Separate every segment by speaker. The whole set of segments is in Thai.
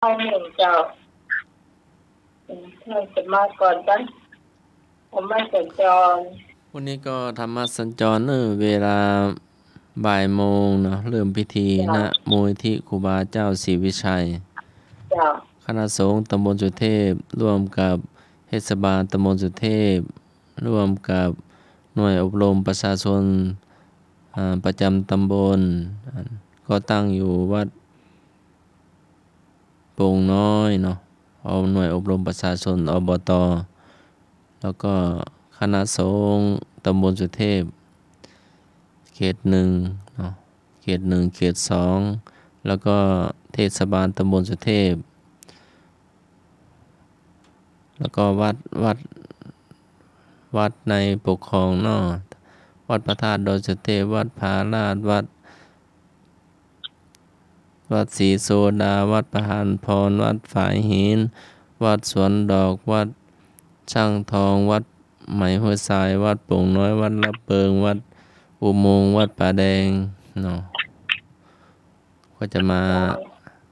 Speaker 1: เอาหนึ่งเจ้าท่านจะมาก่อนกันผมมาสัญจร
Speaker 2: วันนี้ก็ธรรมะสัญจรเวลาบ่ายโมงเนาะเริ่มพิธี
Speaker 1: เจ้า
Speaker 2: ณมูลที่ครูบาเจ้าศรีวิชัย
Speaker 1: เจ้า
Speaker 2: คณะสงฆ์ตำบลสุเทพร่วมกับเทศบาลตำบลสุเทพร่วมกับหน่วยอบรมประชาชนประจำตำบลก็ตั้งอยู่วัดโป่งน้อยเนาะเอาหน่วยอบรมประชาชนอบต.แล้วก็คณะสงฆ์ตำบลสุเทพเขตหนึ่งเนาะเขตหนึ่งเขตสองแล้วก็เทศบาลตำบลสุเทพแล้วก็วัดในปกครองเนาะวัดพระธาตุดอยสุเทพวัดผาลาดวัดศรีโซดาวัดประหารพรวัดฝายหินวัดสวนดอกวัดช่างทองวัดไหมห้วยทรายวัดโป่งน้อยวัดละเปิงวัดอุโมงค์วัดป่าแดงเนาะก็จะมา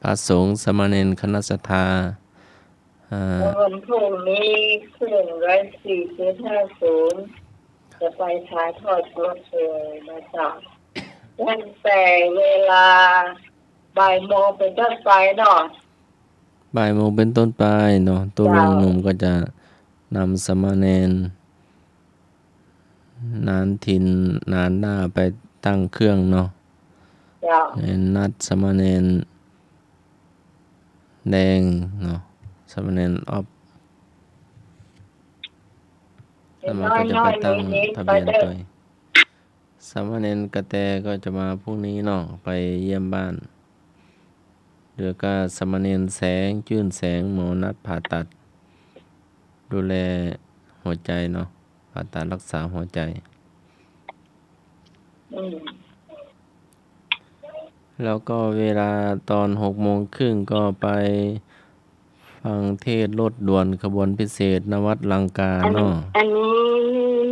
Speaker 2: พระสงฆ์สามเณรคณะศรัทธา
Speaker 1: วันพรุ่งนี้ขึ้น140-50จะไปถ่ายทอดสดเลยนะเจ้าตั้งแต่เวลาบ่ายโมงเป็นต้นไปเนาะ
Speaker 2: บ่ายโมงเป็นต้นไปเนาะตัวลุงหนุ่มก็จะนำสามเณรนานถิ่นนานหน้าไปตั้งเครื่องเนาะ
Speaker 1: เจ้า
Speaker 2: นัดสามเณรแดงเนาะสามเณรออฟแล้วมันก็จะไปตั้งทะเบียนตัวสามเณรกระแตก็จะมาพรุ่งนี้เนาะไปเยี่ยมบ้านเดี๋ยวก็สามเณรแสงชื่นแสงหมอนัดผ่าตัดดูแลหัวใจเนาะผ่าตัดรักษาหัวใจแล้วก็เวลาตอน6:30ก็ไปฟังเทศน์รถด่วนขบวนพิเศษณวัดลังกาเนาะ
Speaker 1: อันนี้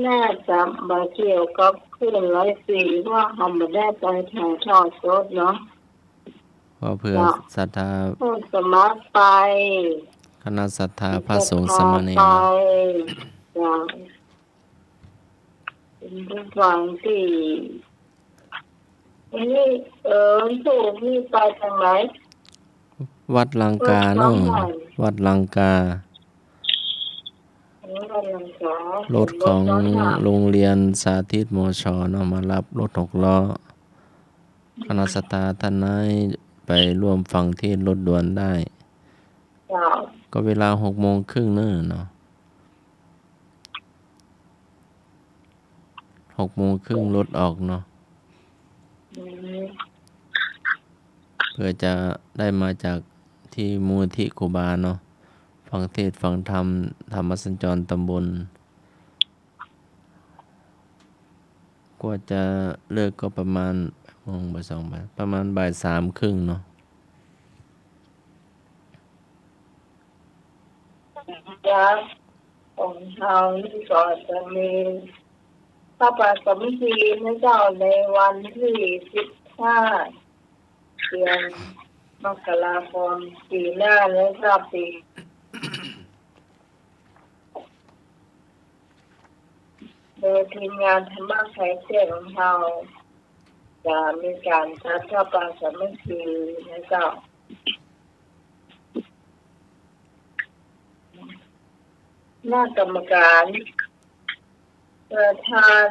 Speaker 1: น่าจะมาเกี่ยวกับขึ้น104ว่าเขาไม่ได้ไปถ่ายทอดสดเนาะ
Speaker 2: ก็เพื่อศรัทธา
Speaker 1: ผู้สมัครไป
Speaker 2: คณะศรัทธาพระสงฆ์ส
Speaker 1: พา
Speaker 2: ามเณ
Speaker 1: ไป
Speaker 2: ร
Speaker 1: อย่างเป็นผู้ฟังที่นี่ถูกนี่ไปทางไหน
Speaker 2: วัดลังกาเนาะวัดลังกา รถของโรงเรียนสาธิตมช.เนาะมารับรถ6 ล้อคณะศรัทธาท่านนายไปร่วมฟังเทศน์รถด่วนได้ก็เวลา6:30เนาะ6:30รถออกเนาะเพื่อจะได้มาจากที่มูลที่ครูบาเนาะฟังเทศน์ฟังธรรมธรรมสัญจรตำบลกว่าจะเลิกก็ประมาณบ่าย2บ่ายประมาณบ่าย3:30เนาะ
Speaker 1: ยักษ์ของเฮานี่ก็จะมีพระประสมภีพระเจ้าในวันที่15เดือนมกราคมปีหน้าเลยครับปีโดยทีมงานธรรมะไทยเทศของเราจะมีการจัดพระปราสามัคคีนะเจ้าหน้ากรรมการประธาน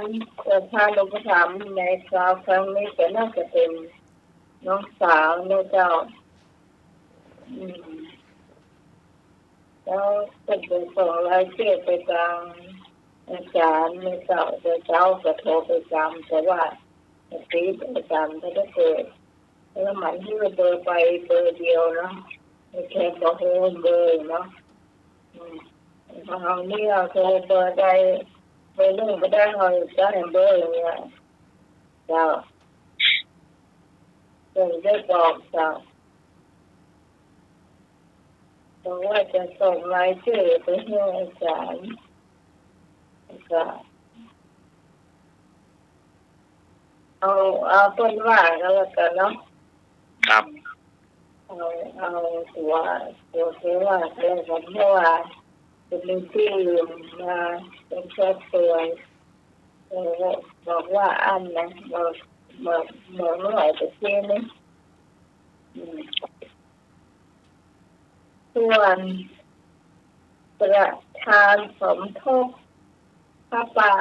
Speaker 1: อุปถัมภ์ในคราวครั้งนี้ก็น่าจะเป็นน้องสาวนะเจ้าแล้วเป็นส่งรายชื่อไปทางอาจารย์นะเจ้าก็โทรไปจำแต่ว่าตีไปจำไม่ได้เกิดแล้วมันที่เบอร์ไปเบอร์เดียวเนาะไม่แค่บอกเบอร์เนาะเรานี่เราโทรเบอร์ใดเบอร์หนึ่งไม่ได้เราจะเห็นเบอร์อย่างเงี้ยเจ้าได้บอกเจ้าบอกว่าจะส่งรายชื่อไปให้อาจารย์ก็เอาต้นว่าก็แล้วกันเนาะ
Speaker 3: ครับ
Speaker 1: เอ เอาตัวเทว่าอะไรกันเพราะว่าจะมีที่ลืมมาเป็นแค่ตัวบอกว่าอันนะบอกเมื่อไหร่จะเที่ยนี่ส่วนประธานสมทบพระป่า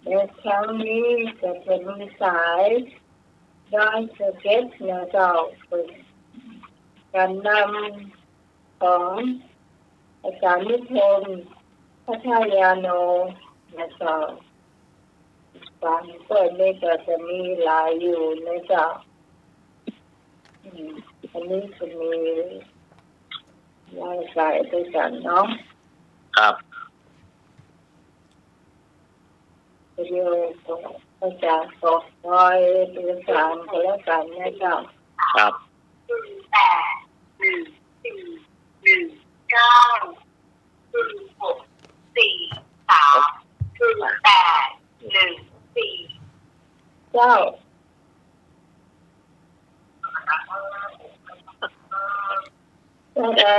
Speaker 1: ในครั้งนี้จะเป็นสายได้สเก็ตนะเจ้าการนำของอาจารย์นิพนธ์พัทยาโนนะเจ้าบางคนนี่ก็จะมีหลายอยู่นะเจ้าอันนี้จะมีหลายสายด้วยกันเนาะ
Speaker 3: ครับ
Speaker 1: เดี๋ยวอาจารย์ขอคอยประสานกันแล้วกันนะเจ้า
Speaker 3: ครับ
Speaker 1: เจ้าได้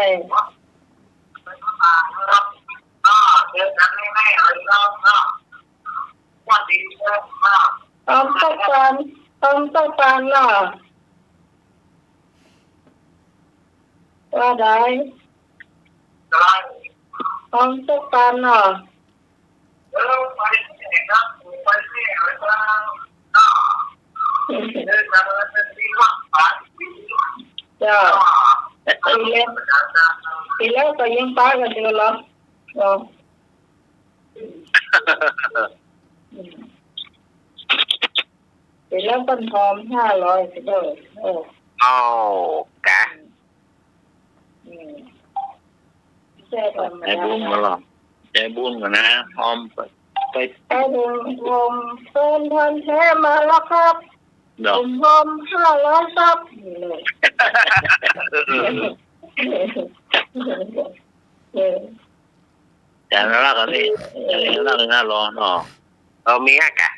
Speaker 1: ต้องการเนาะว่าได้ต้องการเนาะเจ้าปีแล้วก็ยังป้ากันอยู่หรอปีแล้วต้นหอม500สิเด้อ
Speaker 3: กะ
Speaker 1: ใช่ธรรมดา
Speaker 3: บุญมาหรอใจบุญกันนะหอมไป
Speaker 1: บุญผมเป็นพันแท้มาแล้วครับผมหอม500ครับ
Speaker 3: แต่แล้วก็นี่แล้วก็น่ารอเนาะมีฮะกะ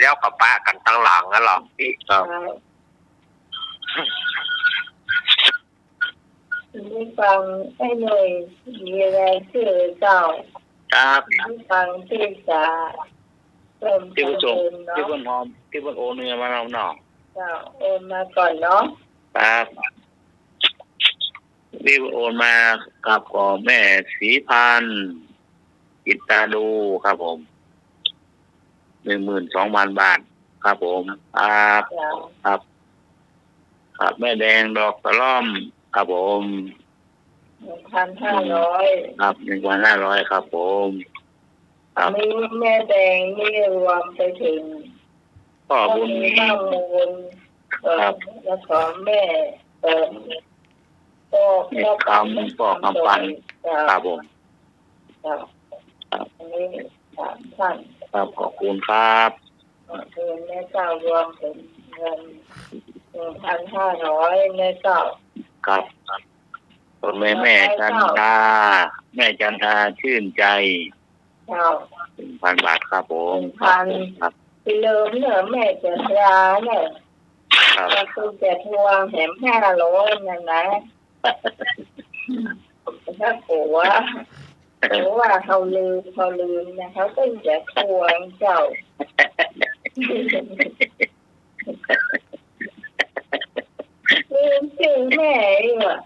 Speaker 3: แล้วกับป้ากันตั้งหลังงั้นหรอพี่ครับ
Speaker 1: นี่ฟังไอ้หน่อยมีอะไรชื่อเจ้า
Speaker 3: ครับ
Speaker 1: นี่ฟังที่จะ
Speaker 3: ที่ผู้ชมที่บนหอมที่บนโอเนื้อมาเราเนาะ
Speaker 1: เจ้าโอนมาก่อนเนาะ
Speaker 3: ครับที่โอนมากับก่อแม่ศรีพันธ์จิตตาดูครับผม12,000 บาทครับผมครับแม่แดงดอกตะล่อมครับผม
Speaker 1: 1,500
Speaker 3: ครับ 1,500ครับผม
Speaker 1: ครับมีแม่แดงนี่รวมไปถึง
Speaker 3: พ่อบุญ
Speaker 1: ข้ามูลครับแล้วก็แม่
Speaker 3: พ่อคำปันครับผม
Speaker 1: ครับอันนี้3 ท่าน
Speaker 3: ครับขอบคุณครับ
Speaker 1: แม่เจ้ารวมเป็นเงิน 1,500แม่เจ้า
Speaker 3: ครับคนแม่จันทาชื่นใจ
Speaker 1: เจ้า
Speaker 3: 1,000 บาทครับผม
Speaker 1: ครับไปเริ่มเนี่ยแม่จะยาเนี่ยก็คือจะทวงแถม500นั่นนะถ้าผัวว่าเขาลืมนะเขาก็จะทวงเจ้าลืมชื่อแม่ว่ะ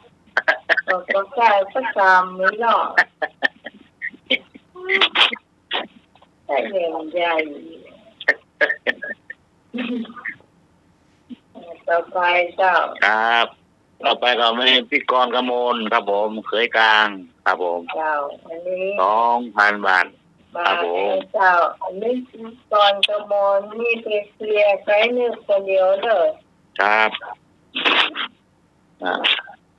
Speaker 1: ก็กลายสักคำไม่หรอกแต่เงินใหญ่ต่อไปเจ้า
Speaker 3: ครับต่อไปก็ไม่พี่กรกมลครับผมเคยกลางครับผม
Speaker 1: เจ้าอันนี้
Speaker 3: 2,000 บาทครับผม
Speaker 1: เจ้าอันนี้กรกมลนี่ไปเคลียร์ใช้เนื้อคนเดียวเลย
Speaker 3: ครับ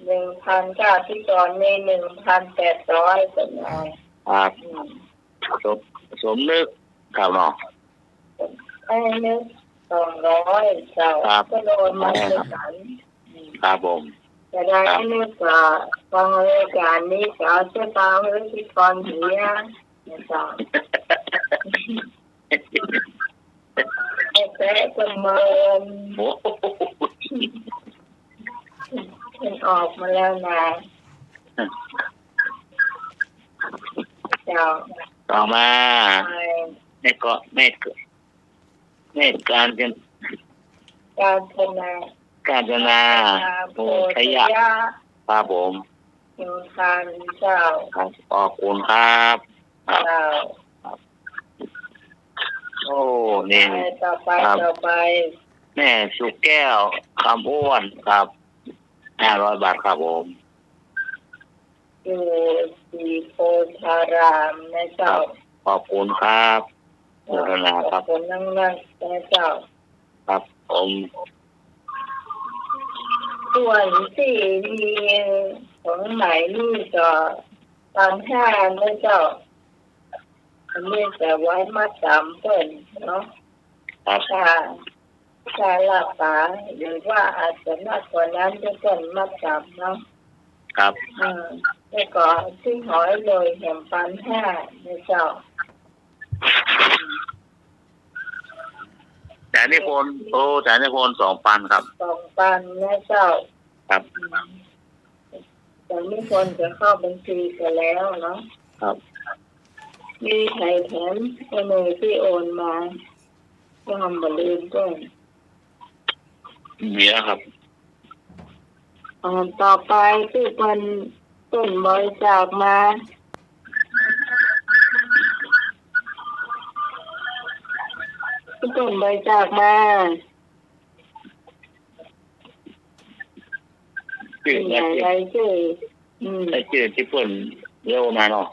Speaker 1: 1,000ค่ะพี่กรนี่1,800เป็นไง
Speaker 3: ครับสมนึกครับเนาะ
Speaker 1: ไอ้นึก200เจ้าก็โดนมาด้วยกัน
Speaker 3: ครับผม
Speaker 1: จะได้นึกว่าฟังรายการนี้ก็จะตามเรื่องที่ก่อนเหียนะจ๊ะแค่ประเมิน มันออกมาแล้วนะเจ้า
Speaker 3: ต่อมา
Speaker 1: ไป
Speaker 3: ในเกาะเมฆการจน
Speaker 1: การชนะ
Speaker 3: การจนา
Speaker 1: โพ
Speaker 3: โพ
Speaker 1: ธ
Speaker 3: ธ
Speaker 1: ยะ
Speaker 3: ยะครับผม
Speaker 1: อยู่ทานเจ้า
Speaker 3: ครับขอบคุณครับครับ
Speaker 1: เจ้า
Speaker 3: โอ้นี่
Speaker 1: ไปต่อไป
Speaker 3: ครับ
Speaker 1: ต่อไป
Speaker 3: แม่สุกแก้วคำอ้วนครับ500 บาทครับผม
Speaker 1: อยู่สีโพธารามนะเจ้า
Speaker 3: ขอบคุณครับโมทนา
Speaker 1: ข
Speaker 3: ครั
Speaker 1: อบบ คุณนั่งนะเจ้า
Speaker 3: ครับผม
Speaker 1: ส่วนที่มีของไหนนี่ก็บางท่านะเจ้าอันนี้แต่ไว้มาจำเปิ่นเนาะ
Speaker 3: ครับ
Speaker 1: ถ้าหลับตาหรือว่าอาจจะมากกว่านั้นจะเปิ่นมาจำเนาะ
Speaker 3: ครับ
Speaker 1: แล้วก็ที่หอยเลยแห่งปันห้านะเจ้า
Speaker 3: แต่นิพนธ์แต่นิพนธ์2,000ครับ
Speaker 1: 2 ปันนะเจ้า
Speaker 3: ครับ
Speaker 1: แต่ไม่ควรจะเข้าบัญชีกันแล้วเนาะ
Speaker 3: ครับ
Speaker 1: มีไถ่แถมเสนอที่โอนมาก็ทำบริเวณต้น
Speaker 3: มีแล้วครับ
Speaker 1: ต่อไปที่เป็นต้นบริจาคมาที่ต้นบริจาคมา
Speaker 3: ชื่อ
Speaker 1: ใหญ่ไรชื่อ
Speaker 3: ไอ้ชื่อที่เพิ่นเรียกมาเนาะ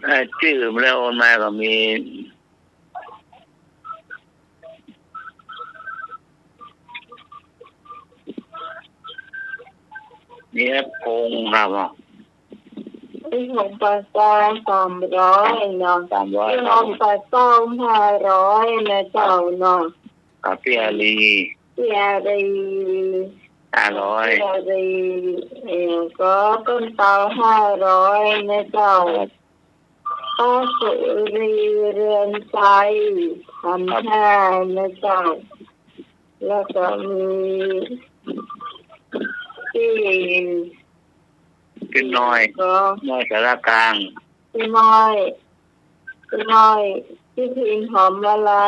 Speaker 3: ไอ้ชื่อเรียกมาก็มีนี่ครับพงษ์ครับเนาะ
Speaker 1: ที่ของปลาซา300เนาะ
Speaker 3: 300
Speaker 1: ที่
Speaker 3: ค
Speaker 1: ข
Speaker 3: รั
Speaker 1: อบ งปลาซ่อง500นะเจ้าเนาะ
Speaker 3: ครับพี่อาลี
Speaker 1: ที่อะไร
Speaker 3: 500
Speaker 1: ที่อะไรก็ต้นเตา500นะเจ้า
Speaker 3: ครับ
Speaker 1: ป้าสุรีเรือนใจ1,500นะเจ้า แล้วก็มีที่
Speaker 3: ขึ้นน้อย
Speaker 1: ก็
Speaker 3: น้อยสารกลาง
Speaker 1: พี่น้อยพี่พินหอมละลา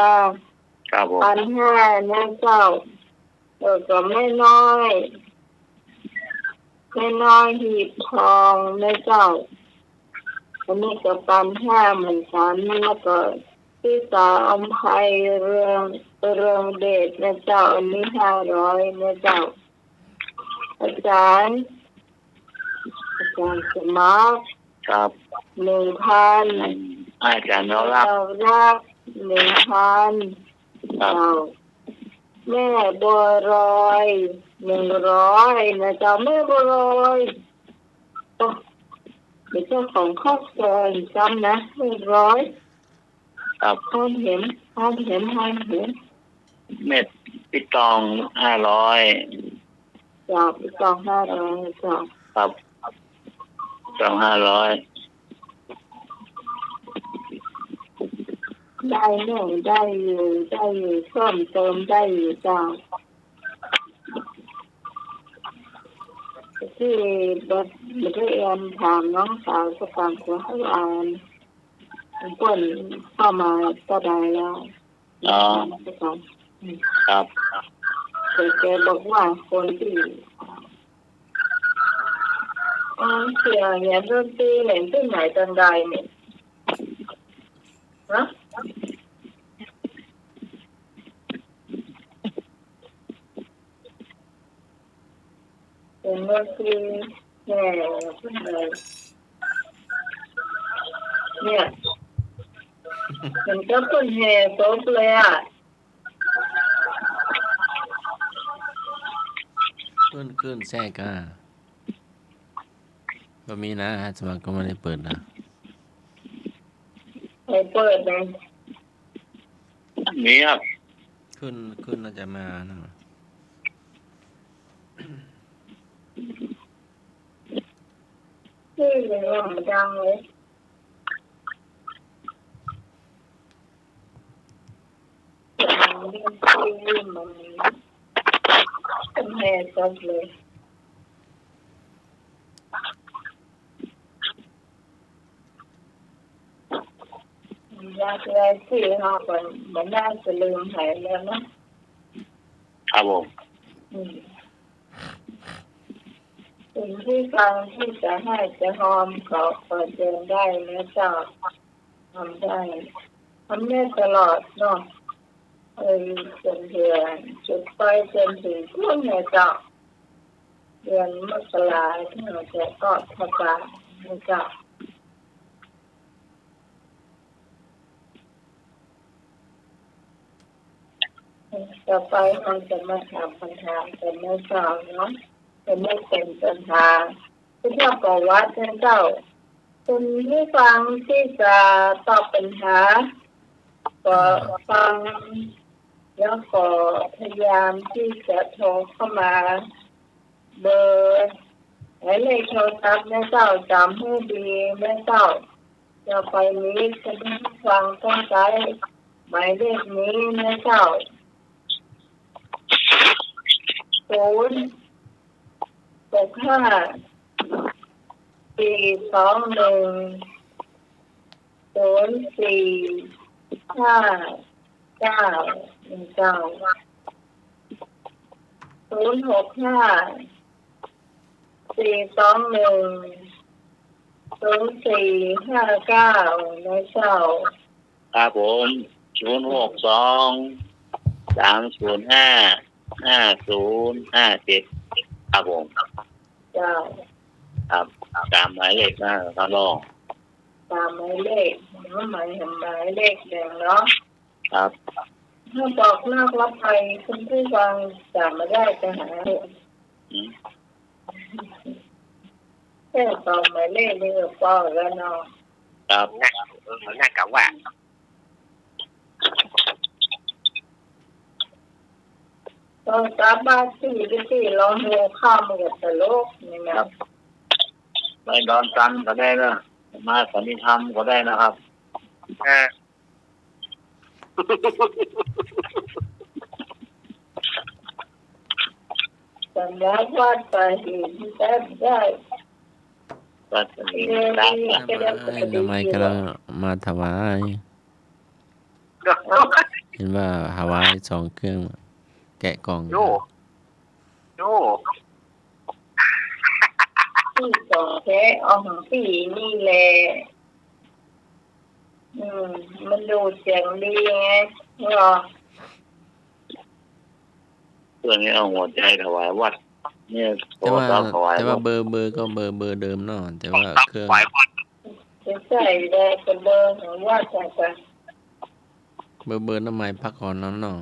Speaker 3: ครับผม
Speaker 1: 1,500นะเจ้าแล้วก็ไม่น้อยหีบทองนะเจ้าอันนี้ก็1,500เหมือนกันแล้วก็พี่สาวอำไพเรืองเดชนะเจ้าอันนี้500นะเจ้าอาจารย์สมัคร
Speaker 3: ครับ
Speaker 1: 1,000
Speaker 3: อาจารย์นรัก
Speaker 1: เรารัก1,000
Speaker 3: ครับ
Speaker 1: เจ้าแม่บัวรอย100นะเจ้าแม่บัวรอยเป็นเจ้าของครอบครัวจำนะ100
Speaker 3: ครับ
Speaker 1: ห้ามเห็น
Speaker 3: เม็ดปิดตอง500
Speaker 1: จ้าไปจอง500จ้า
Speaker 3: ครับตอง500
Speaker 1: ได้แน่ได้อยู่เพิ่มเติมได้อยู่จ้าที่บัดได้เรียนถามน้องสาวสักครั้งว่าให้อ่านเปิ่นเข้ามาก็ได้แล้ว
Speaker 3: อ๋อ ครับ
Speaker 1: แกบอกว่าคนที่เสียเงี้ยดนตรีเหมือนที่ไหนจังใดเนี่ยนะเป็นดนตรีแห่ที่ไหนเนี่ยมันก็เป็นแห่ศพเลยอ่ะ
Speaker 2: ขึ้นแทรกก็มีนะฮะสมัครก็ไม่ได้เปิดนะ
Speaker 1: ให้เปิดนะ
Speaker 3: มีครับ
Speaker 2: ขึ้นน่าจะมานะ
Speaker 1: ชื่อยังว่ามันดังเลยดัง มันเป็นแห่จบเลยอยากได้ที่เขาก็มันน่าจะลืมหายแล้วนะครับ
Speaker 3: ผม
Speaker 1: สิ่งที่ฟังที่จะให้จะหอมก็เปิดเดินได้นะเจ้าทำได้ตลอดเนาะจนเดือนจุดไฟจนถึงช่วงเนี่ยเจ้าเดือนมกราที่เราจะก็ทำการนะเจ้าต่อไปเราจะมาถามปัญหากันนะเจ้าเนาะจะไม่เป็นปัญหาที่เจ้าบอกว่าเจ้าคุณที่ฟังที่จะตอบปัญหาก็ฟังแล้วก็พยายามที่จะโทรเข้ามาเบอร์หมายเลขโทรศัพท์นะเจ้าจำให้ดีนะเจ้าจะไปนี้จะได้ฟังต้องใช้หมายเลขนี้นะเจ้า042045459นะเจ้า
Speaker 3: ครับผม062-305-5057ครับผม
Speaker 1: เจ้า
Speaker 3: ครับตามหมายเลขนะครับน้อง
Speaker 1: ตามหมายเลขหมายเลขแดงเนาะ
Speaker 3: ครับ
Speaker 1: ถ้าบอกนอกรับไปคุณผู้ฟังจำไม่ได้จะหาแค่ตอบหมายเลขนี่ก็พอแล้วเนาะ
Speaker 3: ครับน่ากลับว่า
Speaker 1: ตอนกลับบ้านที่ลองดูข้าวมันกับตลกนี่นะ
Speaker 3: ไปดอนจันก็ได้นะมาสันนิธรรมก็ได้นะครับ
Speaker 1: สัญญาวัดไปหินได้
Speaker 3: วัดหินได้
Speaker 2: ทำไมกำลังมาถวายเห็นว่าถวาย2 เครื่องแกะกล่อง
Speaker 3: โย
Speaker 1: ที่สองแค่เอาของปีนี่แหละมันดูเสียงดีไงเหรอ
Speaker 3: เพื่อนนี้เอาหัวใจถวายวัดเนี่ย
Speaker 2: แต่ว่าเบอร์ก็เบอร์เดิมเนาะแต่ว่าเครื่อง
Speaker 1: จะใส่ได้เป็นเบอร์ของวัดจ้ะ
Speaker 2: เบอร์น้ำไม้พักก่อนแล้วเนาะ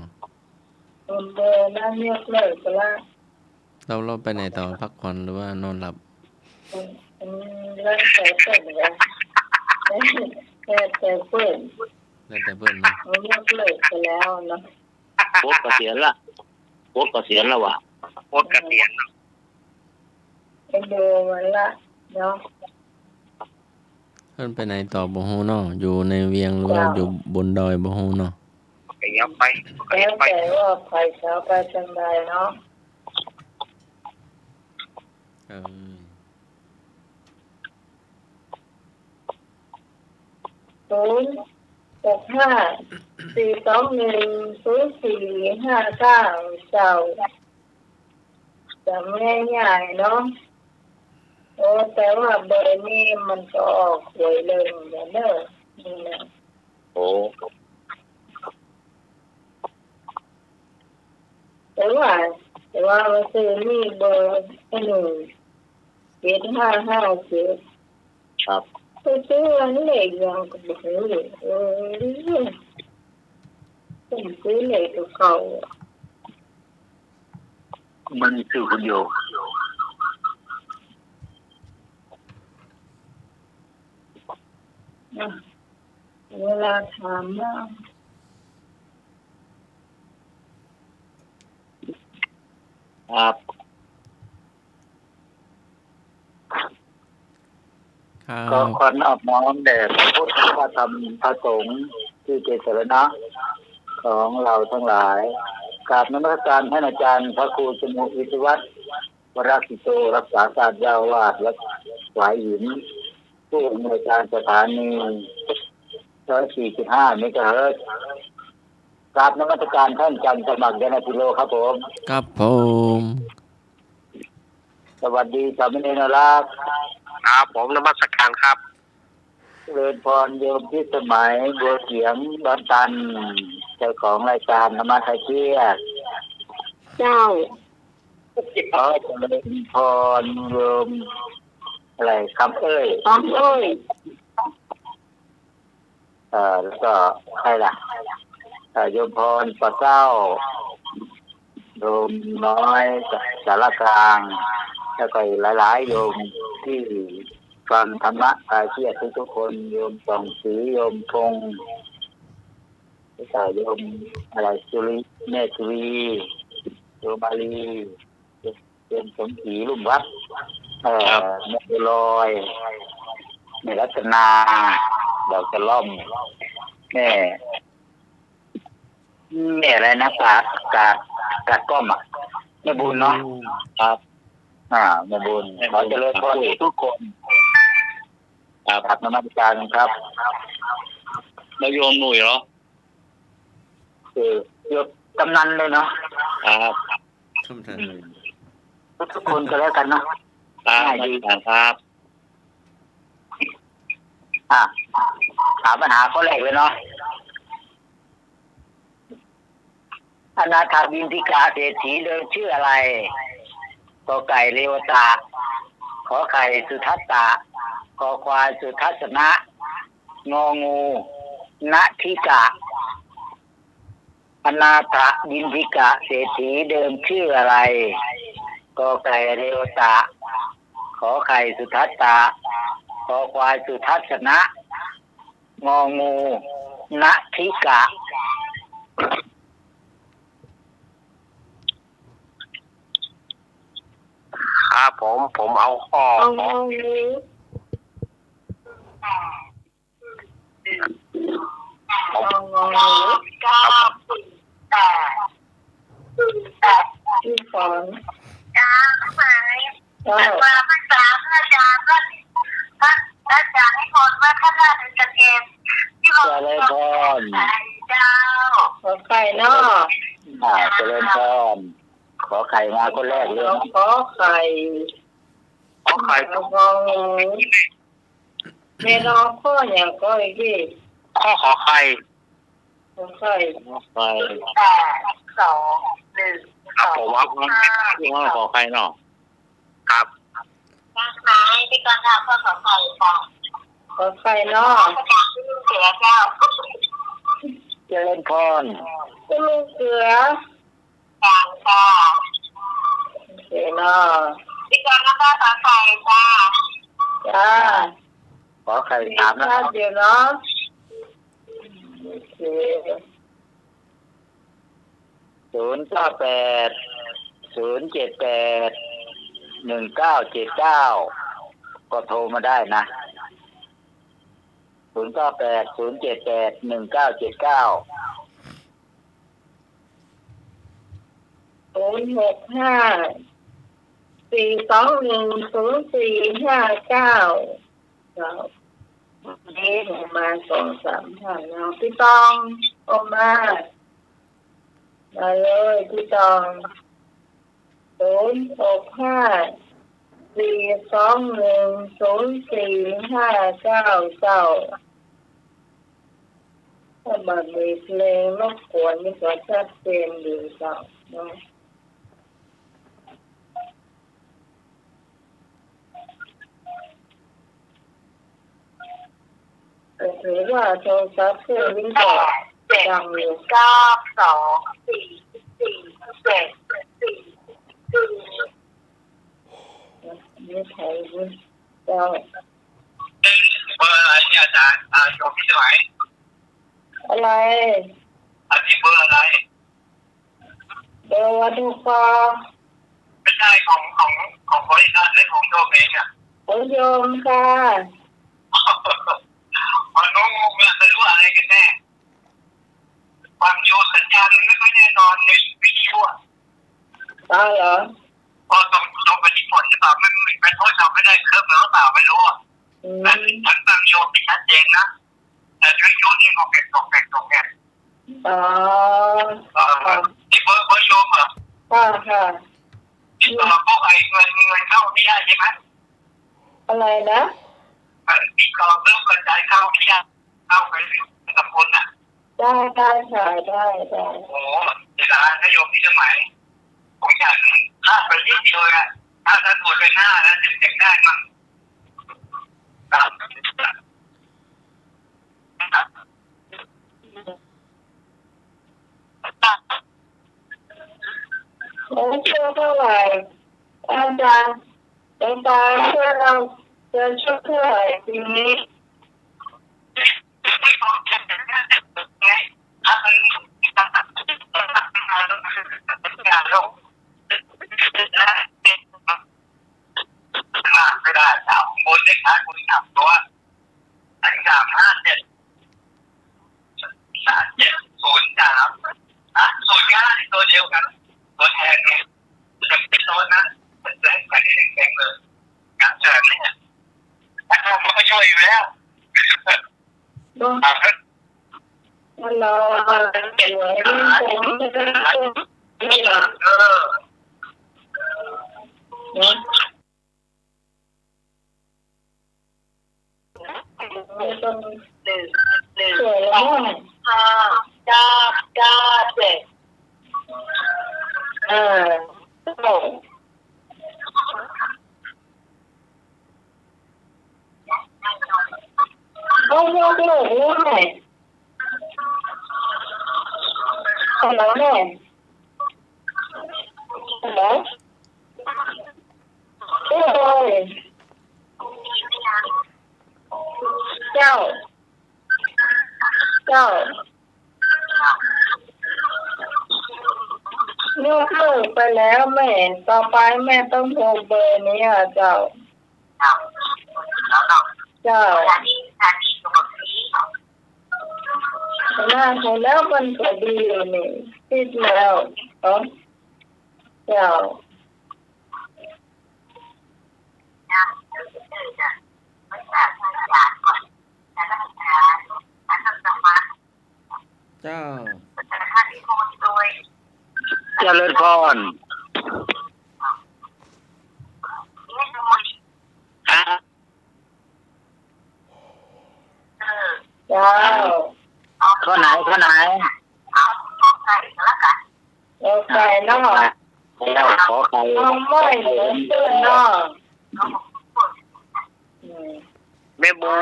Speaker 1: เบอร์นั่นยกเลิกไปละ
Speaker 2: เราไปไหนต่อพักผ่อนหรือว่านอนหลับ
Speaker 1: แล้วแต่เปิดนะแต่เปิด
Speaker 2: แล้วแต่เปิดนะ
Speaker 1: ยกเลิกไปแล้วนะ
Speaker 3: โคตรเกษียณแล้วว่ะโคตรเกษียณ
Speaker 1: เป็นดูมันละเนาะ
Speaker 2: เพิ่นไปไหนต่อบ่ฮู้เนาะอยู่ในเวียงหรือว่าอยู่บนดอยบ่ฮู้เนาะ
Speaker 3: แล้ว
Speaker 1: แต่ว่าใครเช้าไปจังใดเนาะ065-421-0459เจ้าจำง่ายๆเนาะแต่ว่าเบอร์นี้มันก็ออกหวยเลยอย่างเด้อนี่นะแต่ว่ามันซื้อนี่เบอร์7557
Speaker 3: ครับ
Speaker 1: ซื้ออันเล็กอย่างก็บ่รู้เลยต้องซื้อเล็กกับเขา
Speaker 3: มันซื้อคนเดียว
Speaker 1: เวลาถาม
Speaker 3: นะครับก็ขอนอบน้อมแด่พระพุทธพระธรรมพระสงฆ์ที่เป็นสรณะของเราทั้งหลาย
Speaker 4: กราบนมัสการท่านอาจารย์พระครูสมุอิทธิวัฒน์วรสิโตรักษาการเจ้าอาวาสวัดหวายหินผู้อำนวยการสถานี104.5 เมกะเฮิรตซ์กราบนมัสการท่านจันทร์สมัครยานพิโลครับผม
Speaker 2: ครับผม
Speaker 4: สวัสดีสามเณรรักษ์
Speaker 3: ครับผมนมัสการครับ
Speaker 4: เจริญพรโยมพิสมัยบัวเขียงบ้านตันเจ้าของรายการธรรมะไทยเชียร์
Speaker 1: เจ้า
Speaker 4: ขอเจริญพรโยมอะไรคำเอ้ย
Speaker 1: ต้องเอ้ย
Speaker 4: แล้วก็ใครล่ะโยมพรปะเก้าโยมน้อยสารกลางแล้วก็หลายๆโยมที่ฟังธรรมะคลายเครียดทุกๆคนโยมสองศรีโยมพงษ์แล้วก็โยมอะไรสุริแม่สุรีโยมมาลีโยมสมศรีลุ่มวัดแม่ลอยแม่รัตนาดอกกระล่อมแม่อะไรนะกาดก้อมอ่ะแม่บุญเนาะครับแม่บุญขอเจริญพรทุกคนครับนมัสการครับ
Speaker 3: แล้วโยมหนุ่ยเหรอ
Speaker 4: โยมกำนันเลยเนาะ
Speaker 3: ครับ
Speaker 4: ทุกคนก็แล้วกันเนาะ
Speaker 3: ครับดีครับ
Speaker 4: ถามปัญหาข้อแรกเลยเนาะอนาถาบิณฑิกาเศรษฐีเดิมชื่ออะไรกอไก่เรวตาขอไข่สุทัสตะกอควายสุทัศนะงองูณทิกะอนาถบิณฑิกะเศรษฐีเดิมชื่ออะไรกอไก่เรวตาขอไข่สุทัสตะกอควายสุทัศนะงองูณทิกะ
Speaker 3: ครับผมเอาข้อ
Speaker 1: เอาที่สอน
Speaker 5: ว่าภาษาพระอาจารย์ก็พระอาจารย์ให้พรว่าถ้าได้เป็นเกมที่ผม
Speaker 4: เจริญพร
Speaker 5: เจ้า
Speaker 1: ขอไข่เนาะ
Speaker 4: เจริญพรขอไข่มาคนแรกเลย
Speaker 1: ขอไข่
Speaker 3: ขอไข่
Speaker 1: เอางองูไม่รอข้ออย่างก็อีกที
Speaker 3: ข้อขอไข่
Speaker 1: ขอไข่
Speaker 3: ไป
Speaker 5: 8 2 1
Speaker 3: ครับผมเอาขอไข่เนาะครับ
Speaker 5: นะคะที่การทำข้อสอบใส่ค่ะ
Speaker 1: ขอไข่เนาะ
Speaker 5: อาจารย์ที่เสียเจ้า
Speaker 4: เจริญพร
Speaker 1: ก็ลูกเสือ
Speaker 5: การค่ะ
Speaker 1: โอเคเนาะ
Speaker 5: ที่การทำข้อสอบใส่จ้า
Speaker 1: จ้า
Speaker 4: ขอไข่
Speaker 1: มี
Speaker 4: ถามนะ
Speaker 1: ชาติเดียวเนาะโอเค
Speaker 4: 098 078 1979ก็โทรมาได้นะ098 078 1979
Speaker 1: 065 421 0459เรานี่ประมาณ2-3 เนาะพี่ตองออกมาเลยพี่ตอง065 421 0459ถ้าบัดมีเพลงรบกวนนี่ก็ชัดเจนดีจ้ะเนาะถือว่าโทรศัพท์เครื่องนี้ก็ดังอยู่
Speaker 5: 9 2 4 4 7
Speaker 1: นี่ไทยนี่เจ้า
Speaker 3: เบอร์อะไรเนี่ยอาจารย์โยมพี่สมัย
Speaker 1: อะไร
Speaker 3: อันนี้เบอร์อะไร
Speaker 1: เบอร์วัดทุกฟอ
Speaker 3: ไม่ใช่ของบริษัทหรือของโยมเองอ่ะ
Speaker 1: ของโยมค่ะ
Speaker 3: มันงงเลยไม่รู้อะไรกันแน่ความโยสัญญาณไม่ค่อยแน่นอนในวิธี
Speaker 5: ชั่ว
Speaker 1: ตายเหรอ
Speaker 5: ก็ต้องไปที่ผลหรือเปล่าไม่เป็นโทษเราไม่ได้เครื่องหรือเปล่าไม่รู้อ่ะ
Speaker 1: อืม
Speaker 5: แต่ฉันตั้งโยมชัดเจนนะแต่ช่วยโยมนี่ของแกะ
Speaker 1: อ๋อ
Speaker 5: ที่เบอร์โยมเหรอ
Speaker 1: ค่ะ
Speaker 5: ที่พวกไอ้เงินเข้าไม่ได้ใช่ไหม
Speaker 1: อะไรนะ
Speaker 5: ที่กองเริ่มกระจายเข้าไม่ได้เข้าไปกับคนอ่ะ
Speaker 1: ได้ค่ะได้
Speaker 5: โอ้เดี๋ยวถ้าโยมที่สมัยผมอยากถ้าไปนิดเดียวอะถ้าตรวจไปหน้าแล้วจะได้มั้งครับ
Speaker 1: แล้วช่วยเท่าไหร่อาจารย์ช่วยเราจะช่วยเท่าไหร่ปีนี้
Speaker 5: ถ้ามันไม่ได้สามคนได้ค้าคุณสามตัวอัน357 370 ตัวเดียวกันตัวแทนเนี่ยจะเป็นตัวนั้นเป็นแรงกันที่แข็งเลยการเสริมเนี่ยแต่เขาก็ช่วยอยู่แล้ว
Speaker 1: เราเป็นไงไม่หรอไม่ต้องสวยแล้วต้องยกเลิกง่ายฮัลโหลแม่ฮัลโหลโอ้ยเจ้ยกเลิกไปแล้วแม่ต่อไปแม่ต้องโทรเบอร์นี้อ่ะเจ้าหน้าเขาแล้วมันก็ดีอยู่นี่ติดแล้วเจ้า
Speaker 2: เจ้า
Speaker 4: เจริญพร
Speaker 1: เจ้า
Speaker 4: ข้อไหน
Speaker 1: เราใส่นอก
Speaker 4: แล้วขอใคร
Speaker 1: น้องไม่เหลือเสื้อนอก
Speaker 4: แม่บูน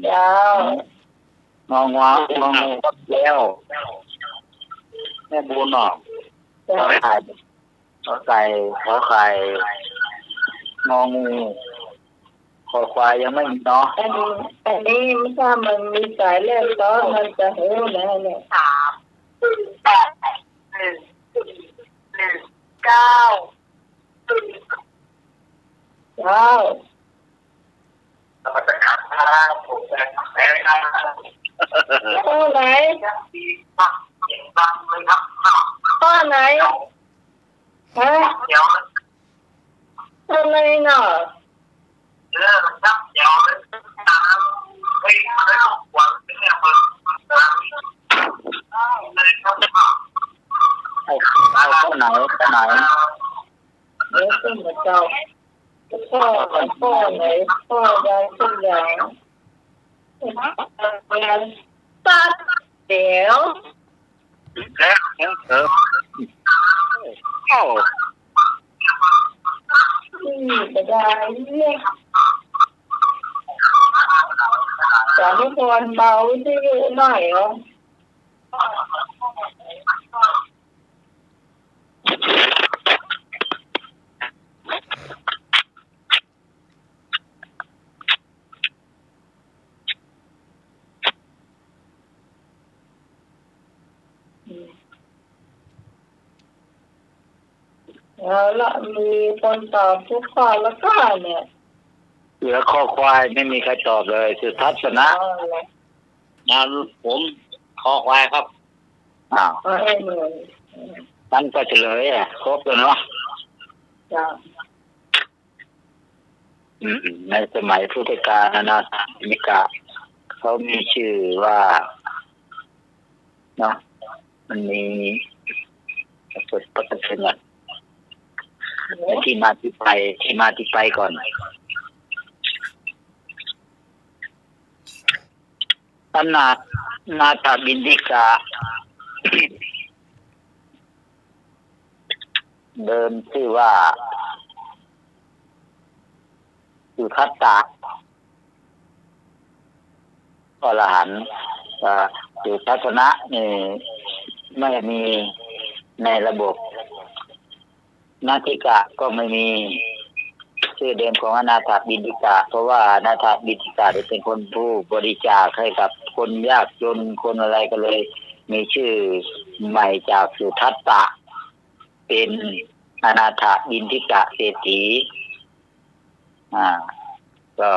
Speaker 1: เจ้าง
Speaker 4: องแล้วแม่บูนออก
Speaker 1: เจ้า
Speaker 4: ขอไก่งองูขอควายยังไม่มีเนาะ
Speaker 1: อันนี้ถ้ามันมีสายเลือดก็มันจะหูนะเนี่ย
Speaker 5: 3 8 1 9
Speaker 1: เจ้า
Speaker 5: เราจะขับผมจะแพ้ครับ
Speaker 1: ข้อไหน
Speaker 5: บังเลยครับ
Speaker 1: ข้อไหนฮะ
Speaker 5: เดี๋ยว
Speaker 1: ข้อไหนเนาะ
Speaker 5: มันจับเดี๋ยวตามเฮ้ยมันได้หวังเนี่ยมันเลยครับ
Speaker 4: เอาข้อไหน
Speaker 1: เดี๋ยวขึ้นมาเจ้าข้อไหนข้อใดสักอย่างตัดเดี๋ยว
Speaker 4: แล้ว
Speaker 1: จะได้เนี่ยสาธุพรเบาที่หน่อยเหรอแล้วละมีคนตอบทุกข้อแล้วก็เนี่ย
Speaker 4: เหลือข้อควายไม่มีใครตอบเลยสุทัศนะผมคอควายครับอ้าว
Speaker 1: ไอ้หน่วย
Speaker 4: มันก็เฉลยครบแล้วเนาะ
Speaker 1: เจ้า
Speaker 4: ในสมัยพุทธกาลนะมิกะเขามีชื่อว่าเนาะมันมีปกติเนี่ยที่มาที่ไปก่อนนาถบิณฑิกา เดิมชื่อว่าสุทัตตะอรหันต์สุทัศนะนี่ไม่มีในระบบนาทิกะก็ไม่มีชื่อเดิมของอนาถบิณฑิกะเพราะว่าอนาถบิณฑิกะเป็นคนผู้บริจาคให้กับคนยากจนคนอะไรก็เลยมีชื่อใหม่จากสุทัตตะเป็นอนาถบิณฑิกะเศรษฐีก็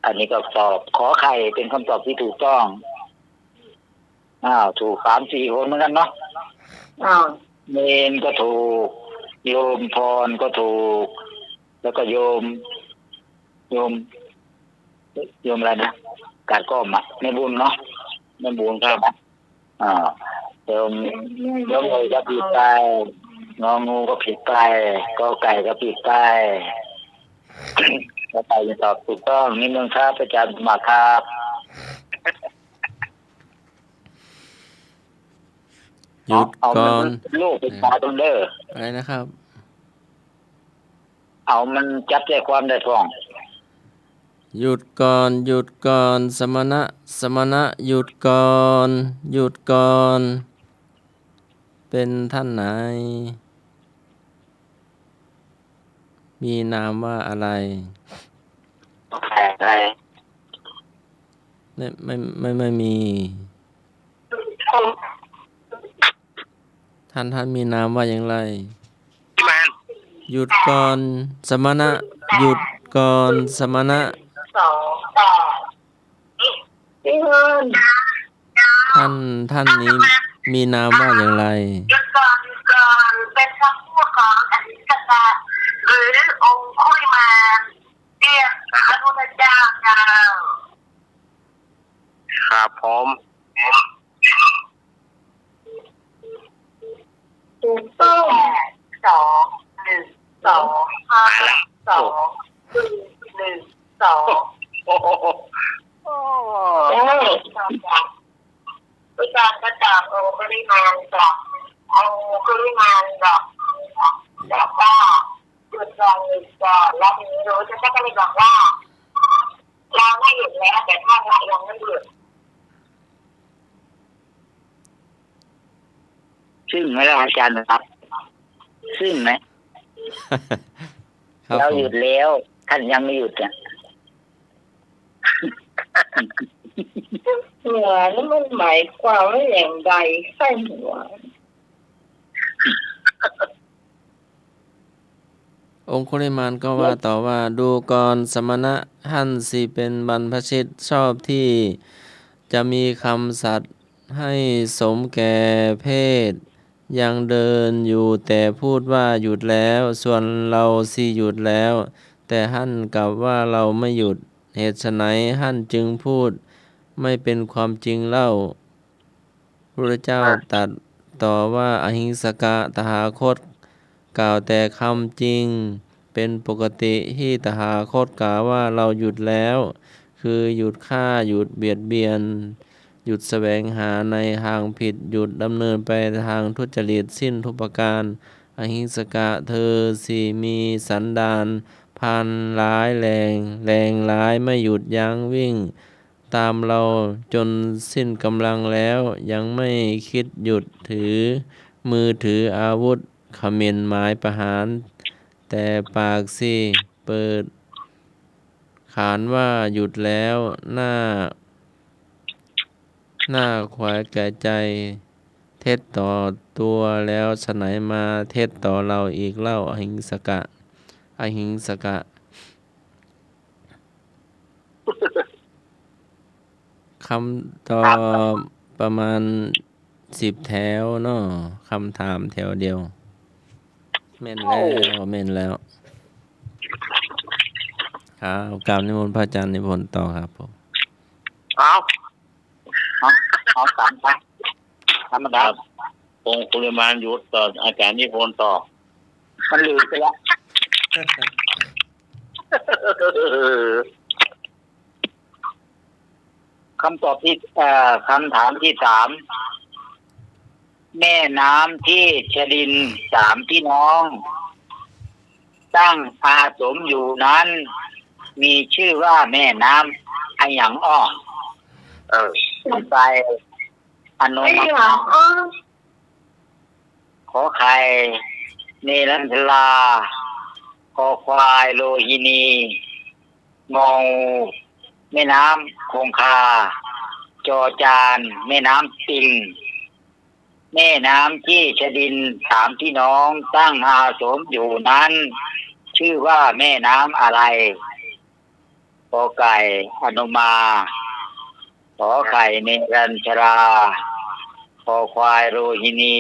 Speaker 4: อันนี้ก็ตอบขอไข่เป็นคำตอบที่ถูกต้องถูก 3-4 คนเหมือนกันเนาะเนนก็ถูกโยมพรก็ถูกแล้วก็โยมอะไรนะกาดก้อมในบุญเนาะในบุญครับโยมเลยก็ผิดไปงองูก็ผิดไปกอไก่ก็ผิดไปแล้วไปตอบถูกต้องนิมนต์ครับอาจารย์มาครับ
Speaker 2: หยุดก่อน
Speaker 4: ลูกเป็นตาตรงเด้อ
Speaker 2: อะไรนะครับ
Speaker 4: เอามันจับใจความได้ท่อง
Speaker 2: หยุดก่อนสมณะหยุดก่อนเป็นท่านไหนมีนามว่าอะไรไม่มีท่านมีนามว่าอย่างไรหยุดก่อนสมณะหยุดก่อนสมณะท่านนี้มีนามว่าอย่างไร
Speaker 5: หยุดก่อนเป็นคำพูดของอหิงสะหรือองค์คุยมาเรียกพระพุทธเจ้า
Speaker 3: ครับผม
Speaker 1: ถูกต้อง
Speaker 5: วิการก็จับองค์ปริมาณจากองค์ปริมาณแบบแล้วก็หยุดก่อนแล้วทีนี้รู้จะก็เลยบอกว่าเราไม่หยุดแล้วแต่ถ้าเรายังไม่หยุด
Speaker 4: ซึ่งไหมล่ะอาจารย์ครับซึ่งไหมเราหยุดแล้วท่านยังไม่หยุดเนี่ย
Speaker 1: เหนือแล้วมันหมายความว่าอย่างไรไส้หัว
Speaker 2: องคุลิมานก็ว่าต่อว่าดูก่อนสมณะท่านสิเป็นบรรพชิตชอบที่จะมีคำสัตย์ให้สมแก่เพศยังเดินอยู่แต่พูดว่าหยุดแล้วส่วนเราสิหยุดแล้วแต่ท่านกลับว่าเราไม่หยุดเหตุไฉนท่านจึงพูดไม่เป็นความจริงเล่าพระเจ้าตรัสต่อว่าอหิงสกะตถาคตกล่าวแต่คำจริงเป็นปกติที่ตถาคตกล่าวว่าเราหยุดแล้วคือหยุดฆ่าหยุดเบียดเบียนหยุดแสวงหาในทางผิดหยุดดำเนินไปทางทุจริตสิ้นทุกประการอหิงสกะเธอสิมีสันดานพันร้ายแรงร้ายไม่หยุดยั้งวิ่งตามเราจนสิ้นกำลังแล้วยังไม่คิดหยุดถือมือถืออาวุธเขม่นหมายประหารแต่ปากสิเปิดขานว่าหยุดแล้วหน้าขวายแก่ใจเท็จต่อตัวแล้วไฉนมาเท็จต่อเราอีกเล่าอหิงสกะคำตอบประมาณ 10 แถวเนาะคำถามแถวเดียวแม่นแล้วครับกราบนิมนต์พระอาจารย์นิพนธ์ต่อครับผม
Speaker 4: เอาตามไปธรรมดา
Speaker 3: องค์คุลิมานหยุดต่ออาจารย์นิพนธ์ต่อ
Speaker 4: มันลืมไปแล้ว คำถามที่ 3 แม่น้ำที่ชดิน 3 พี่น้อง ตั้งอาสมอยู่นั้น มีชื่อว่าแม่น้ำอะไรอย่างอ้อไปอนุ
Speaker 1: ไอ้
Speaker 4: มา
Speaker 1: หลังอ้อ
Speaker 4: ขอไข่เนรันทราคอควายโลหินีงองูแม่น้ำคงคาจอจานแม่น้ำปิงแม่น้ำที่ชดิน 3 พี่น้องตั้งอาสมอยู่นั้น ชื่อว่าแม่น้ำอะไรกอไก่อนุมาขอไข่เนรัญชราคอควายโรหินี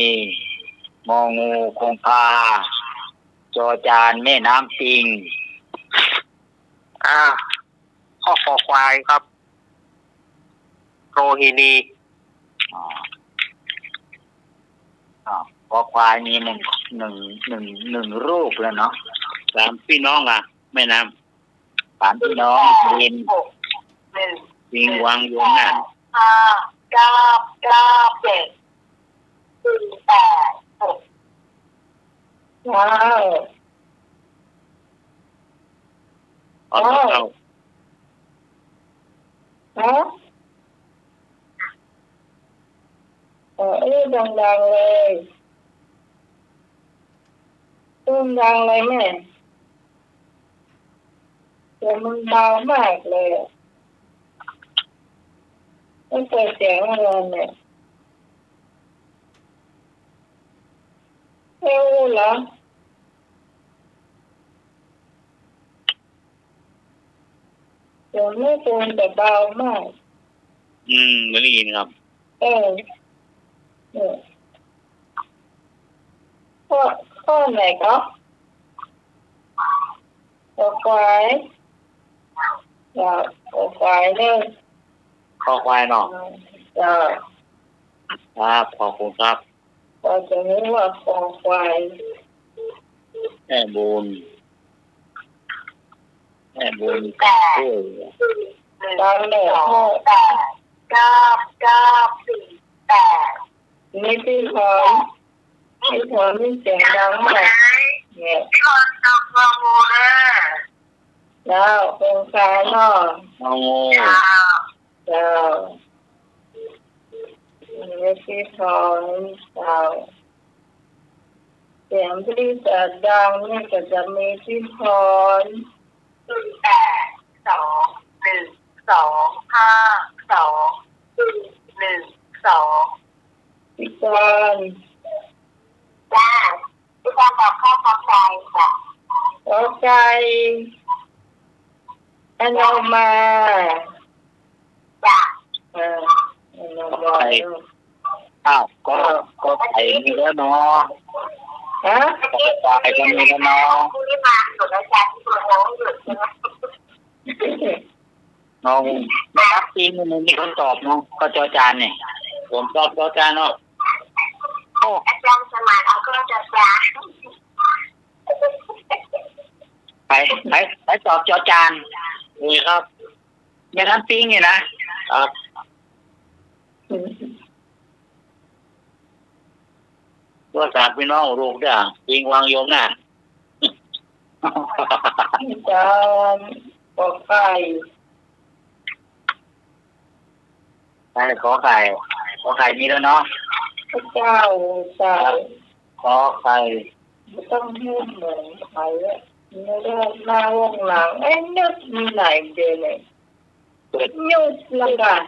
Speaker 4: งองูคงคาจอจานแม่น้ำปิงข้อคอควายครับโรหินีคอควายมีหนึ่งรูปแล้วเนาะ
Speaker 3: 3 พี่น้องอ่ะแม่น้
Speaker 4: 3 พี่น้องดิน
Speaker 3: ำวิงวังยมน่ะ
Speaker 5: 5 9 7 8 6
Speaker 1: ว้าว
Speaker 3: เอาเข้า
Speaker 1: ฮะดังๆเลยดังเลยแม่แต่มันเบามากเลยไม่เปิดเสียงอะไรเนี่ยเอ้าเหรอเสียงไม่โดนแต่เบามาก
Speaker 3: ไม่ได้ยินครับ
Speaker 1: เนี่ยข้อไหนก็ขอควายอยากขอควายเนี่ย
Speaker 3: คอควายเนาะ
Speaker 1: จะ
Speaker 3: ครับขอบคุณครับ
Speaker 1: พอจะรู้ว่าขอควาย
Speaker 3: แม่บุญช่วย
Speaker 1: ตอนแรกพ่อ
Speaker 5: 9 4 8
Speaker 1: ไม่ที่ถอนมีเสียงดังมากเนี่ย
Speaker 5: คนนักงงูนะ
Speaker 1: แล้วคงคาเนาะ
Speaker 3: งองู
Speaker 1: เจ้าไม่ที่ถอนเจ้าเสียงที่จะดังเนี่ยก็จะมีที่ถอน
Speaker 5: 8 2 1 2 5 2 1 2
Speaker 1: ที่ตอน
Speaker 5: จ้าที่การตอบข้อความใจจ้ะ
Speaker 1: ขอใจอนุมา
Speaker 5: จ้ะ
Speaker 1: อนุมา
Speaker 4: อ้าวก็ไข่มีแล้วเนาะ
Speaker 1: ฮะ
Speaker 4: ก็ไข่ก็มีแล้วเนาะ
Speaker 5: ผู้ที่มาสุดอาจารย์ที่ตัวน้องหยุดใช่ไหม
Speaker 4: น้องไม่รับปีนึงมีคนตอบเนาะก็จอจานเนี่ย
Speaker 3: ผมตอบอาจารย์เนาะ
Speaker 4: โอ้
Speaker 5: อาจารย์สมานเอาเครื่องจัดจ้า
Speaker 4: ไปตอบจอจาน
Speaker 3: นี่ครับ
Speaker 4: อย่างนั้นปิ้งเนี่ยนะครับ
Speaker 3: ตัวสามพี่น้องลูกเด้อวิงวังยมน่ะ
Speaker 1: จานขอไข่
Speaker 4: ไปขอไข่มีแล้วเนาะ
Speaker 1: พระเจ้าสาว
Speaker 4: ขอไข่
Speaker 1: ไม่ต้องพูดเหมือนใครอะไม่ได้หน้าวงหลังนึกมีไหนเดียวเลย
Speaker 4: เปิด
Speaker 1: ยุดละกัน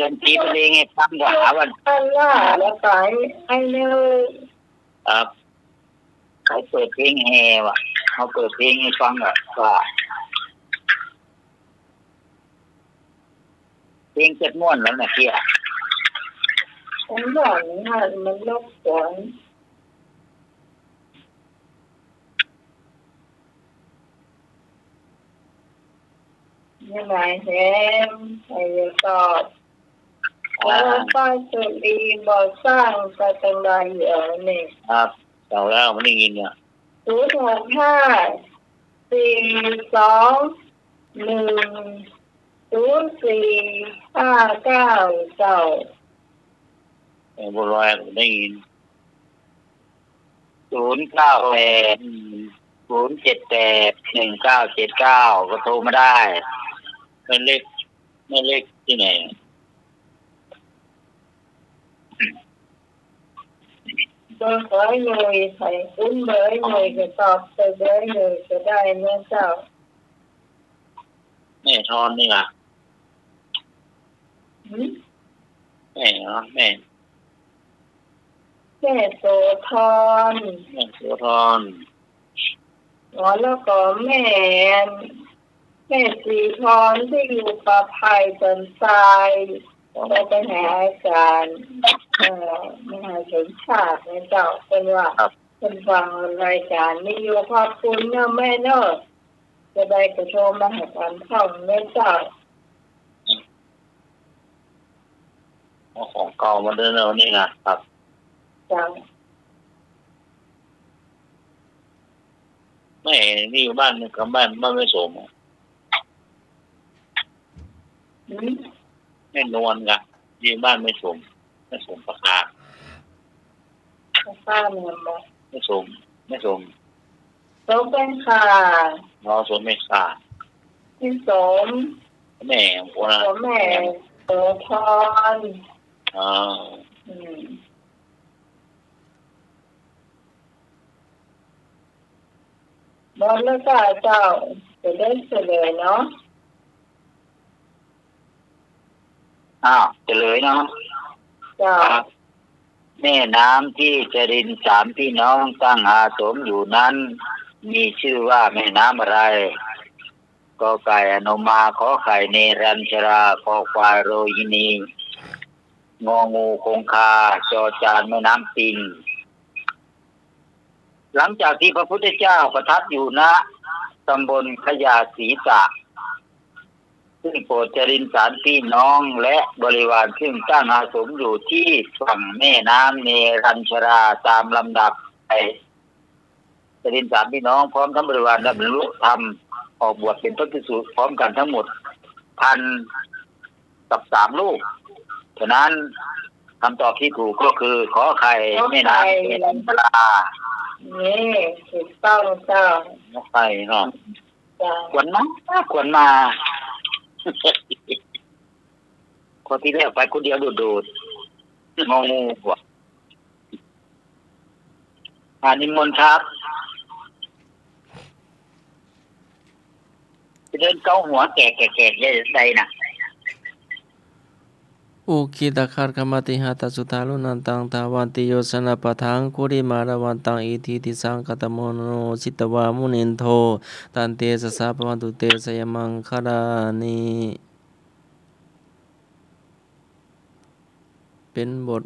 Speaker 4: ดนตรีเพลงให้ฟังก่อนหาวัน
Speaker 1: อันล่าแล้วไปไอ้เนี่ย
Speaker 3: ครับ
Speaker 4: เขาเปิดเพลงแฮว่ะเขาเปิดเพลงให้ฟังอ่ะว่าเพลงเจ็ดม่วนแล้วนะพี่
Speaker 1: ทั้งหมดมันรบกวนยังไงแฮมใครจะตอบป้าสุรีบอกสร้างสตังใดเนี่ย
Speaker 3: ครับเก่าแล้วไม่ได้ยินเนี่ย
Speaker 1: 065-421-0459
Speaker 3: บัวลอยไม่ได้ยิน
Speaker 4: 098-078-1979ก็โทรมาได้
Speaker 3: ไม่เล็กที่ไหน
Speaker 1: เบอร์ขอหน่วยใส่คุ้นเบอร์หน่วยจะตอบไปเบอร์หน่วยจะได้เมื่อเจ้า
Speaker 3: แม่ทอนนี่ล่ะ
Speaker 1: หืม
Speaker 3: แม่เหรอแม่
Speaker 1: แม่โสธร
Speaker 3: แม่โสธร
Speaker 1: แล้วก็แม่สีทรที่อยู่ประภัยจนทรายเราไปหาอาจารย์มหาชนชาตินะเจ้าเป็นว่าเป็นฟังรายการนี่อยู่ขอบคุณเนาะแม่เนาะจะได้กระโชมมาให้การท่องเนาะเจ้า
Speaker 3: เอาของเก่ามาเดินเอานี่นะครับ
Speaker 1: จ้า
Speaker 3: แม่นี่อยู่บ้านกับบ้านไม่สม
Speaker 1: หืม
Speaker 3: แม่นวลกันอยู่บ้านไม่สมประกาศ
Speaker 1: ป้าเนี่ยมา
Speaker 3: ไม่สม
Speaker 1: โตเป็นค่ะ
Speaker 3: รอสมไม่ขาด
Speaker 1: ที่สม
Speaker 3: แม่หัวนะ
Speaker 1: แม่โสธร
Speaker 3: อ่า
Speaker 1: บอลแล้วก็เจ้าจะได้เฉลยเนาะ
Speaker 4: เฉลยเนาะ
Speaker 1: เจ้า
Speaker 4: แม่น้ำที่จรินสามพี่น้องตั้งอาสมอยู่นั้นมีชื่อว่าแม่น้ำอะไรกอไก่อนุมาขอไข่เนรัญชราคอควายโรยินีงองูคงคาจอจานแม่น้ำปิงหลังจากที่พระพุทธเจ้าประทับอยู่ณตำบลขยาศีสะซึ่งโปรดจรินสารพี่น้องและบริวารซึ่งตั้งอาสมอยู่ที่ฝั่งแม่น้ำเนรัญชราตามลำดับไปจรินสารพี่น้องพร้อมทั้งบริวารได้บรรลุธรรมออกบวชเป็นพระภิกษุพร้อมกันทั้งหมด1,013 รูปฉะนั้นคำตอบที่ถูกก็คือขอไข่แม่น้ำเนรัญชรา
Speaker 1: นี่ถูกต้องเจ้า
Speaker 3: ไม่ใช่เนาะ
Speaker 1: จ้า
Speaker 4: ควรมา คนที่แรกไปคนเดียวโดดงองูหัวนิมนต์ครับจะเดินเก้าหัวแก่ใดน่ะ
Speaker 2: อุคิตคัตขมติหาตสุทาลุนันตังทาวันติโยสนะปะทังคุริมาระวันตังอิทิติสังกตโมโนสิตวามุนินโทตันเตสสะปวันตุเตสยมังคารานิเป็นบท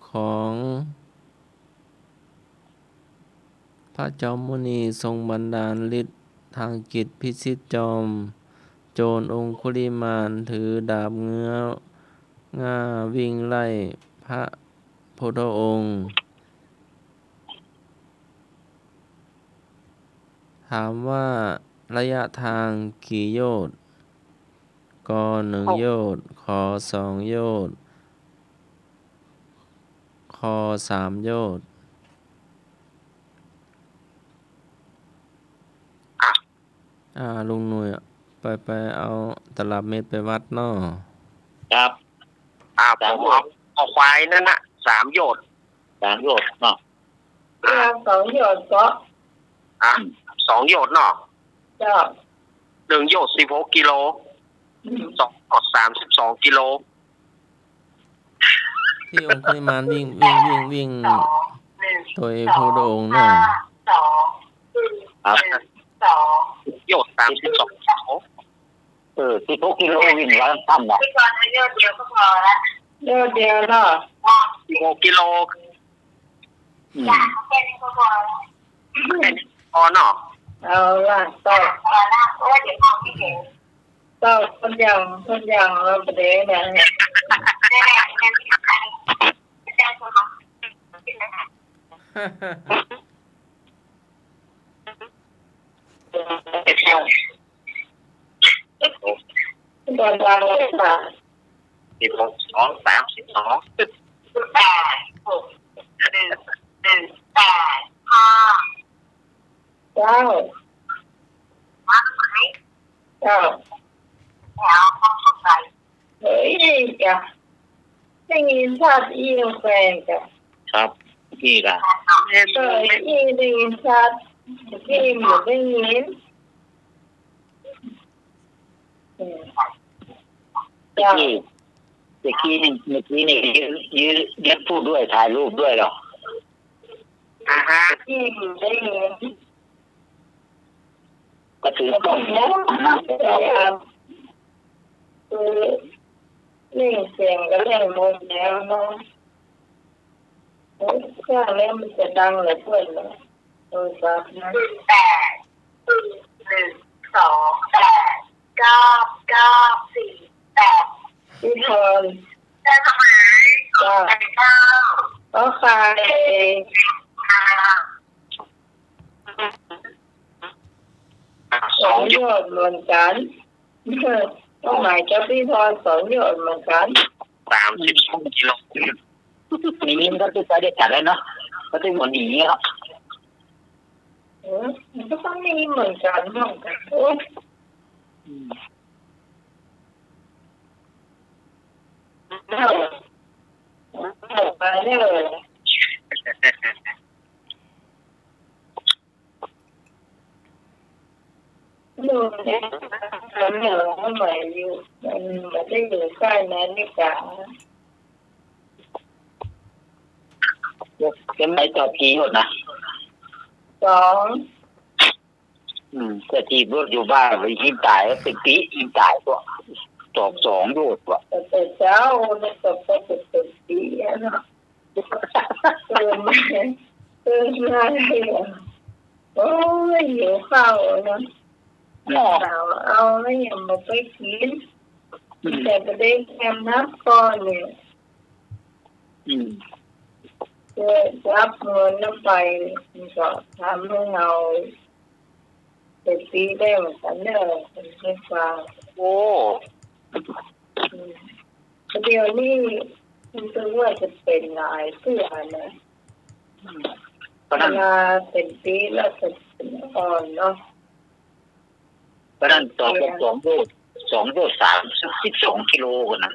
Speaker 2: ของพระจอมมุนีทรงบันดาลฤทธิ์ทางจิตพิชิตจอมโจรองคุลิมานถือดาบเงื้อง่าวิ่งไล่พระพุทธองค์ถามว่าระยะทางกี่โยชน์ก1 โยชน์ข2 โยชน์ค3 โยชน์ลุงหนุ่ยไปเอาตลับเมตรไปวัดเนาะ
Speaker 3: ครับ
Speaker 6: ผมเอาควายนั่นน่ะ3 โยชน์
Speaker 3: 3 โยชน์เนาะ
Speaker 1: เรื่อง2 หยดก็
Speaker 6: 2 โยชน์เนาะ
Speaker 1: เจ้า
Speaker 6: 1 โยชน์16 กิโล2 โยชน์32 กิโล
Speaker 2: ที่องคุลิมานวิ่งตัวเองพุทธองค์เนาะ
Speaker 3: ครับ
Speaker 6: โยชน์32 กิโล
Speaker 4: 16 กิโลวิ่งแล้วตั้มน่ะ
Speaker 5: พี่กรณ์ให้เยอะเดียวก็พอละ
Speaker 1: เดียวเนาะ
Speaker 6: 16 กิโล
Speaker 5: จ้ะแค่นี้ก็พอ
Speaker 6: แค่นี้พอเนาะ
Speaker 1: เอาล่ะต่อ
Speaker 5: พอละเพราะว่าเดี๋ยวมองไม่เห็น
Speaker 1: ต่อคนอย่างเราประเดี๋ยวเนี่ย
Speaker 5: ได้แหละแค่นี้ไม่ได้คนมากินนะคะ
Speaker 1: ตอนวางเลยค่ะ
Speaker 6: 12 32
Speaker 5: 8 6 1 8 5
Speaker 1: เจ้า
Speaker 5: มาไหม
Speaker 1: เจ้า
Speaker 5: แล้วความสนใจ
Speaker 1: เฮ้ยจ้ะได้ยินชาติอีแฟนจ้ะ
Speaker 4: ครับพี่ล่ะ
Speaker 1: เอออีได้ยินชาติที่หมูได้ยินจ้ะ
Speaker 4: พี่เมื่อกี้นี่ยืนพูดด้วยถ่ายรูปด้วยหรอ
Speaker 6: ฮะ
Speaker 1: ที่หมูได้ยิน
Speaker 4: ก็ถือ
Speaker 1: แต่
Speaker 4: กล้อง
Speaker 1: แล้วคือเล่นเสียงก็เล่นมนแล้วเนาะเครื่องเล่นมันจะดังเลยเพื่อนเลยโทรศัพท์นะ
Speaker 5: 8 1 2 8 9 9 4 8
Speaker 1: พี่พร
Speaker 5: ได้สมัย
Speaker 1: จ้า
Speaker 5: 9
Speaker 1: เขาขาย สองยอดเหมือนกันต้องหมายเจ้าพี่พรสองยอดเหมือนกัน
Speaker 6: 32 กิโล
Speaker 4: นี่มันก็จะได้จัดแล้วเนาะก็จะหมดหนีครับ
Speaker 1: มันก็ต้องมีเหมือนกันเหมือนกันโอ้ไปเลยดูเนี่ยมันเหนือมันใหม่อยู่มันไม่ได้อยู่ใกล้นั้นนี่จ้ะ
Speaker 4: จะไม่ต่อทีหมดนะ
Speaker 1: สอง
Speaker 4: แต่ทีรถอยู่บ้านไปยิงตายเป็นปียิงตายตัวตอบ2โยดว่ะ
Speaker 1: แต่เช้าเนี่ยตกก็เป็นปีเนาะตื่นมาเลยโอ้ยหิวข้าวนะเอาแล้วยังมาไปกินแต่ประเด็นแคมน้ำก่อนเนี่ยจะรับเงินน้ำไปก็ทำให้เราเป็นปีได้เหมือนกันเนอะเป็นไม่ฟัง
Speaker 6: โอ้
Speaker 1: เดี๋ยวนี้คุณจะว่าจะเป็นลายเสื้อนะเวลาเป็นปีแล้วจะเป็นอ่อนเนาะ
Speaker 4: เพราะนั้นต่อกับ2โยด12 กิโลกันนะ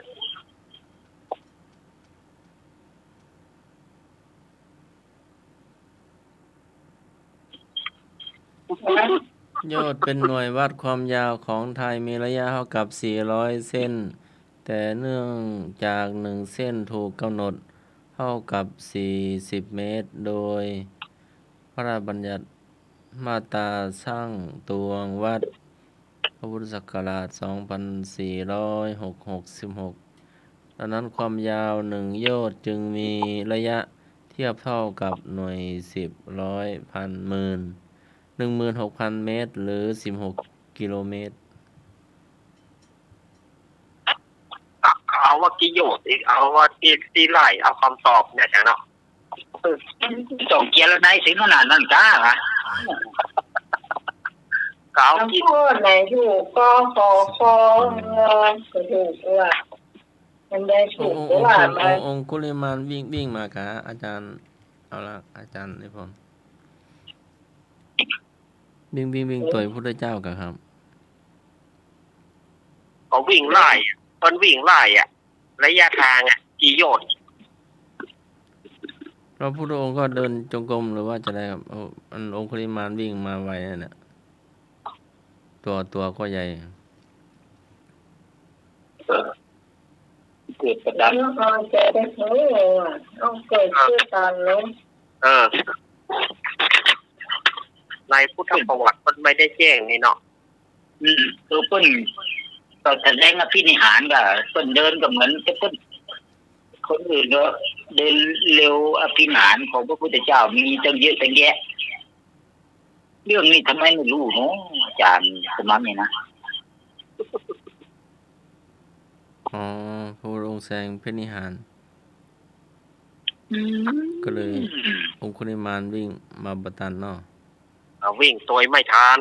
Speaker 2: โยชน์เป็นหน่วยวัดความยาวของไทยมีระยะเท่ากับ 400 เส้น แต่เนื่องจาก1เส้นถูกกำหนดเท่ากับ 40 เมตร โดยพระราชบัญญัติมาตราช่างตวงวัดพระพุทธศักราช 2466 ดังนั้นความยาว1โยชน์จึงมีระยะเทียบเท่ากับหน่วย 10 ร้อย พัน หมื่น 16,000 เมตร หรือ 16 กิโลเมตร
Speaker 6: เอาว่ากิโยชน์อีกเอาว่าที่ไหลเอาคำตอบเนี่ยจังเนาะ
Speaker 4: 2 เกียร์แล้วได้ถึงขนาดนั้นจ้าฮะ
Speaker 6: ก็เอา
Speaker 1: คำ
Speaker 6: กิน
Speaker 1: พูดไหนถูกก็ขอก็ถูกว่ามันได้ถูกว่ามัน
Speaker 2: องคุลิมานวิ่งมาครับอาจารย์เอาละอาจารย์นิพนธ์วิ่งต่อยพระพุทธเจ้ากันครับ
Speaker 6: เขาวิ่งไล่คนวิ่งไล่ระยะทางกี่โยชน์
Speaker 2: พระพุทธองค์ก็เดินจงกรมหรือว่าจะได้ครับองคุลิมานวิ่งมาไวนั่นแหละตัวก็ใหญ่
Speaker 4: เกิดประดับ
Speaker 1: แล้วเราจะได้รู้ว่าต้องเกิดชื่อตอนลง
Speaker 6: ในพุทธประวัติมันไม่ได้แจ้งนี่เนาะ
Speaker 4: คือเพิ่นตอนแสดงอภินิหารก็เพิ่นเดินก็เหมือนเพิ่น คนอื่นเนอะเดินเร็วอภิหารของพระพุทธเจ้ามีตั้งเยอะตั้งแยะเรื่องนี้ทำไมไม่รู้เนาะอาจารย์สมัครนี่นะ
Speaker 2: อ๋อพระพุทธองค์แสดงพระนิหาร ก็เลยองคุลิมานวิ่งมาบัตันเนาะ
Speaker 6: วิ่งตัวไม่ทัน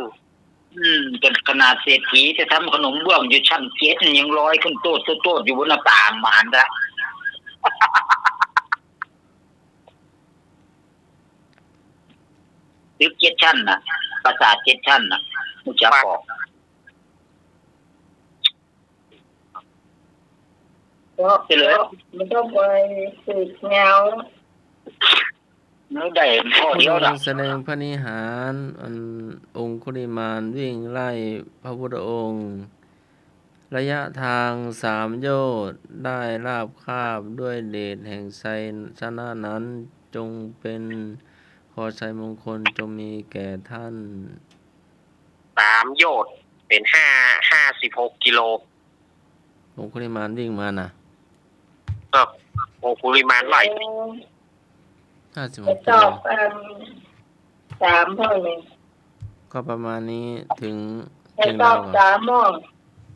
Speaker 4: กันขนาดเศรษฐีจะทำขนมเบื้องอยู่ชั้นเจ็ดยังลอยขึ้นโต๊ะอยู่บนหน้าต่างมานละตึก7 ชั้นนะปราสาท7 ชั้นนะมุจาบอก
Speaker 1: เพราะมันต้องไปสืบเงา
Speaker 4: เนื้อได้พ่อ
Speaker 2: พระพุท
Speaker 4: เดี
Speaker 2: ธ
Speaker 4: ยว
Speaker 2: อ
Speaker 4: ละ
Speaker 2: งค์แสดงพระนิหารองคุลิมานวิ่งไล่พระพุทธองค์ ระยะทาง3 โยชน์ได้ราบคาบด้วยเดชแห่งชัยชนะนั้นจงเป็นขอชัยมงคลจงมีแก่ท่าน
Speaker 6: 3 โยชน์เป็น56 กิโล
Speaker 2: องคุลิมานวิ่งมาน่ะ
Speaker 6: องคุลิมานไล่
Speaker 1: จะ
Speaker 2: 56
Speaker 1: ต
Speaker 2: กิโล
Speaker 1: อบ3เท่านี้
Speaker 2: ก็ประมาณนี้ถึง
Speaker 1: จะตอบ3โมง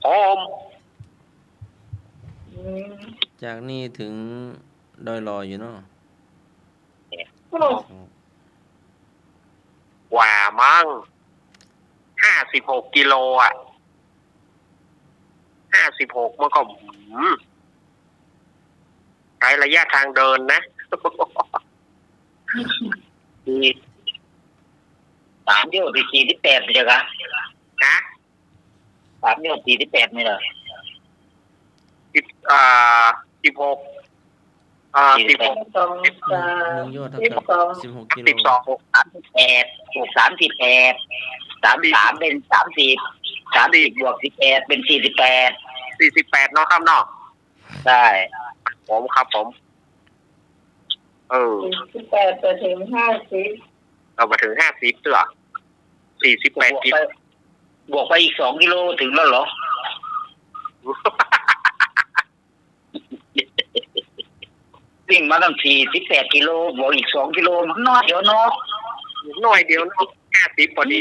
Speaker 6: พร้อม
Speaker 2: จากนี่ถึงดอยลอยอยู่เนาะ
Speaker 6: กว่ามั้ง56 กิโลอ่ะ56มันก็ใช้ระยะทางเดินนะ
Speaker 4: 3 โยชน์ที่48นี่จ้ะคะ
Speaker 6: นะ
Speaker 4: 3 โยชน์48นี่เหรอ
Speaker 6: 16
Speaker 1: 2
Speaker 2: 1 โยชน์เท่ากับ16 กิโล
Speaker 6: 12
Speaker 4: 38 33เป็น30บวก18เป็น48
Speaker 6: เนาะครับเนาะ
Speaker 4: ใช่
Speaker 6: ผมครับผม
Speaker 1: 48ไปถึง50
Speaker 6: เรามาถึง50เตื้อ48 กิโล
Speaker 4: บวกไปอีก2 กิโลถึงแล้วเหรอ วิ่งมาตั้ง48 กิโลบวกอีก2 กิโลมันน้อยเดี๋ยวเนาะ
Speaker 6: หน่อยเดียวเนาะ50พอดี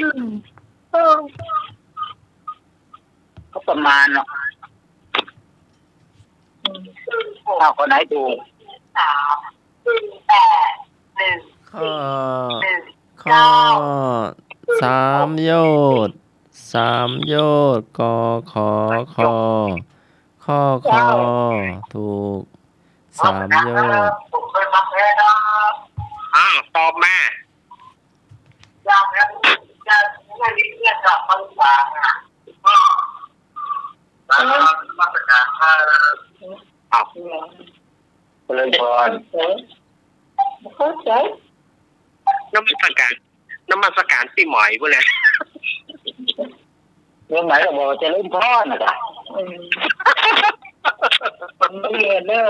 Speaker 4: ก็ประมาณเนาะถ้าคนไหนถูก
Speaker 2: ข้อ3 โยชน์3 โยชน์กขอคอข้อคอถูก3 โยชน์
Speaker 6: ตอบมา
Speaker 4: เลยพร
Speaker 1: เข้าใจ
Speaker 6: น้ำมัสการสิหมอยพวกนี้
Speaker 4: เรื่องไหนก็บอกจะเล่นพรนะจ๊ะ
Speaker 1: นี่เด้อ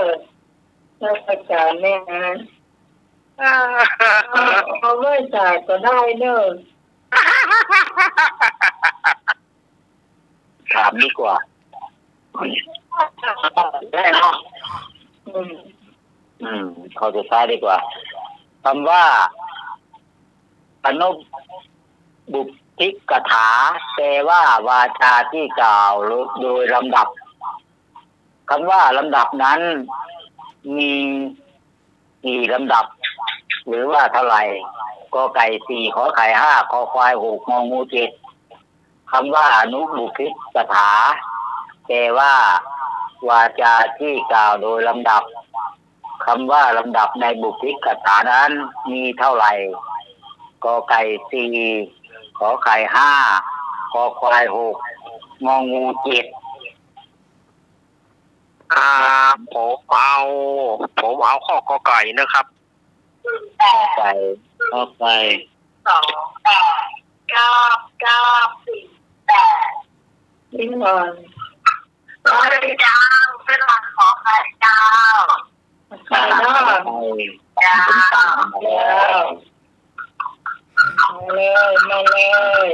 Speaker 1: ราชการเนี่ยนะเอาไว้จ่ายก็ได้เด้อ
Speaker 4: ถามดีกว่าได้เนาะเขาจะท้ายดีกว่าคำว่าอนุบุพิกถาแปลว่าวาจาที่กล่าวโดยลำดับคำว่าลำดับนั้นมีกี่ลำดับ หรือว่าเท่าไหร่กอไก่4ขอไข่5คอควาย6งองู7คำว่าอนุบุพิกถาแปลว่าวาจาที่กล่าวโดยลำดับคำว่าลำดับในบุพิกถานั้นมีเท่าไหร่กอไก่4ขอไข่5คอควาย6งองู7
Speaker 6: ผมเอาข้อกอไก่นะครับ
Speaker 4: ไก่ขอไก่
Speaker 1: ลิ้นก่อน
Speaker 5: ไข่ดาว
Speaker 1: ไข่ดาว
Speaker 4: เป็นสามแล้ว
Speaker 1: มาเลย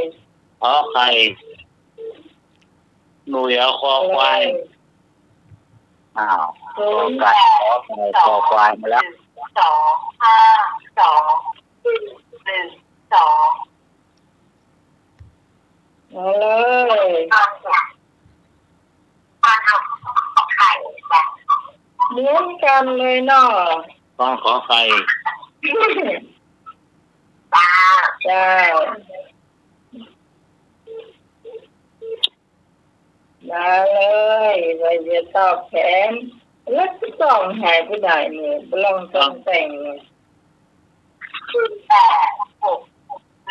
Speaker 4: ขอไข่หนุ่ยเอาคอควาย อ้าว
Speaker 1: ศู
Speaker 4: กอน
Speaker 1: ย์
Speaker 4: ไก่ขอไข่คอควายมาแล้ว
Speaker 5: 2 5 2 1 1 2
Speaker 1: เอาเลย
Speaker 5: บ้านจ้ะบ้านเอาไข่จ้ะ
Speaker 1: เหมือนกันเลยเนาะ
Speaker 3: กองขอไข่
Speaker 5: จ้า
Speaker 1: เจ้ามาเลยว่าจะตอบแทนแล้วก็ต้องหายไปไหนเนี่ยลองต้องแต่ง
Speaker 5: 8 6 1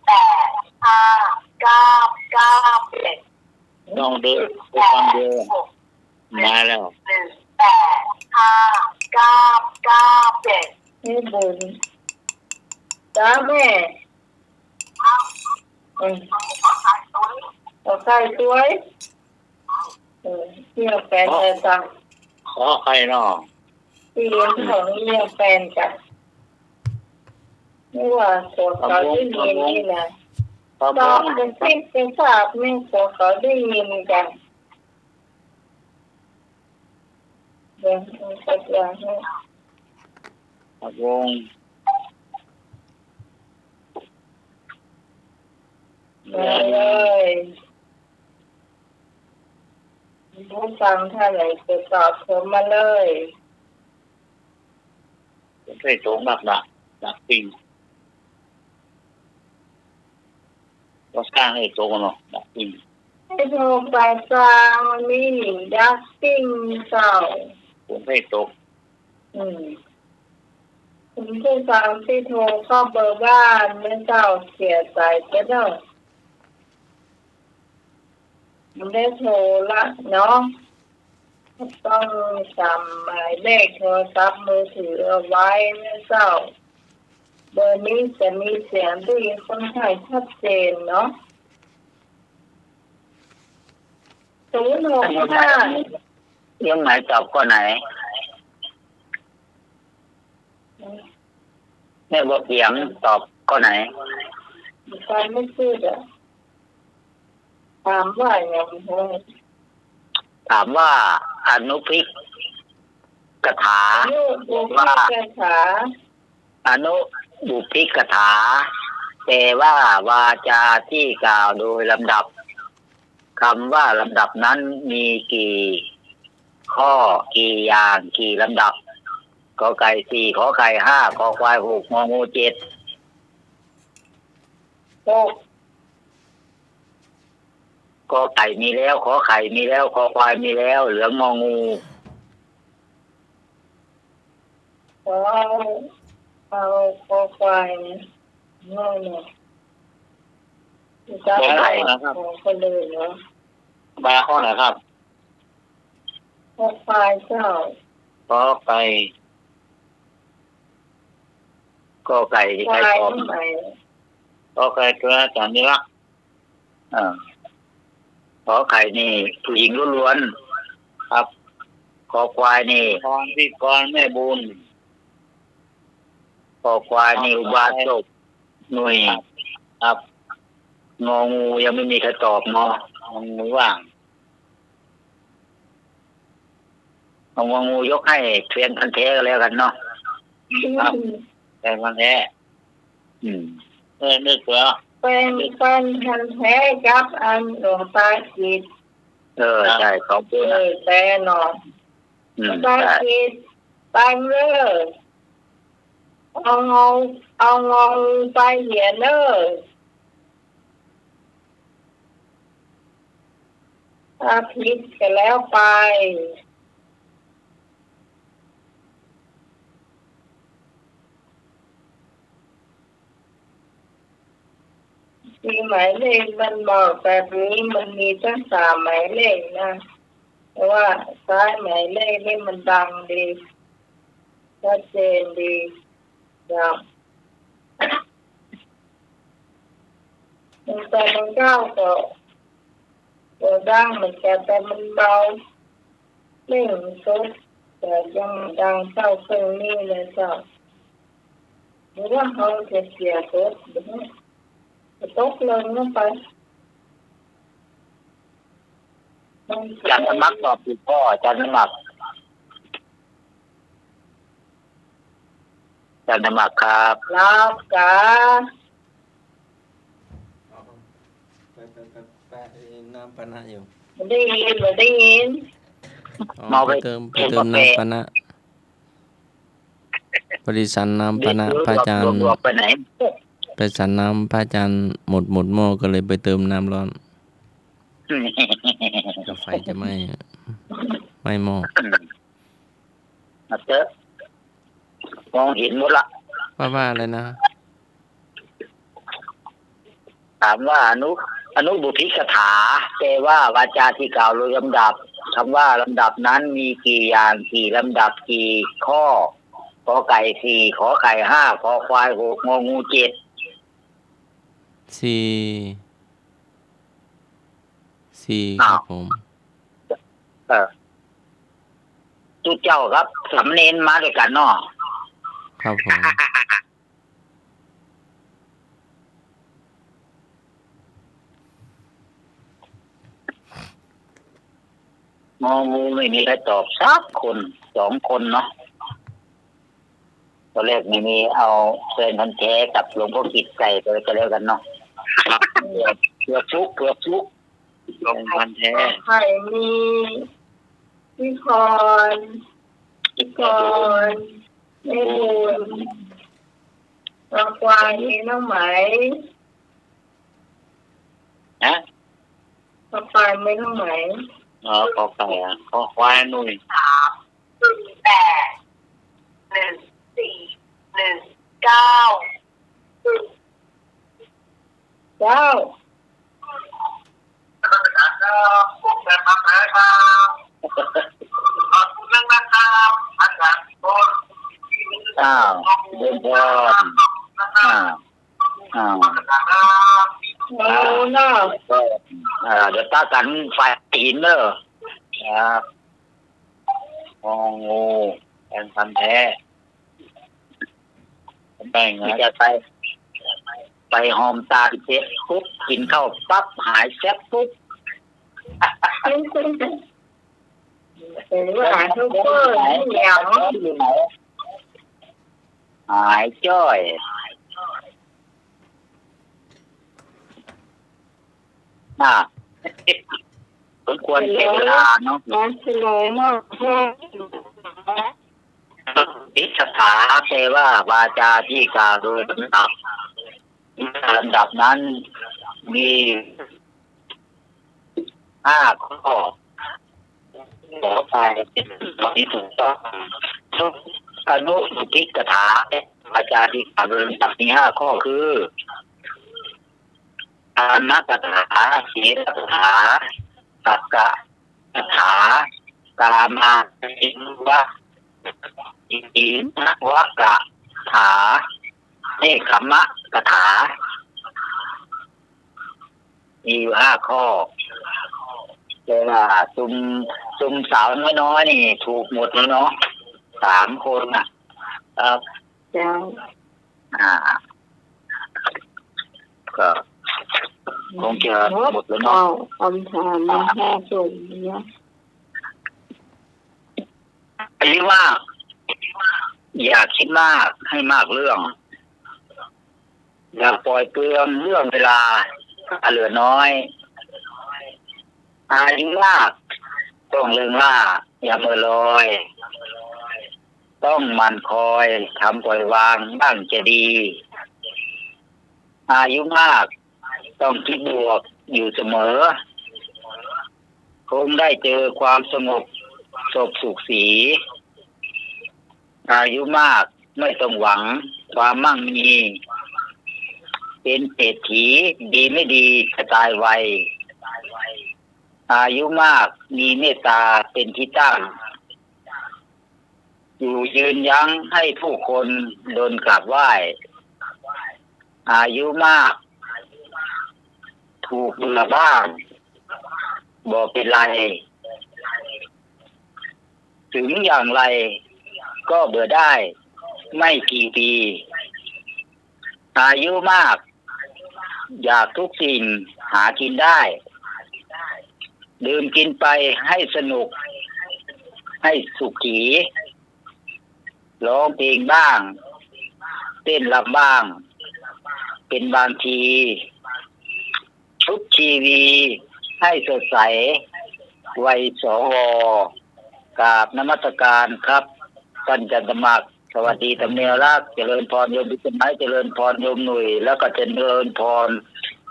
Speaker 5: 8 5 9 9 7
Speaker 3: ต้องเดินไปตามเดินมาแล้ว
Speaker 5: 1 8 5 9 9 7
Speaker 1: นี่บุญจ้าแม่เอาไข่สวยเที่ยวแฟนเลยจ้ะ
Speaker 3: ขอไข่เนาะ
Speaker 1: ที่เลี้ยงของเลี้ยงแฟนจ้ะไม่ว่าตัวเขาได้ยินนี่นะ
Speaker 3: ครับ
Speaker 1: ตอนเป็นที่เป็นทราบไม่ตัวเขาได้ยินกันเดี๋ยวจะจะให้
Speaker 3: ครับวง
Speaker 1: มาเลยผู้ฟังถ้าไหนจะตอบผมมาเลย
Speaker 3: ผมให้ตรงหนักปิงก็สร้างให้ตรงเนาะหนักปิง
Speaker 1: ให้โทรไปสร้างนี่ดักติ้งเจ้า
Speaker 3: ผมให้ตก
Speaker 1: คุณผู้ฟังที่โทรเข้าเบอร์บ้านเมื่อเจ้าเสียใจก็ได้ไม่ได้โทรละเนาะต้องจำหมายเลขโทรศัพท์มือถือเอาไว้เมื่อเจ้าเบอร์นี้จะมีเสียงที่ค่อนข้างชัดเจนเนาะ065
Speaker 4: ยังไหนตอบก็ไหนแม่บอกเสียงตอบก็ไหน
Speaker 1: การไม่พูดอ่ะถามว่าอย่างไร
Speaker 4: ถามว่าอนุพิกกถา
Speaker 1: ลูกบุพกถา
Speaker 4: อนุบุพิกถาแปลว่าวาจาที่กล่าวโดยลำดับคำว่าลำดับนั้นมีกี่ข้อกี่อย่างกี่ลำดับกอไก่4ขอไข่5คอควาย6งองู7
Speaker 1: หก
Speaker 4: กอไก่มีแล้วขอไข่มีแล้วคอควายมีแล้วเหลืององู
Speaker 1: เอาคอควายง่ายเนี่ยจะของคนอื่นเนาะ
Speaker 3: บาข้อไหนครับ
Speaker 1: คอควายเจ้า
Speaker 3: ขอไข่
Speaker 4: กอไก่ที่
Speaker 1: ควา
Speaker 4: ใคร
Speaker 1: ย
Speaker 4: ตอบ
Speaker 1: ใหม่
Speaker 3: ขอไข่ตัวจันนี่ละ
Speaker 4: ขอไข่นี่ผู้หญิงล้วนๆครับคอควายนี่
Speaker 3: พรพี่กรแม่บุญ
Speaker 4: คอควายนี่อุบาสกหน่วย
Speaker 3: ครับ
Speaker 4: งองูยังไม่มีใครตอบเนาะ
Speaker 3: มือว่าง
Speaker 4: เอางองูยกให้เทรนพันเทกันแล้วกันเนาะ
Speaker 3: แต่มันแท้ นึกเหรอ
Speaker 1: เป็นทันแท้กับอันหลวงตาจิต
Speaker 4: ใช่ขอบคุณนะ
Speaker 1: แต่หนอนตา
Speaker 4: ใช่
Speaker 1: จิตตังเลยเอางงไปเหียนเลยถ้าผิดก็แล้วไปมีหมายเลขมันบอกแบบนี้มันมีตั้ง3 หมายเลขนะแต่ว่าซ้ายหมายเลขนี่มันดังดีชัดเจนดีอย่างแต่มันก้าวก็ตัวดังมันแต่มันเบาไม่หึงสุดแต่ยังดังเท่าเครื่องนี้เลยเจ้าหรือว่าเขาจะเสียสุดหรือจะตกลงลงไป
Speaker 4: จันทมักตอบถูกพ่อจันทมักครับ
Speaker 1: รับกา
Speaker 2: แปะน้ำปานะอยู่
Speaker 1: ไม่ได้ยินไม่ได้ยิน
Speaker 2: ไปเติมน้ำปานะบริษัทน้ำปานะพระอาจารย์
Speaker 4: รวมไปไหน
Speaker 2: ไปฉันน้ำพระอาจารย์หมดหม้อก็เลยไปเติมน้ำร้อนกาไฟจะไหม่หม้อ
Speaker 4: มาเจอมองเห็นหมดละ
Speaker 2: ว่าอะไรนะ
Speaker 4: ถามว่าอนุบุพิกถาแปลว่าวาจาที่กล่าวโดยลำดับคำว่าลำดับนั้นมีกี่อย่างกี่ลำดับกี่ข้อขอไก่4ขอไข่5ขอควาย6งองู7
Speaker 2: สี่ครับผม
Speaker 4: ทุกเจ้าครับสำเนนมาด้วยกันเนาะ
Speaker 2: ครับผม
Speaker 4: งองูไม่มีใครตอบสักคน2คนเนาะตอนแรกไม่มีเอาเชิญพันแท้กับหลวงพ่อกิจใส่ไปก็แล้วกันเนาะเกือบฟุก
Speaker 3: ลงพันแท้
Speaker 1: ไข่มีพี่พรไม่บุญน้องควายมีน้องไหม
Speaker 3: ฮะ
Speaker 1: น้องควายไม่น้องไหม
Speaker 3: ขอไก่ขอควายหนุ่ย
Speaker 5: 3081419
Speaker 1: เจ้า
Speaker 5: พวกแบบมาเลยครับขอบคุณมากครับอาจารย์โอ้
Speaker 4: เดินพร
Speaker 1: โอ้น่า
Speaker 4: ก็เดี๋ยวตากันไฟหินเนอะครับงองูแอนพันแท้แบ่งจะไปหอมตาเสร็จปุ๊บกินข้าวปั๊บหายแซ่บปุ๊บ
Speaker 1: เป็นว่าหาทุกเพื่อนอย่าง
Speaker 4: หายจ้อยสมควรเสียเวลาเนาะ
Speaker 1: น้องเฉลยมาก
Speaker 4: พิสถาแปลว่าวาจาที่กล่าวโดยลำดับนั้นมี5 ข้อขอไปที่ถูกต้องอนุบุพิกถาวาจาที่กล่าวโดยลำดับมี5 ข้อคืออานักถาศีลกถาสักกะกถากามาอินวะอินวะกะถาเนคขมะกถามีอยู่5 ข้อแต่ว่าซุมสาวน้อยๆนี่ถูกหมดเลยเนาะ3 คนครับ
Speaker 1: เจ้า
Speaker 4: ก็คงจะหมดแล้วเนาะ
Speaker 1: คำถามมันแค่ส่วนเนี้ย
Speaker 4: อันนี้ว่าอย่าคิดมากให้มากเรื่องอย่าปล่อยเปลืองเรื่องเวลาเหลือน้อยอายุมากต้องเรื่องล่าอย่าเมื่อลอยต้องมันคอยทำปล่อยวางบ้างจะดีอายุมากต้องคิดบวกอยู่เสมอคงได้เจอความสงบสุขสีอายุมากไม่ต้องหวังความมั่งมีเป็นเศรษฐีดีไม่ดีจะตายไวอายุมากมีเมตตาเป็นที่ตั้งอยู่ยืนยั้งให้ผู้คนโดนกราบไหว้อายุมากถูกเบื่อบ้างบอกเป็นไรถึงอย่างไรก็เบื่อได้ไม่กี่ปีอายุมากอยากทุกสิ่งหากินได้ ดื่มกินไปให้สนุกให้สุขีร้องเพลงบ้างเต้นรำบ้างเป็นบางทีชุดชีวีให้สดใสวัยสวกราบนมัสการครับท่านจันทมักสวัสดีตำเนียรักเจริญพรโยมพิจิตรไม้เจริญพรโยมหนุ่ยแล้วก็เจริญพร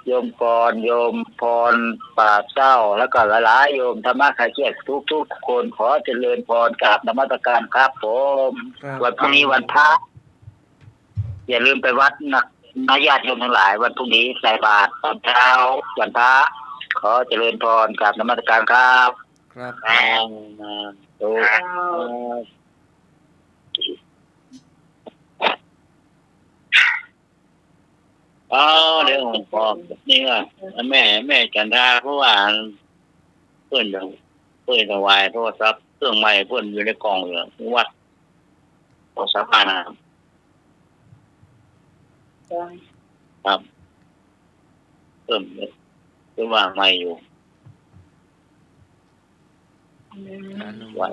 Speaker 4: โยมกรโยมพรป่าเศร้าแล้วก็หลายๆโยมธรรมะขายเกียรติทุกคนขอเจริญพรกราบนมัสการครับผมวันพรุ่งนี้วันพระอย่าลืมไปวัดนะญาติโยมทั้งหลายวันพรุ่งนี้ใส่บาตรตอนเช้าวันพระขอเจริญพรกราบนมัสการครับ
Speaker 2: ครับ
Speaker 4: ดู
Speaker 3: เดี๋ยวผมบอกนี่ว่าแม่จันทราเพราะว่าเพื่อนถวายโทรศัพท์เครื่องใหม่เพื่อนอยู่ในกล่องอยู่วัดโทรศัพท์ครับเพิ่มคือว่าใหม่อยู่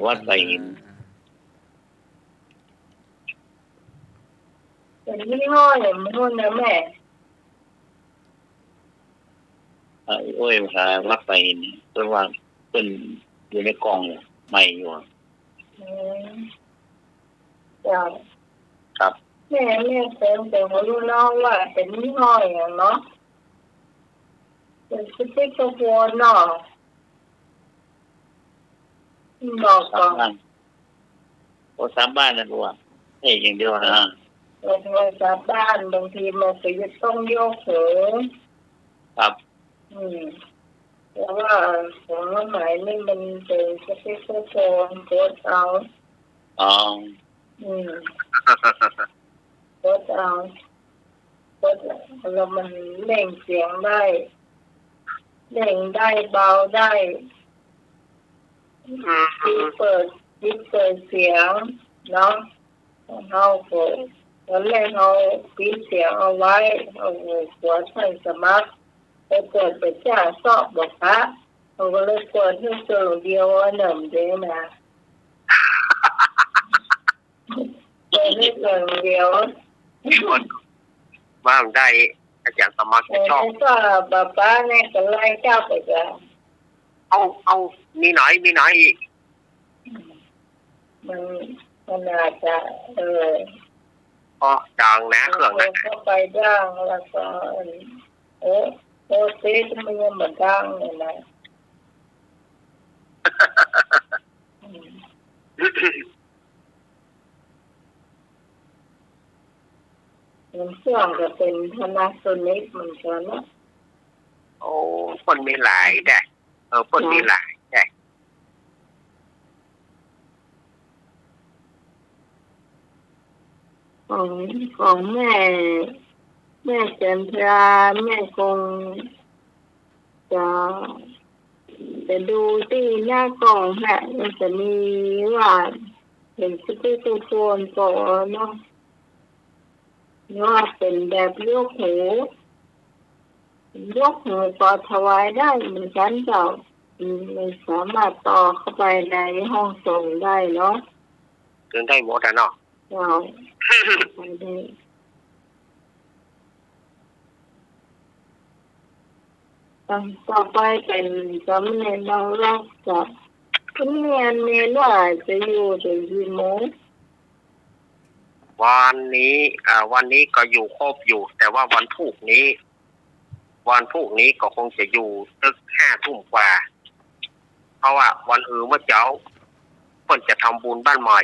Speaker 3: วัดไปหิน
Speaker 1: เป็นยี่ห้ออย่างนู้นนะแม่
Speaker 3: โอ้ยภาษาวัดไปหินเพื่อว่าเพิ่นอยู่ในกล่องใหม่อยู่
Speaker 1: จ้ะ
Speaker 3: ครับ
Speaker 1: แม่เติมแต่เขารู้น้องว่าเป็นยี่ห้ออย่างเนาะเป็นสติ๊กเกอร์โฟนเนาะบอกก่อน
Speaker 3: โอ้สามบ้านนั่นว่าอย่างเดียวนะ
Speaker 1: เราโทรศัพท์บ้านบางทีมันก็จะต้องโยกเหิน
Speaker 3: ครับ
Speaker 1: แต่ว่าของหมายนี่มันเป็นสติ๊กเกอร์โฟนโพสเอา
Speaker 3: อ๋อ
Speaker 1: โพสเอาโพสแล้วมันเร่งเสียงได้เร่งได้เบาได้เปิดเสียงเนาะเขาเปิดตอนแรกเขาปิดเสียงเอาไว้เอาหัวใส่สมัครไปเปิดไปจ้าสอบบอกพระเขาก็เลยเปิดให้เจอเดียวหนึ่งเดียวนะเปิดให้เจอเดียว
Speaker 6: ว่างได้อาจารย์สมัครจะชอบ
Speaker 1: ก็ป้าเนี่ยก็ไล่เจ้าไปจ้ะ
Speaker 6: เอามีไหนอีก
Speaker 1: มันอาจจะ
Speaker 6: ดังนะเครื่องนะ
Speaker 1: เข้าไปดังแล้วก็โอเซตมันยังเหมือนดังเลยนะมันเครื่องจะเป็นพนาโซนิกเหมือนกันนะ
Speaker 6: โอ้คนมีหลายแต่คนมีหลายแต่
Speaker 1: ของแม่จันทราแม่คงจะดูที่หน้ากล่องฮะมันจะมีว่าเป็นสติ๊กเกอร์โฟนก่อนเนาะว่าเป็นแบบยกหูก็ถวายได้เหมือนกันเจ้ามันสามารถต่อเข้าไปในห้องส่งได้เนาะ
Speaker 6: ถึงได้หมดอ่ะเนาะ
Speaker 1: ไปได้ต่อไปเป็นสำเนียงเรารักกับสำเนียงเมนว่าจะอยู่ถึงกี่โมง
Speaker 6: วันนี้ก็อยู่ครบอยู่แต่ว่าวันพรุ่งนี้ก็คงจะอยู่ตึก5 ทุ่มกว่าเพราะว่าวันอื่นเมื่อเจ้าคนจะทำบุญบ้านใหม่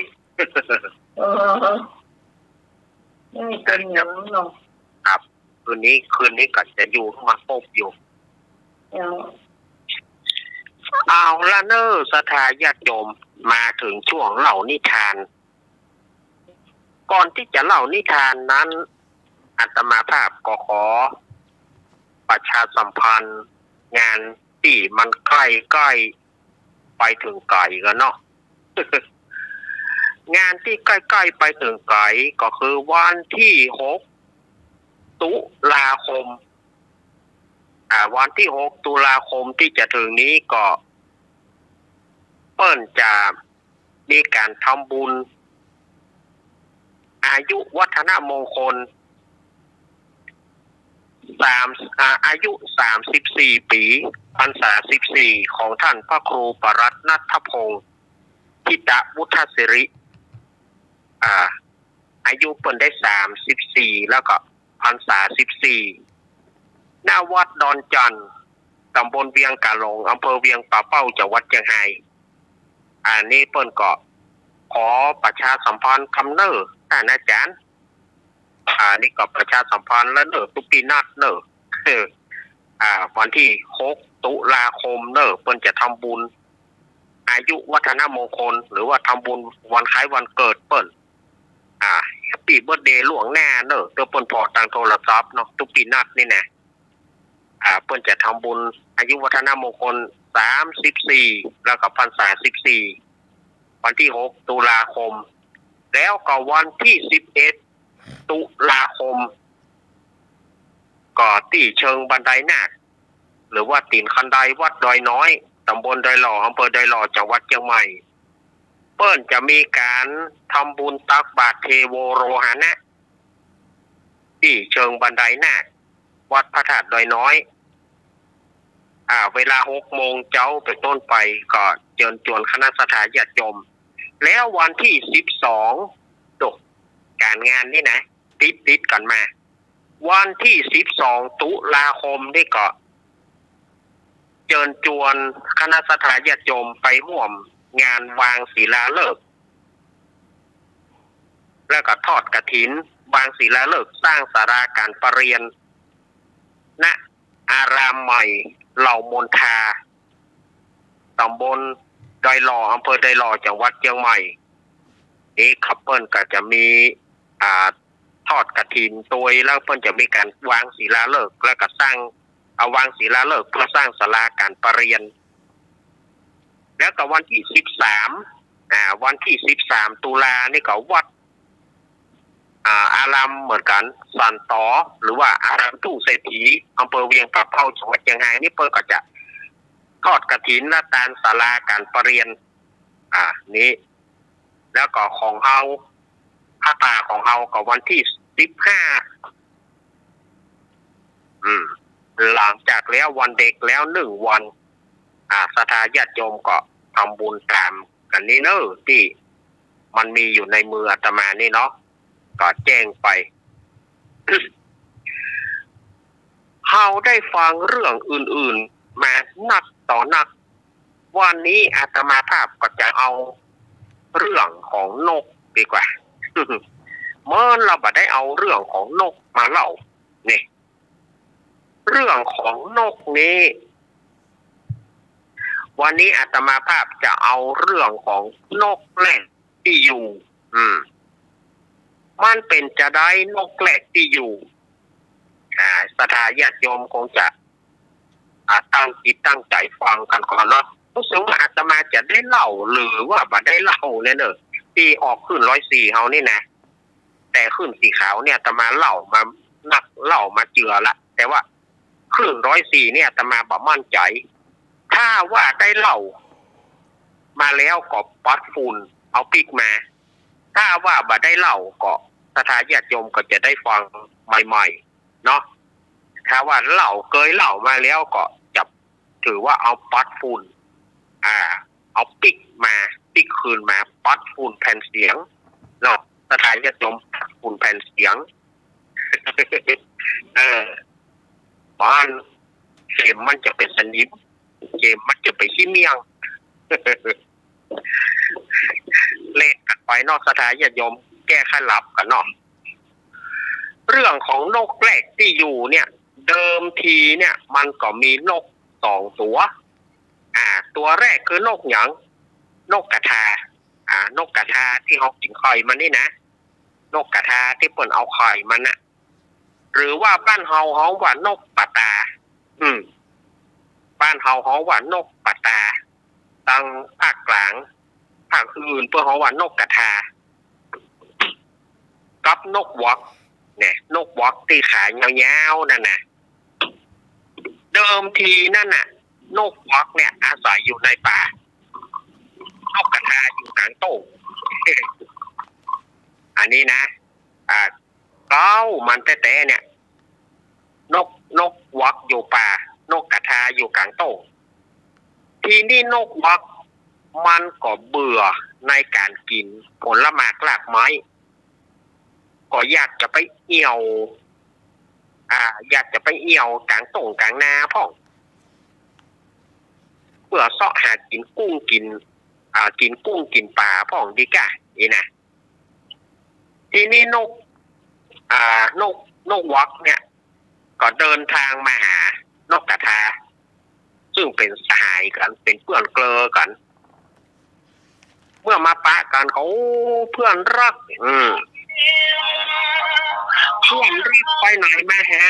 Speaker 1: ไม่เป็นอย่างนั้นหรอก
Speaker 6: ครับคืนนี้ก็จะอยู่มาครบอยู่เอาละเนอสถาญาติโยมมาถึงช่วงเล่านิทานก่อนที่จะเล่านิทานนั้นอาตมาภาพก็ขอประชาสัมพันธ์งานที่มันใกล้ไปถึงไกลกันเนาะ งานที่ใกล้ๆไปถึงไกลก็คือวันที่6 ตุลาคมวันที่6 ตุลาคมที่จะถึงนี้ก็ เปิ้นจะมีการทำบุญอายุวัฒนมงคลอายุ34 ปีพรรษา14ของท่านพระครูปรัตน์ณัฐพงศ์ทิตวุฒศิริอายุเปิ้นได้34แล้วก็พรรษา14หน้าวัดดอนจันทร์ตำบลเวียงกะหลงอำเภอเวียงป่าเป้าจังหวัดเชียงรายอันนี้เปิ้นก็ขอประชาสัมพันธ์คำเนอท่านอาจารย์นี่ก็ประชาสัมพันธ์แล้วเนอทุกปีนัดเนอวันที่6 ตุลาคมเนอเปิ้นจะทำบุญอายุวัฒนมงคลหรือว่าทำบุญวันคล้ายวันเกิดเปิ้นแฮปปี้เบิร์ธเดย์ล่วงหน้าเนอเปิ้นพอทางโทรศัพท์เนาะทุกปีนัดนี่นะเปิ้นจะทำบุญอายุวัฒนมงคล34แล้วก็พรรษา14วันที่6 ตุลาคมแล้วก็วันที่11 ตุลาคมก็ที่เชิงบันไดนาคหรือว่าตีนคันไดวัดดอยน้อยตำบลดอยหล่ออำเภอดอยหล่อจังหวัดเชียงใหม่เปิ้นจะมีการทำบุญตักบาตรเทโวโรหณะที่เชิงบันไดนาควัดพระธาตุดอยน้อยเวลา 6 โมงเจ้าเป็นต้นไปก็เชิญชวนคณะสัตยาธิโยมแล้ววันที่12การงานนี่นะติดกันมาวันที่12 ตุลาคมนี่ก็เชิญชวนคณะสัตยาธิโยมไปร่วมงานวางศิลาฤกษ์แล้วก็ทอดกฐินวางศิลาฤกษ์สร้างศาลาการประเรียนณอารามใหม่เหล่ามนทาตำบลดอยหล่ออำเภอดอยหล่อจังหวัดเชียงใหม่นี่ครับเปิ้นก็จะมีทอดกฐินตัวแล้วเปิ้นจะมีการวางศิลาฤกษ์แล้วก็สร้างวางศิลาฤกษ์เพื่อสร้างศาลาการประเรียนแล้วก็วันที่13 ตุลานี่ก็วัดอารามเหมือนกันสันตอหรือว่าอารามตู้เศรษฐีอำเภอเวียงป่าเป้าจังหวัดเชียงรายนี่เปิ้นก็จะทอดกฐินและตานศาลาการประเรียนนี้แล้วก็ของเฮาพระป่าของเฮาก็วันที่15หลังจากแล้ววันเด็กแล้ว1 วันศรัทธาญาติโยมก็ทำบุญตามกันนี่เนอะที่มันมีอยู่ในมืออาตมานี่เนาะก็แจ้งไป เฮาได้ฟังเรื่องอื่นๆมานักต่อนักวันนี้อาตมาภาพก็จะเอาเรื่องของนกดีกว่า เมื่อเราบ่ได้เอาเรื่องของนกมาเล่านี่เรื่องของนกนี้วันนี้อาตมาภาพจะเอาเรื่องของนกแรกที่อยู่มันเป็นจะได้นกแรกที่อยู่ศรัทธาญาติโยมคงจะตั้งจิตตั้งใจฟังกันก่อนเนาะรู้สึกว่าอาตมาจะได้เล่าหรือว่าบ่ได้เล่าเนี่ยเนอะที่ออกขึ้น104เฮานี่นะแต่ขึ้นสีขาวเนี่ยอาตมาเล่ามานักเล่ามาเจือละแต่ว่าขึ้น104เนี่ยอาตมาบ่มั่นใจถ้าว่าได้เล่ามาแล้วก็ปัดฝุ่นเอาปิกมาถ้าว่าบ่ได้เล่าก็ศรัทธาญาติโยมก็จะได้ฟังใหม่ๆเนาะถ้าว่าเล่าเคยเล่ามาแล้วก็จะถือว่าเอาปัดฝุ่นเอาปิกมาปิกคืนมาปัดฝุ่นแผ่นเสียงเนาะศรัทธาญาติโยมปัดฝุ่นแผ่นเสียงบ้านเข็มมันจะเป็นสนิมเกมมันจะไปขี้เมียง เล่นกันไปนอกสถานญาติโยมแก้ขันหลับกันเนาะเรื่องของนกแรกที่อยู่เนี่ยเดิมทีเนี่ยมันก็มีนก2 ตัวตัวแรกคือนกหยังนกกระทานกกระทาที่เขากินไข่มันนี่นะนกกระทาที่เปิ้นเอาไข่มันน่ะหรือว่าบ้านเฮาว่านกปะตาบ้านเฮาว่านกปะตาตั้งภาคกลางภาคอื่นเพื่อเฮาว่านกกระทากับนกวอกเนี่ยนกวอกที่ขายาวๆนั่นน่ะเดิมทีนั่นน่ะนกวอกเนี่ยอาศัยอยู่ในป่า ทาอยู่กลางโต๊ะ อันนี้นะเก้ามันแต่เนี่ยนกวักอยู่ป่านกกระทาอยู่กลางโต๊ะทีนี้นกวักมันก็เบื่อในการกินผลไม้กลากไม้ก็อยากจะไปเอี่ยวอยากจะไปเอี่ยวกลางโต่งกลางนาพ่องเพื่อเสาะหากินกุ้งกินกุ้งกินปลาพ่องดีกะนี่นะทีนี้นกวักเนี่ยก็เดินทางมาหานกกระทาซึ่งเป็นสหายกันเป็นเพื่อนเกลอกันเมื่อมาปะกันเขาเพื่อนรักเพื่อนรักไปไหนมาหา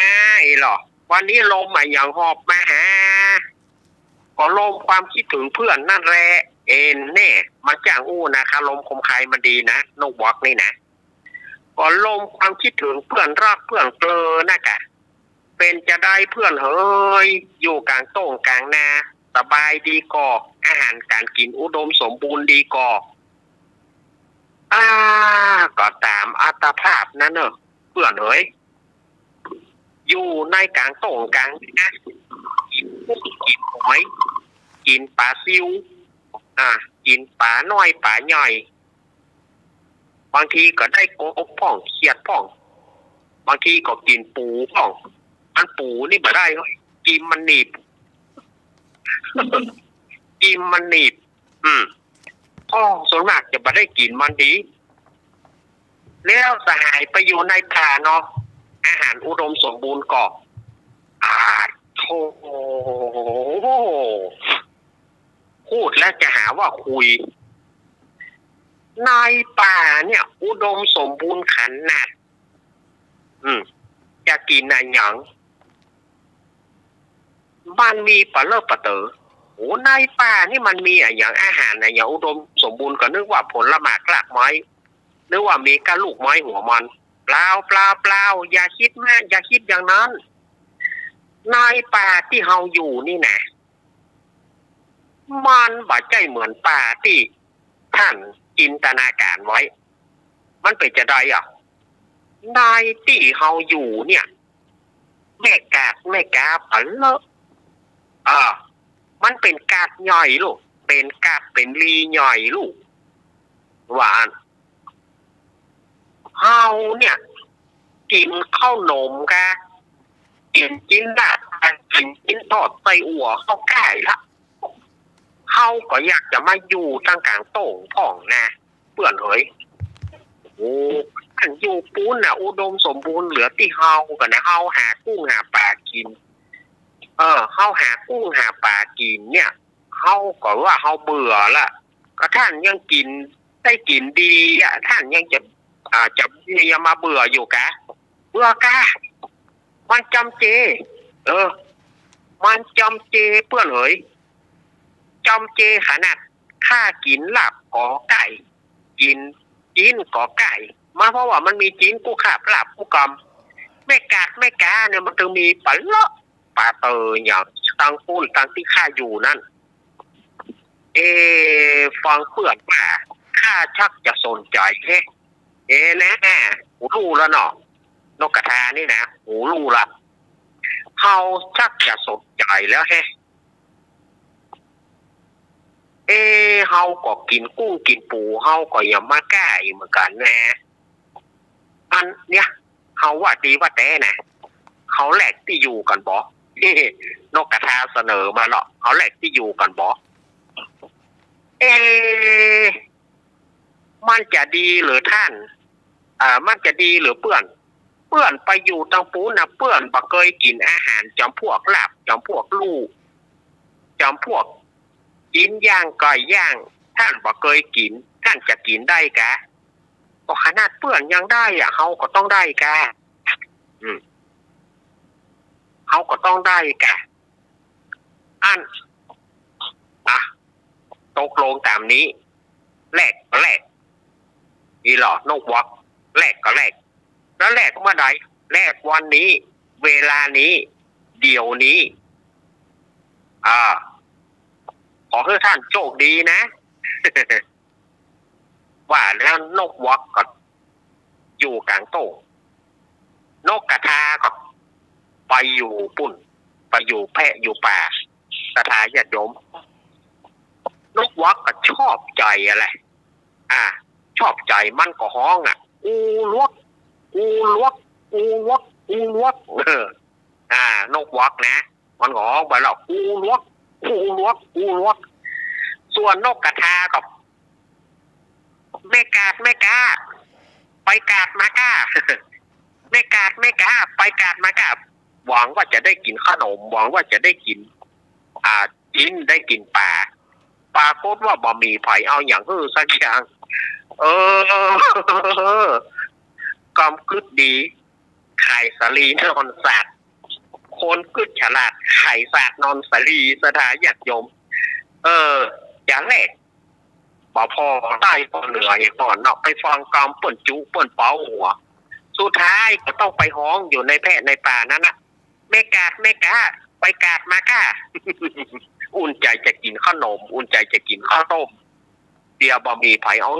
Speaker 6: หรอวันนี้ลมอย่างหอบมาหาก็ลมความคิดถึงเพื่อนนั่นแหละเน่มันจ้างอู้นะคะลมคมคายมันดีนะนกวักนี่นะก็ลมความคิดถึงเพื่อนรักเพื่อนเกลอนะกะเป็นจะได้เพื่อนเฮ้ยอยู่กลางโต่งกลางนาสบายดีก่ออาหารการกินอุดมสมบูรณ์ดีก่อก็ตามอัตภาพนั่นเนอะเพื่อนเฮ้ยอยู่ในกลางโต่งกลางนากินหอยกินปลาซิวกินปลาน้อยปลาใหญ่บางทีก็ได้กบพ่องเขียดพ่องบางทีก็กินปูพ่องอันปูนี่บ่ได้กินมันหนีบกินมันหนีบส่วนมากจะบ่ได้กินมันดีแล้วสหายไปอยู่ในป่าเนาะอาหารอุดมสมบูรณ์ก็โธ่พูดแล้วจะหาว่าคุยในป่าเนี่ยอุดมสมบูรณ์ขนาดจะกินอะไรอย่างมันมีปลาเลิศปลาเต๋อโอ้ในป่านี่มันมีอย่างอาหารอย่างอุดมสมบูรณ์ก็นึกว่าผลไม้กลากไม้นึกว่ามีกระลูกไม้หัวมันเปล่าอย่าคิดแม่อย่าคิดอย่างนั้นในป่าที่เฮาอยู่นี่นะมันบ่ใจเหมือนป่าที่ท่านจินตนาการไว้มันเป็นจะได้ในที่เฮาอยู่เนี่ยแม่กาปลาเลอะมันเป็นกาดใหญ่ลูกเป็นกาดเป็นลีใหญ่ลูกหวานเฮาเนี่ยกินข้าวนมกะกินได้กินทอดไส้อั่วข้าวไก่ละเฮาก็อยากจะมาอยู่ตั้งกลางโต่งพ่องนะเพื่อนเฮ้ยโอ้ท่านอยู่ปูนอุดมสมบูรณ์เหลือที่เฮากันนะเฮาหากุ้งหาปลากินเฮาหากุ้งหาปลากินเนี่ยเฮาก็ว่าเฮาเบื่อละก็ท่านยังกินได้กินดีท่านยังจะยังมาเบื่ออยู่กะเบื่อกะมันจำเจมันจำเจเพื่อนเอ๋ยจำเจขนาดข้ากินลาบกอไก่กินจีนกอไก่มาเพราะว่ามันมีจีนกูขาบลาบกูกำไม่กาเนี่ยมันถึงมีปลาเลาะปลาเตยอย่างตังปูนตังที่ข้าอยู่นั่นฟังเพื่อนป่าข้าชักจะสนใจนะหูรู้แล้วเนาะนกกระทานี่นะหูรู้ละเขาชักจะสนใจแล้วเฮาก็กินกุ้งกินปูเฮาก็ยังมาแก้เหมือนกันนะอันเนี้ยเฮาว่าดีว่าแต่นะเขาแหลกที่อยู่กันบ่นกกระทาเสนอมาเนาะเขาแหลกที่อยู่กันบ่มันจะดีหรือท่านมันจะดีหรือเปื่อนไปอยู่ตังปูนะเปื่อนบ่เคยกินอาหารจำพวกลาบจำพวกลูกจำพวกกินย่างก่อยย่างท่านบ่เคยกินท่านจะกินได้กะก็ขนาดเปื่อนยังได้เฮาก็ต้องได้กะเฮาก็ต้องได้กะตกลงตามนี้แลกก็แลกนี่หรอนกวักแลกก็แลกแล้วแลกเมื่อใดแลกวันนี้เวลานี้เดี๋ยวนี้ขอให้ท่านโชคดีนะ ว่าแล้วนกวอกก็อยู่กลางโต้งนกกระทาก็ไปอยู่ปุ่นไปอยู่แพะอยู่ป่ากระทาญาติโยมนกวอกก็ชอบใจอะไรชอบใจมันก็ฮ้องอูลวกอูลวกอูลวกอูลวกนกวอกนะมันก็ฮ้องไปแล้วอูลวกอูลวกอูลวกส่วนนกกระทาก็ไม่กาดไปกาดมาก้า ไม่กาดไปกาดมาก้าหวังว่าจะได้กินขนมหวังว่าจะได้กินกินได้กินปลาปรากฏว่าบ่มีไผเอาอย่างสักอย่างกอมกึดดีไข่สาลีนอนสัตว์คนกึดฉลาดไข่สัตว์นอนสาลีสถาญาติโยมอย่างแรกบ่พอใต้พอเหนืออย่างก่อนเนาะไปฟังกอมป่นจุป่นเป้าหัวสุดท้ายก็ต้องไปฮ้องอยู่ในแพะในป่านั่นน่ะไม่กาดไปกาดมาก้า อุ่นใจจะกินขนมอุ่นใจจะกินข้าวต้มเดียวบ่มีไผเอา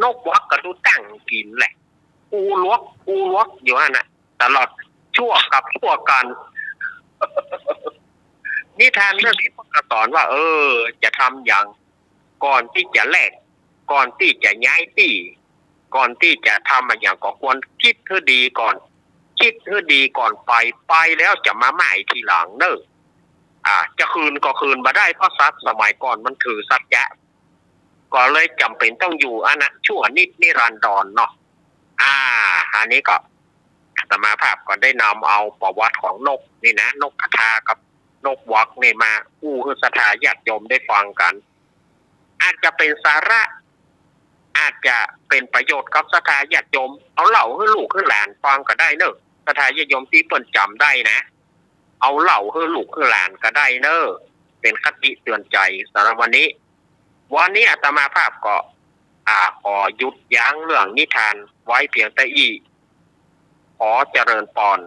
Speaker 6: นกวักก็ดูตั้งกินแหละอูลวกอยู่นั่นน่ะตลอดชั่วกัน นิทานเรื่องนี้ก็สอนว่าจะทำอย่างก่อนที่จะแลกก่อนที่จะย้ายที่ก่อนที่จะทำอย่างก็ควรคิดให้ดีก่อนไปแล้วจะมาใหม่ทีหลังเนอะจะคืนก็คืนมาได้เพราะทรัพย์สมัยก่อนมันถือสัจจะก็เลยจำเป็นต้องอยู่ชั่วนิรันดรเนาะอันนี้ก็อาตมาภาพก็ได้นำเอาประวัติของนกนี่นะนกกระทากับนกวักนี่มาให้ศรัทธาญาติโยมได้ฟังกันอาจจะเป็นสาระอาจจะเป็นประโยชน์กับศรัทธาญาติโยมเอาเล่าให้ลูกให้หลานฟังก็ได้เนอะศรัทธาญาติโยมที่เปิ้นจำได้นะเอาเล่าให้ลูกให้หลานก็ได้เนอะเป็นคติเตือนใจสำหรับวันนี้อาตมาภาพก็ขอหยุดยั้งเรื่องนิทานไว้เพียงแต่ขอเจริญพร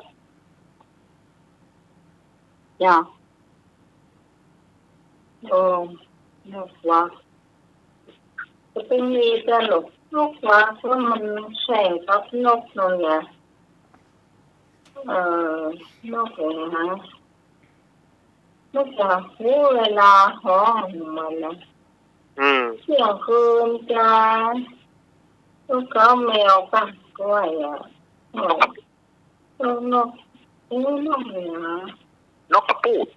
Speaker 1: จ้ะนกวักจะเป็นมีแต่นกวักว่ามันแข่งกับนกนั่นไงนกอะไรนะนกวักหูเวลาฮ้องมันนะเที่ยงคืนจ้านกเขาแมวป่ะกล้วยนกอะไรนะ
Speaker 6: นกกระปูด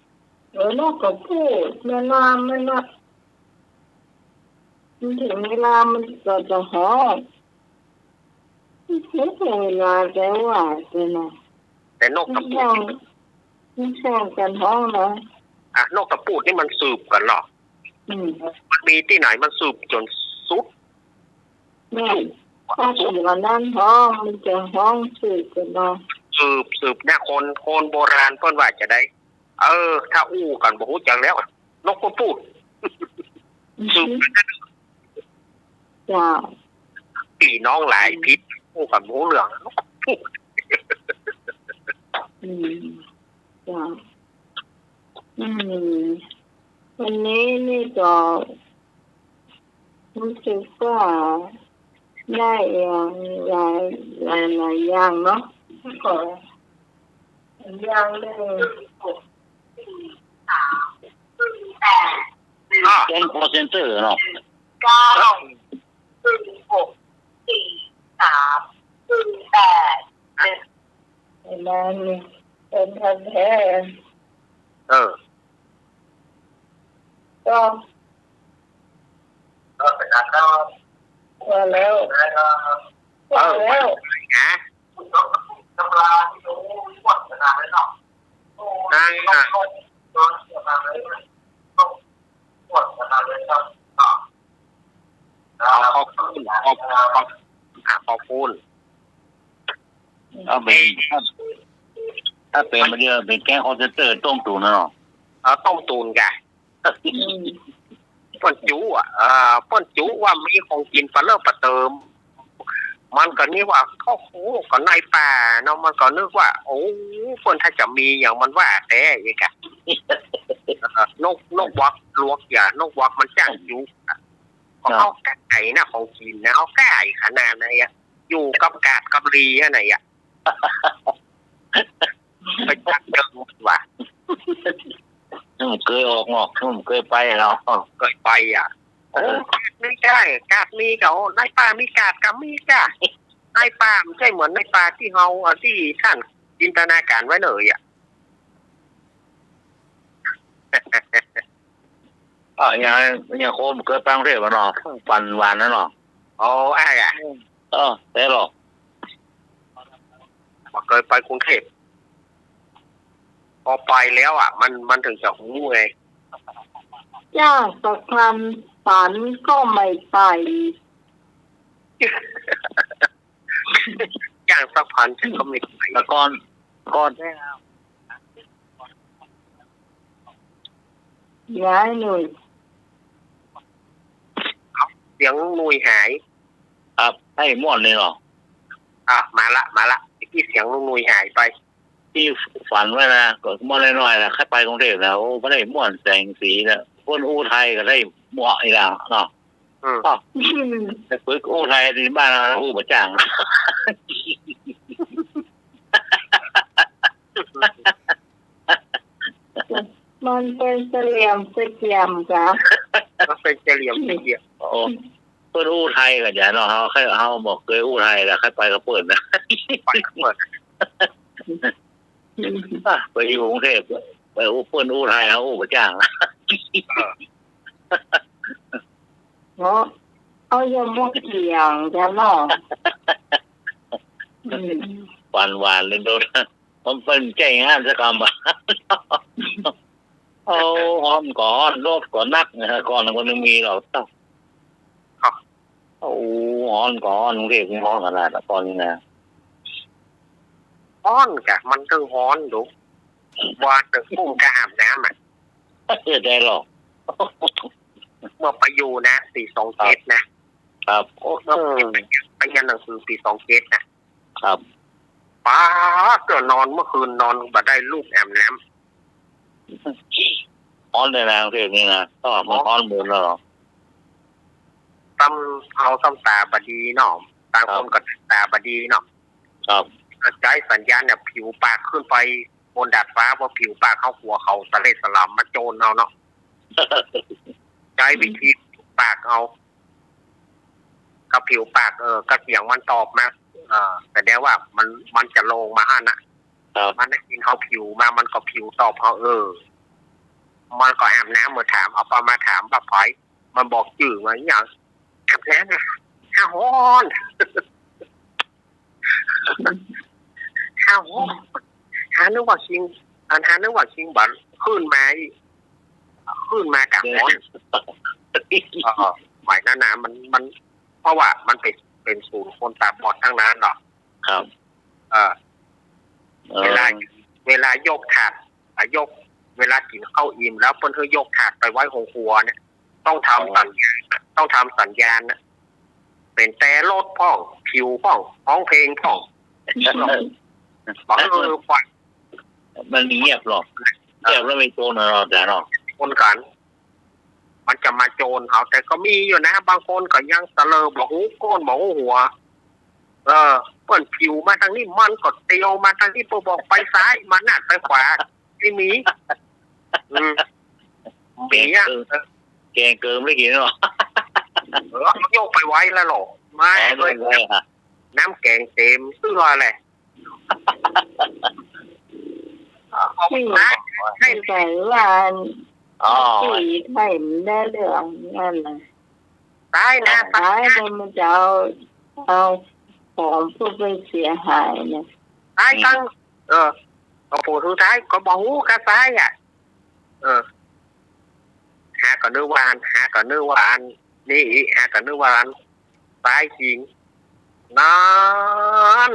Speaker 1: นกกระปูดเวลามันถึงเวลามันก็จะฮ้องไม่ใช่เวลาแต่ว่า
Speaker 6: แต่นกกระปูด
Speaker 1: ไม่ใช่กันฮ้องนะ
Speaker 6: นกกระปูดนี่มันสืบกันหรอมันมีที่ไหนมันสืบจนสุด
Speaker 1: แม่ถ้าสืบวันนั้นฮ้องมันจะฮ้องสืบกันเนาะ
Speaker 6: สืบเนี่ยคนโบราณเพิ่นว่าจะได้ถ้าอู้กันบ่ฮู้จักแล้วนกกระปูดสืบกัน
Speaker 1: จ้า
Speaker 6: พี่น้องหลายพิษอู้กันบ่ฮู้เรื่องนกกระปูด
Speaker 1: จ้าวันนี้นี่ก็รู้สึกว่าได้หลายอย่างเนาะก็อย่างหนึ่ง
Speaker 3: แก๊งคอลเซ็นเตอร์เนาะ
Speaker 5: 9 6 4 3 8
Speaker 1: เห็นไหมนี่เป็นพันแท้ก็
Speaker 5: เป็นการเล่า
Speaker 1: แล้ว
Speaker 6: นะ
Speaker 5: ตำราที่รู้วัฒนาเลยเนาะ
Speaker 6: ขอบคุณ
Speaker 3: เอาเป็นถ้าเป็นมาเดียวเป็นแก๊งคอลเซ็นเตอร์ต้มตูนเนาะ
Speaker 6: ต้มตูนกันป้นจูป้นจูว่ามีของกินปลาเลิศปลาเติมมันก็นี่ว่าเขาก็ในป่าเนาะมันก็นึกว่าโอ้คนถ้าจะมีอย่างมันว่าแต่อีกอะนกวักลวกอย่านกวักมันจ้างจู เอาไก่นะของกินนะเอาไก่ขนาดไหนอะอยู่กับกาดกับรีอะไรอะไปจักเดิมว่ะ
Speaker 3: เคยออกงอกเคยไปเนาะ
Speaker 6: เคยไปอ่ะโอ้ไม่ใช่กาดมีเขาในป่ามีกาดกับมีกาดในป่าไม่ใช่เหมือนในป่าที่เฮาที่ท่านจินตนาการไว้เลยอ่ะ
Speaker 3: อย่างโคมเคยไปกรุงเทพเนาะปันหวานนั่นเนาะ
Speaker 6: โอ้ไอ้อะ
Speaker 3: แต่หรอก
Speaker 6: เคยไปกรุงเทพพอไปแล้วอ่ะ มันถึงจะหูไง
Speaker 1: ยากสักคำฝันก็ไม่ไป
Speaker 6: อย่างสักพันฉันก็ไม่ไป
Speaker 3: แต่ก่อน
Speaker 1: ย้ายหน่อย
Speaker 6: เสียงนุยหาย
Speaker 3: ครับให้ม่วนเลยเนาะ
Speaker 6: มาละที่เสียงนุยหายไป
Speaker 3: ที่ฝันไว้นะก็ม่วนน้อยๆนะแค่ไปกรุงเทพแล้วไม่ได้ม่วนแสงสีนะคนอู้ไทยก็ได้ม่วนอีกแล้วเนาะแต่ฝึกอู้ไทยที่บ้านเราอู้ประจ่าง
Speaker 1: มันเป็นเสลี่ยมเสกียมจ้ะ
Speaker 6: มันเป็นเฉลี่ยมเฉลี่ยม
Speaker 3: โอ้เพื่อนอู้ไทยกันอย่าเนาะเขาบอกเคยอู้ไทยแล้วใครไปก็เปิดนะ
Speaker 6: ไปเปิด
Speaker 3: ไปอยู่กรุงเทพไปอู้เพื่อนอู้ไทยเขาอู้ประจ่าง
Speaker 1: เนาะเอาอย่ามุกเกี่ยงจ้ะเนาะ
Speaker 3: หวานเลยโดนมันเป็นใจงานสักคำ เอาหอมก่อนรบก่อนนักนะฮะก่อนมันยังมีเราต้องโอ้หอมก่อนกรุงเทพหอมขนาดก่อนนี่นะ
Speaker 6: ฮ้อนกะมันก็ฮ้อนดูว่าจะพุ่งกระอาบน้ำอ่ะ
Speaker 3: ได้หรอก
Speaker 6: เมื่อไปอยู่นะ427นะครับโอ้เมื่อไปเรียนหนังสือ427นะครับ ป้าเกิดนอนเมื่อคืนนอนบ่ได้ลูกแอมน้ำ
Speaker 3: ฮอนในนางเทพนี่นะก็มันฮอนหมุนแล้วหรอ
Speaker 6: ซ้ำตาบดีเนาะตาคนกับตาบดีเนาะ
Speaker 3: ครับ
Speaker 6: ใช้สัญญาณเนี่ยผิวปากขึ้นไปบนดาดฟ้าเพราะผิวปากเข้าหัวเขาสะเลสลัมมาโจรเอาเนาะ ใช้วิธีปากเอากับผิวปากกระเสียงมันตอบมาแต่เดี๋ยวว่ามันจะลงมาฮะนะมันได้กินเขาผิวมามันก็ผิวตอบเขามันก็อาบน้ำเหมือนถามเอาปลามาถามปลาพอยมันบอกจื่อว่าอย่างอาบน้ำนะข้าวฮ้อนข้าวฮ้อนหานึกว่าชิงบันขึ้นมากับฮ้อนหมายนั้นนะมันเพราะว่ามันเป็นศูนย์คนตาบอดทั้งนั้นหรอ
Speaker 3: ครับ
Speaker 6: เวลายกถาดเวลากินข้าวอิ่มแล้วเพิ่นยกถาดไปไว้ของครัวเนี่ยต้องทำสัญญาณนะเป็นแต่รถพ่องผิวพ่องร้องเพลงพ่องบอกฟัง
Speaker 3: มันเงียบหรอกเงียบแล้วไม่โจรหรอกแต่หรอก
Speaker 6: คนกันมันจะมาโจรเขาแต่ก็มีอยู่นะบางคนก็ยังเสลอบอกหูโก้นบอกหัวเปิ้นผิวมาทางนี้มันก็เตียวมาทางนี้บอกไปซ้ายมันน่ะไปขวาไม่มีอ่ะ
Speaker 3: แกงเกิมไม่กินหรอ
Speaker 6: โยกไปไว้แล้วหรอไม่เลยน้ำแกงเต็มซื้อรอยเลย
Speaker 1: ให้ใจว่าสีไทยมันได้เรื่องนั่นนะ
Speaker 6: ตายนะ
Speaker 1: ตายมันจะเอาของผู้ไปเสียหายเนี่ย
Speaker 6: ตายตั้งก็ผู้สุดท้ายก็บอกหูกระซ้ายอ่ะหาก็นึกว่าอันนี่หาก็นึกว่าอันตายจริงนั่น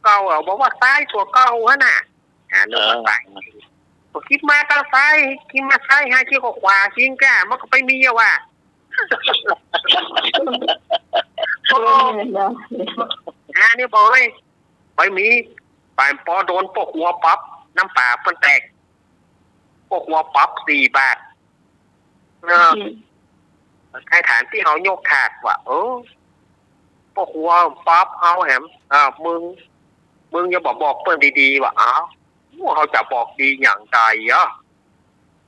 Speaker 6: เก่าบอกว่าซ้ายตัวเก่าฮะน่ะนึกว่าซ้ายคิดมาตั้งซ้ายคิดมาซ้ายหาคิดขวาจริงแกมันก็ไปมีอะว่ะนี่บอกเลยไปมีไปพอโดนปกหัวปั๊บน้ำป่าเพิ่นแตก พวกว่าปรับ4 บาทให้ฐานที่เขายกขาดว่าพวกว่าปรับเอาแหมมึงอย่าบอกเปิ้นดีๆว่าเขาจะบอกดีอย่างไร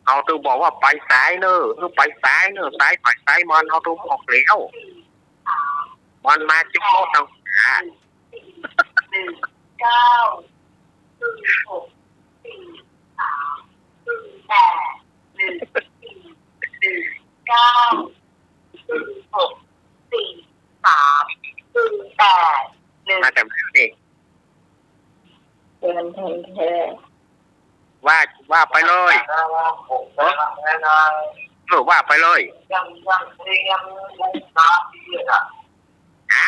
Speaker 6: เขาต้องบอกว่าไปซ้ายเนอะไปซ้ายเนอะซ้ายไปซ้ายมันเขาต้องบอกแล้วมันมาจุดโทษต่างหาก
Speaker 5: 9 6 4 3 8 1 9 6 4 3 8 1
Speaker 6: มาแต่ไม่ได้
Speaker 1: เตือนแทนแท้
Speaker 6: ว่าไปเลยว่าไปเลยฮะ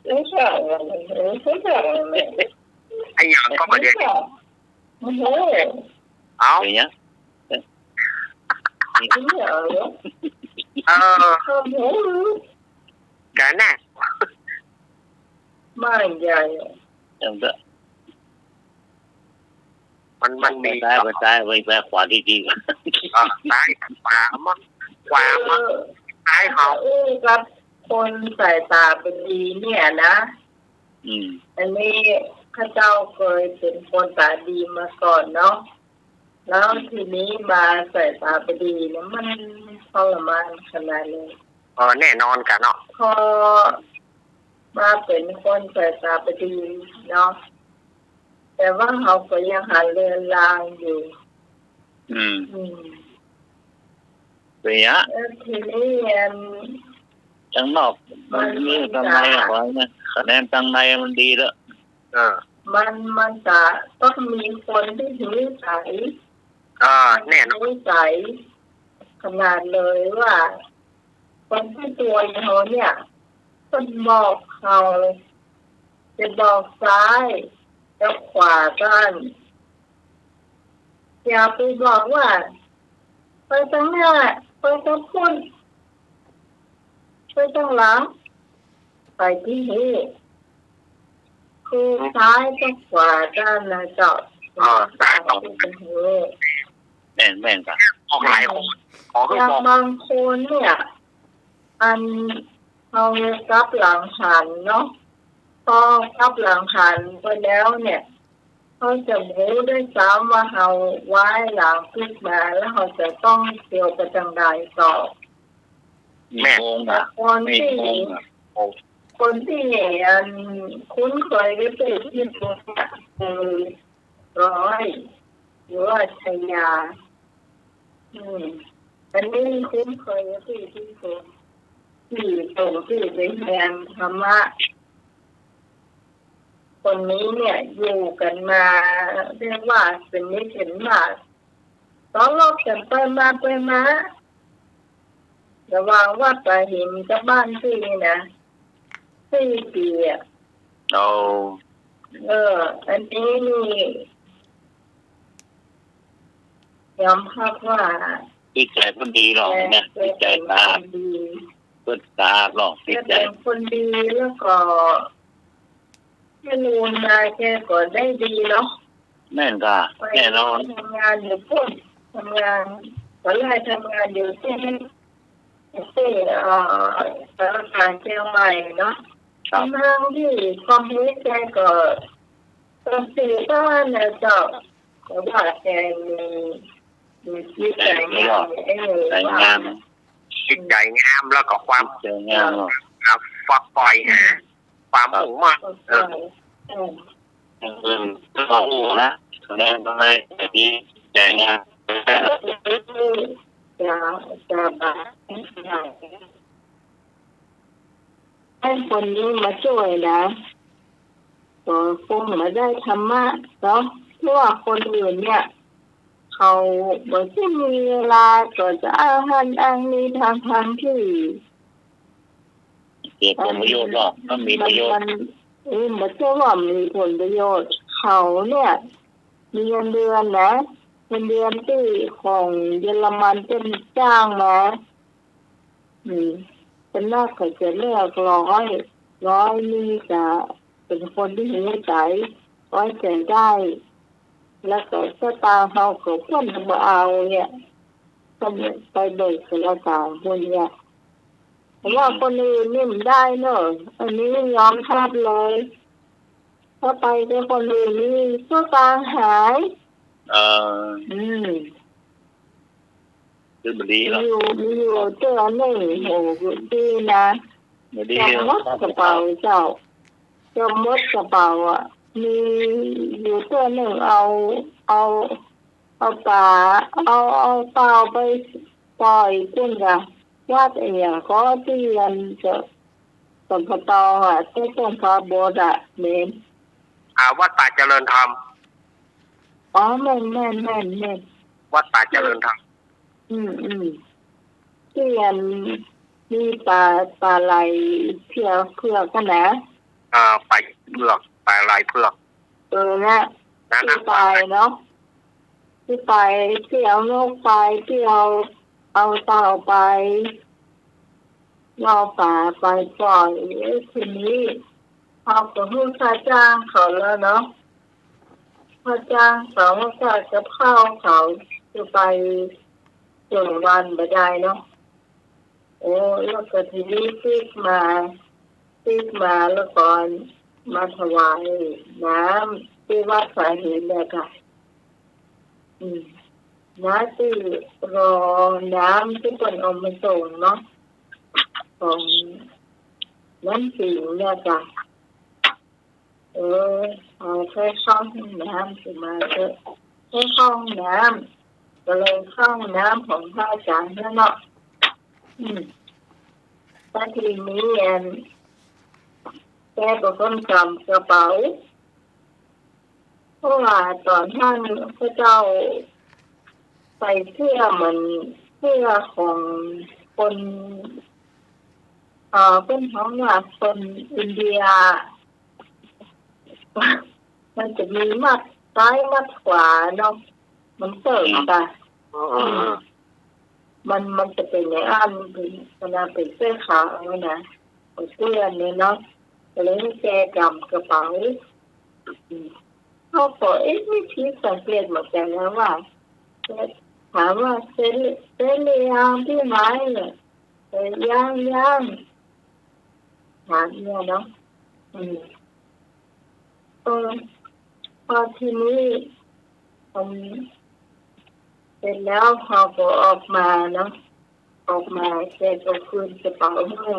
Speaker 1: ไม่ใช่ไม่ใช่
Speaker 6: ไอ้อย่างก็ประเด็น
Speaker 1: โอ้โห
Speaker 6: เอา
Speaker 3: อย่างเงี้ย
Speaker 1: ไม่ใช่โอ้โห
Speaker 6: กันน่ะ
Speaker 1: ไม่ใหญ่
Speaker 3: จังเถอะ
Speaker 6: มันมี
Speaker 3: ซ้ายไปซ้ายไปขวาดี
Speaker 6: ซ้ายขวามันซ้ายเขา
Speaker 1: ครับคนสายตาเป็นดีเนี่ยนะ อันนี้ข้าเจ้าเคยเป็นคนตาดีมาก่อนเนาะแล้วทีนี้มาสายตาเป็นดีเนี่ยมันทรมานขนาดนี้
Speaker 6: แน่นอนกันเนาะ
Speaker 1: พอมาเป็นคนสายตาเป็นดีเนาะแต่ว่าเขาก็ยังหาเรือนรางอยู่
Speaker 3: เป็นอย่างเงี้ย
Speaker 1: แล้วทีนี้
Speaker 3: จังนอกมันมีตั้งในหอยนะคะแนนตั้งในมันดีแล้ว
Speaker 1: มันจะต้องมีคนที่นิสัย
Speaker 6: แน่นอน
Speaker 1: นิสัยขนาดเลยว่าคนที่ตัวเขาเนี่ยคนบอกเขาจะบอกซ้ายจะขวากันอย่าไปบอกว่าไปทางหน้าไปทางคุณไปทางหลังไปที่นี่คือซ้ายกับขวาด้านนะเจาะ
Speaker 6: ซ้ายต้อง
Speaker 3: แม่นกัน
Speaker 6: ออกหลายคนขอ
Speaker 1: อย่างบางคนเนี่ยอันเอากับหลังหันเนาะพอกับหลังหันไปแล้วเนี่ยเขาจะรู้ด้วยซ้ำว่าเขาไว้หลังขึ้นมาแล้วเขาจะต้องเกี่ยวกับจังใดต่อ
Speaker 3: แม่
Speaker 1: คนที่คุ้นเคยกับตัวที่ตัวร้อยหรือว่าชัยยาอันนี้คุ้นเคยกับตัวที่ตัวที่ตรงที่เป็นแทนธรรมะคนนี้เนี่ยอยู่กันมาเรียกว่าเป็นนิสัยมากต้องลบกันไปมาระหว่างวัดป่าหินกับบ้านที่นี่นะ4 ปีอันนี้นี่ยอมรับว่า
Speaker 3: จิตใจคนดีหรอกนะจิตใจตาเปิดตาหรอกจิตใจ
Speaker 1: คนดีแล้วก็ไม่รู้นะแกก็ได้ดีเนาะ
Speaker 3: แม่นก็แน่นอน
Speaker 1: ทำงานอยู่พุ่นทำงานก็ไล่ทำงานอยู่ที่สารคามเชียงใหม่เนาะทำงานที่ความรู้ใจก็ต้องสื่อบ้านนะเจ้าแต่ว่าแกมีจิตใจงาม
Speaker 6: จิตใจงามแล้วก็ความ
Speaker 3: งาม
Speaker 6: ฝักใฝ่ความมุ่งมั่น
Speaker 3: ก็หูนะแสดงตรงไหนแบบนี้ใจงาม
Speaker 1: จะให้คนนี้มาช่วยนะก็คงมาได้ธรรมะเนาะเพราะว่าคนอื่นเนี่ยเขาบอกที่มีเวลาก็จะอ้างนี้ทางที่
Speaker 3: เกิดผลประโยชน์หรอกมันมีประโยชน์
Speaker 1: มันจะว่ามีผลประโยชน์เขาเนี่ยมีเงินเดือนนะเงินเดือนที่ของเยอรมันเป็นจ้างมาค เป็นนักเขาจะเลือกร้อยนี่จะเป็นคนที่มีใจไว้ใจได้ แล้วก็สตาเขาก็พ้นมาเอาเนี่ยก็ไปเบิกสละตาคนเนี่ยแต่ว่าคนอื่นนี่มันได้เนอะอันนี้ยอมทับเลยถ้าไปกับคนอื่นนี่สตาหาย
Speaker 3: คือบดีแล้ว
Speaker 1: มีอยู่เจ้าหนึ่งโหดีนะจะมดกระเป๋าเจ้ามดกระเป๋าอ่ะมีอยู่ตัวหนึ่งเอาปลาเอาเปล่าไปปล่อยขึ้นกับวัดอย่างก็ที่ยันจะสัมปทานอ่ะที่ต้นพระโบสถ์อ่ะเน้น
Speaker 6: วัดป่าเจริญธรรม
Speaker 1: อ๋อแม่น
Speaker 6: วัดป่าเจริญธรรม
Speaker 1: ที่ยันมีปลาไหลเผือกกันนะ
Speaker 6: ปลาเผือกปลาไหลเผือก
Speaker 1: นะที่ไปเนาะที่ไปที่เอานกไปที่เอาเต่าไปเอาป่าไปปล่อยทีนี้เอาไปให้ค่าจ้างเขาแล้วเนาะค่าจ้างเขาก็จะเข้าเขาจะไปส่งวันไปได้เนาะโอ้แล้วก็ทีนี้ติ๊กมาแล้วก่อนมาถวายน้ำที่วัดสายหินเลยค่ะน้าที่รอน้ำที่คนเอามาส่งเนาะของน้ำสิงเนี่ยค่ะเอาแค่ช่องน้ำสิมาเถอะแค่ช่องน้ำก็เลยช่องน้ำของพระอาจารย์นั่นเนาะแต่ทีนี้แกเป็นคนกำกระเป๋าเพราะว่าตอนท่านพระเจ้าใส่เสื้อเหมือนเสื้อของคนเป็นของคนอินเดียมันจะมีมัดซ้ายมัดขวาเนาะมันเติมค่ะมันจะเป็นอย่างอันเป็นขนาดเป็นเสื้อขาวนะเสื้อเนี่ยเนาะเลยให้แกกำกระเป๋าเขาบอกไม่คิดสังเกตหมดแล้วว่าถามว่าเซ็นยังที่ไหนเนี่ยยังถามเนี่ยเนาะพอทีนี้เสร็จแล้วพอออกมาเนาะออกมาแกก็คืนกระเป๋าให้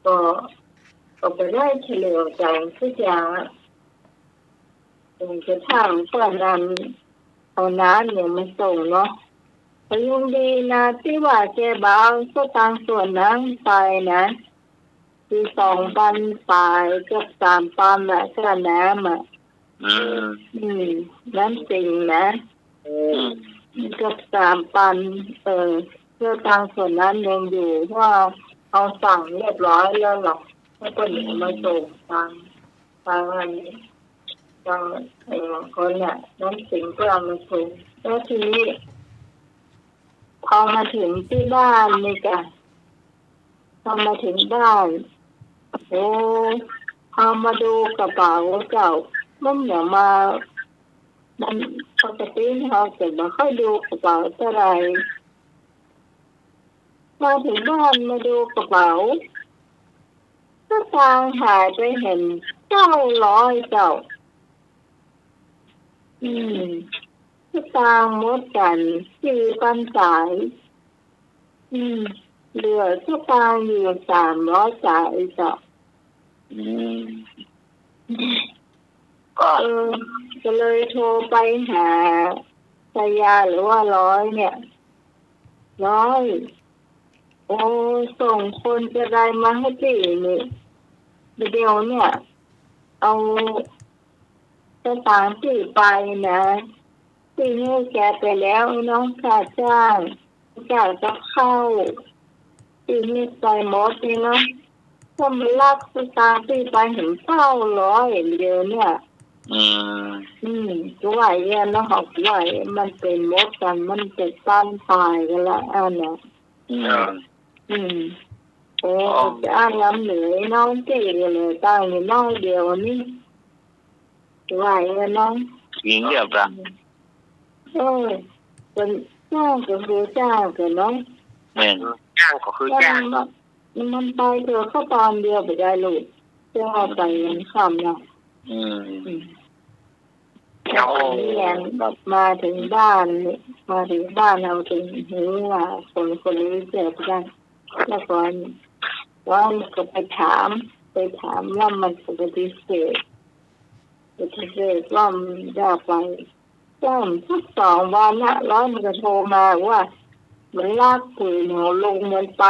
Speaker 1: ก็ไปได้เฉลียวใจทุกอย่างจนกระทั่งตอนนั้นเอาน้ำเนี่ยมาส่งเนาะก็ยังดีนะที่ว่าแกเบาก็ตางส่วนนั้นไปนะที่2,000ไปกับ3,000อะค่าน้ำอ่ะน้ำจริงนะกับ3,000เพื่อทางส่วนนั้นยังอยู่เพราะเอาสั่งเรียบร้อยแล้วหรอกให้คนมาส่งทางคนเนี่ยน้ำสิงก็เอามาส่งแล้วทีนี้พอมาถึงที่บ้านนี่จ้ะพอมาถึงบ้านพอมาดูกระเป๋าเจ้ามันอย่ามามันปกติเขาจะไม่ค่อยดูกระเป๋าเท่าไหร่มาถึงบ้านมาดูกระเป๋าก็ทางหายไปเห็น900เจ้าก็ทางมดกัน4,000สายเหลือก็ทางอยู่300สายเจ้าก็เลยโทรไปหาชายาหรือว่า100เนี่ยส่งคนจะได้มาให้พี่นี่เดี๋ยวเนี่ยเอาสถานที่ไปนะที่ให้แกไปแล้วน้องค่าจ้างจะเข้าที่นี่ใจหมดนี่เนาะถ้ามันลักสตาร์ที่ไปเห็น900เดียวเนี่ยก็ว่าอย่างนั้นเขาว่ามันเป็นมดกันมันเป็นตั้นตายกันละอันเนี่ย โอ้จะอ่านน้ำเหนือน้องตีเลยตั้งอยู่น้อยเดียวนี่ไหวกันน้อง
Speaker 3: หญิงเรียบร้อย
Speaker 1: เป็นจ้างก็คือจ้างกันน้อง
Speaker 3: แม่น
Speaker 6: จ้างก็คือจ้าง
Speaker 1: มันไปเถอะเข้าตอนเดียวไปได้ลูกจะเอาไปมันคำนะแล้วเรียนแบบมาถึงบ้านเราถึงรู้ว่าคนนี้เจ็บกันแล้วก่อนว่าก็ไปถามว่ามันปฏิเสธว่ามันจะไปสัก2 วันนะแล้วมันก็โทรมาว่ามันลากปืนหัวลงมันไป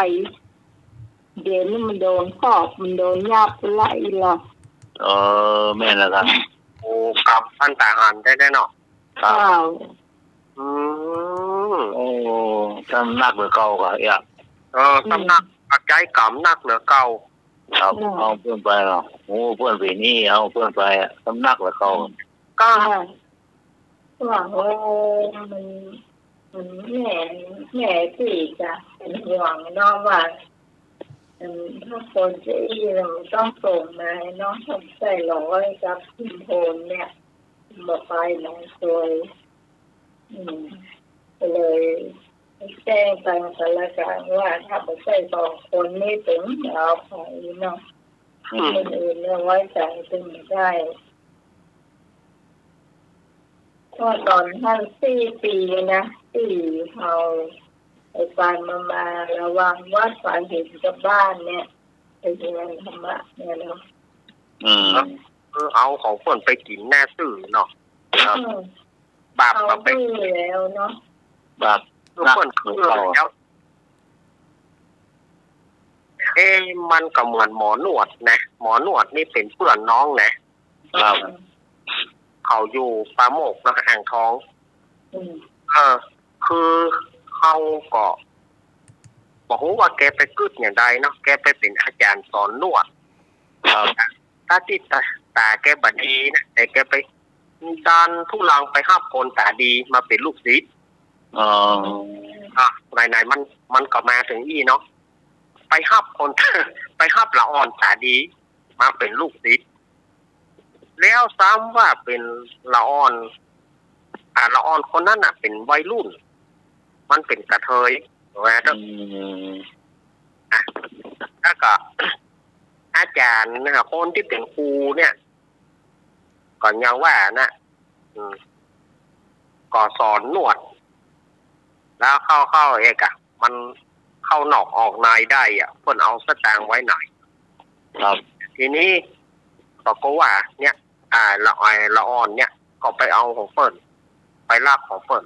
Speaker 1: เดี๋ยวนี้มันโดนครอบมันโดนยับไล่หรอ
Speaker 3: แม่นแล้วครับ
Speaker 6: โอ้กับพันตาหันได้เนาะ
Speaker 1: ครับ
Speaker 3: โอ้ทำนักเหลือเก่าก็
Speaker 6: ทำนักปัจจัยกรรมนักเหลือเก่า
Speaker 3: ครับเอาเพื่อนไปหรอโอ้เพื่อนไปนี่เอาเพื่อนไปทำนักเหลือเก่า
Speaker 1: ก็ว่ามันแม่ที่จะเป็นห่วงน้องว่าถ้าคนจะเราต้องส่งมาน้องทำใส่ร้อยกับพิมพ์โพนเนี่ยมาไปหนังสวยเลยแจ้งไปกันละกันว่าถ้าไปใส่2 คนนี่ถึงเอาไปเนาะคนอื่นเนี่ยไว้ใจถึงไม่ได้ก็ตอนท่าน4 ปีนะที่เขาไอ้ปานมาระวังวัดฝ่ายเห็นกับบ้านเนี่ยไปเรียนธรรมะเนี่ยเนาะ
Speaker 6: เอาของคนไปกินแน่ซื่อเนาะบาปมาไป
Speaker 1: แล้วเนาะ
Speaker 3: บาป
Speaker 6: คนคือแล้วมันก็เหมือนหมอนวดนะหมอนวดนี่เป็นเพื่อนน้องนะครับเขาอยู่ปาโมกนะอ่างทองคือเขาก็บอกว่าแกไปกึศอย่างใดเนาะแกไปเป็นอาจารย์สอนนวดถ้าที่ตาแกบัดดีนะแต่แกไปดันทุลังไปห้าคนตาดีมาเป็นลูกศิษย์ไหนมันก็มาถึงอีเนาะไปห้าคนไปห้าละอ่อนตาดีมาเป็นลูกศิษย์แล้วซ้ำว่าเป็นละอ่อนละอ่อนคนนั้นน่ะเป็นวัยรุ่นมันเป็นกระเทยแล้วก็อาจารย์นะครับคนที่เป็นครูเนี่ยก่อนยังว่านะก่อสอนนวดแล้วเข้าเอกอะมันเข้านอกออกในได้อ่ะเพิ่นเอาสตางค์ไว้หน่อยครับทีนี้ก็ว่าเนี่ยละอ่อนเนี่ยก็ไปเอาของเพิ่นไปลากของเพิ่น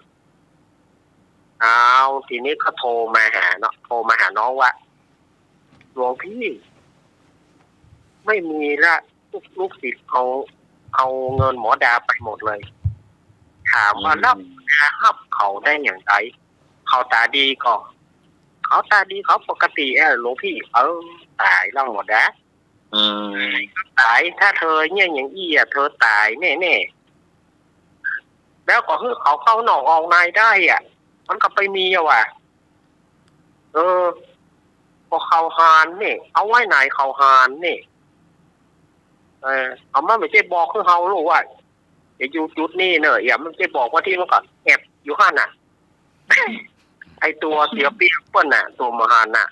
Speaker 6: ทีนี้ก็โทรมาหาน้องว่าหลวงพี่ไม่มีละลูกศิษย์เอาเงินหมอดาไปหมดเลยถามว่ารับฮับเขาได้อย่างไรเขาตาดีก็เขาตาดีเขาปกติหลวงพี่ตายแล้วหมดนะตายถ้าเธอเนี่ยอย่างเธอตายแน่ๆแล้วก็คือเขาเข้านอกออกในได้มันก็ไปมีว่ะพอเขาหานนี่เอาไว้ไหนเขาหานนี่เอามาไม่ใช่บอกคือเขารู้ว่าอย่าอยู่จุดนี้เนอะอย่ามันจะบอกว่าที่มันก็แอบอยู่ข้างน่ะไอตัวเสียเปียกเปิ้ลน่ะตัวมหานน่ะ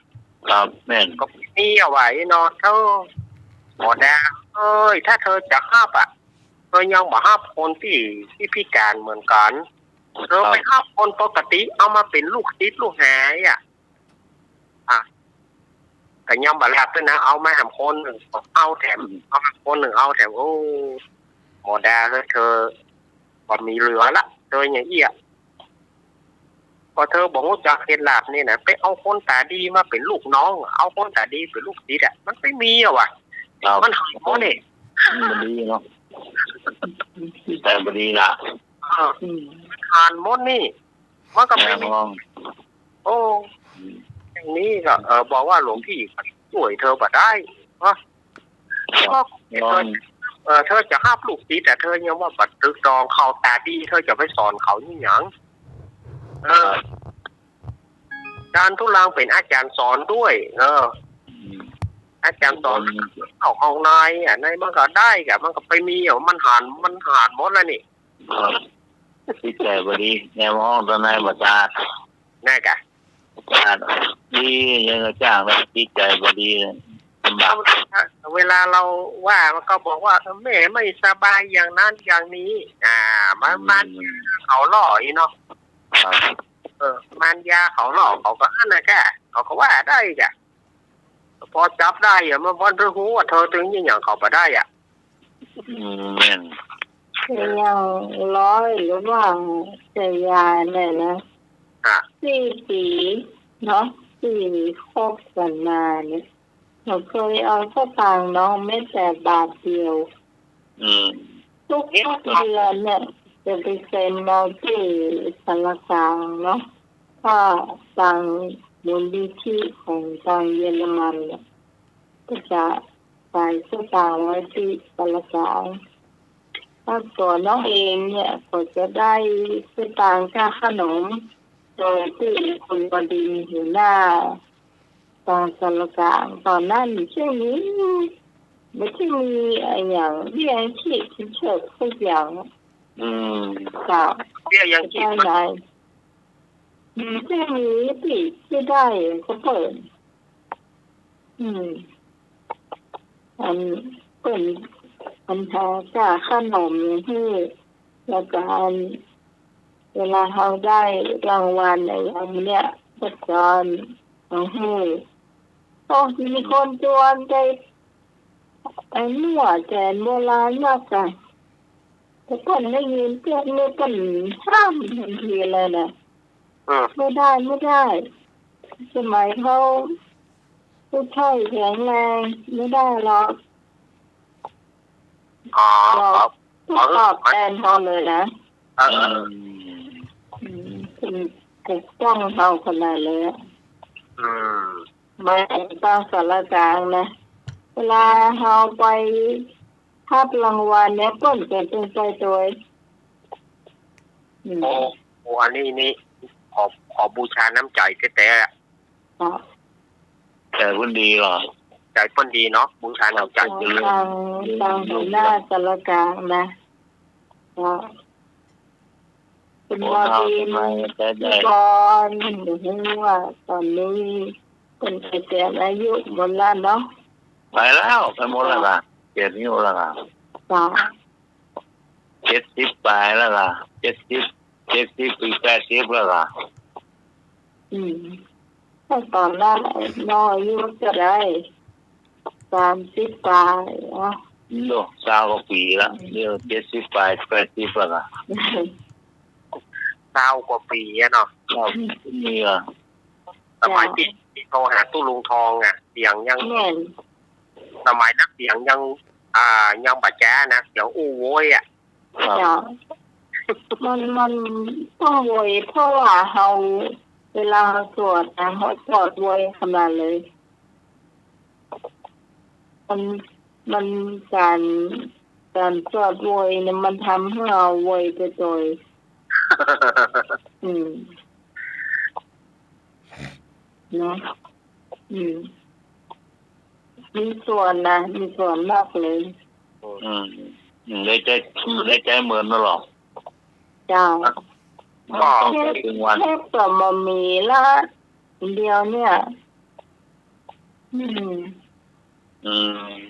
Speaker 3: ครับแม่น
Speaker 6: ก็นี่เอาไว้เนาะหมอดาถ้าเธอจะห้าบเธอยังบ่ห้าคนที่พิการเหมือนกันเธอไปห้าคนปกติเอามาเป็นลูกศิษย์ลูกหายแต่ยังบ่รับด้วยนะเอามาหาคนหนึ่งเอาแถมเอาคนหนึ่งเอาแถมหมอดาเธอบ่มีเหลือละเธออย่างพอเธอบอกว่าจากเห็นหลับนี่นะไปเอาคนตาดีมาเป็นลูกน้องเอาคนตาดีเป็นลูกศิษย์มันไม่มีว่ะมันหายหมดนี่
Speaker 3: มันดีเนาะแต่มันดีละ
Speaker 6: หานหมดนี่มันก็ไม่มีโอ้อย่างนี้ก็บอกว่าหลวงพี่ช่วยเธอบ่ได้ก็เธอจะห้ามลูกศิษย์แต่เธอยังว่าบัดตึกตองเขาตาดีเธอจะไปสอนเขานี่หยังได้ การทุลังเป็นอาจารย์สอนด้วย อาจารย์สอนเอาของนายในมันก็ได้กะมันก็ไปมีมันหานหมดแล้วนี่
Speaker 3: ที่ใจบดีในห้องตอนไหนบ่ตา
Speaker 6: แน่กะ
Speaker 3: ดียังจ้างแล้วที่ใจบดี
Speaker 6: เวลาเราว่ามันก็บอกว่าแม่ไม่สบายอย่างนั้นอย่างนี้มันเขาหล่ออีเนาะมันยาเขาหล่อเขาก็อันนั้นแกเขาก็ว่าได้กะพอจับได้มันวันรู้ว่าเธอถึงอย่างเขาไปได้
Speaker 3: แม่น
Speaker 1: ยังร้อยหรือว่าเสียยาเนี่ยนะ4 ปีเนาะ4 คบกันมาเนี่ยเราเคยเอาเข้าตังน้องไม่แต่บาทเดียวทุกเดือนเนี่ยจะไปเซ็นเราที่สารกลางเนาะถ้าตังมูลนิธิของทางเยอรมันเนี่ยก็จะใส่สตางค์ไว้ที่สารกลางถ้าตัวน้องเองเนี่ยก็จะได้สตางค์ค่าขนมโดยที่คุณบดีอยู่หน้าตอนสารกลางตอนนั้นช่วงนี้ไม่ใช่มีอย่างเรียนที่เชิดทุกอย่างค่ะ
Speaker 6: เรียนอย่างที่
Speaker 1: ไหนไม่มีที่ได้ก็เปิดอันเป็นปัญหาจากขนมที่แล้วก็เวลาเขาได้รางวัลอะไรเนี้ยก็จอนให้ก็มีคนจวนใจหนวดแจนโบราณมากกันแต่ก่อนได้ยินเพื่อนนี่กันห้ามทันทีเลยนะไม่ได้สมัยเขาผู้ชายแข็งแรงไม่ได้หรอกทุกตอบแทนเขาเลยนะถูกต้องเขาคนไหนเลยไม่ต้องสารกลางนะเวลาเขาไปทับรางวัลเนี่ยก้นเป็นใจตัว
Speaker 6: อันนี้ขอบูชาน้ำใจแต่
Speaker 3: คนดีเหรอ
Speaker 6: ใจคนดีเนาะบูชาน้ำใจ
Speaker 1: ทางหัวหน้าสารกลางนะคุณวาดีก่อนเห็นว่าตอนนี้เป็นเกษียณอายุหมดแล้วเนาะ
Speaker 3: ไปแล้วไปหมดแล้วล่ะ70อยู่แล้วล่ะ70ไปแล้วล่ะ70ปี80แล้วล่ะ
Speaker 1: ถ้าตอนนั้นน้อยอายุจะได้30 ปลาย
Speaker 3: โล20 กว่าปีแล้วเดี๋ยว70 ปลาย80แล้วล่ะ
Speaker 6: 20 กว่าปีเนาะ
Speaker 3: นี่
Speaker 6: สมัยที่โทรหาตู้ลุงทองเสียงยังสมัยนักเสียงยังบาดแจ้นะเสียงอู้โวย
Speaker 1: มันต้องโวยเพราะว่าเขาเวลาสวดนะเขาสวดโวยขนาดเลยมันการสวดโวยเนี่ยมันทำให้เราโวยไปโดยนะมีส่วนนะมีส่วนมากเลย
Speaker 3: ได้ใจเหมือนนั่นหรอ
Speaker 1: จ้าแค่ต่อมามีละเดียวเนี่ย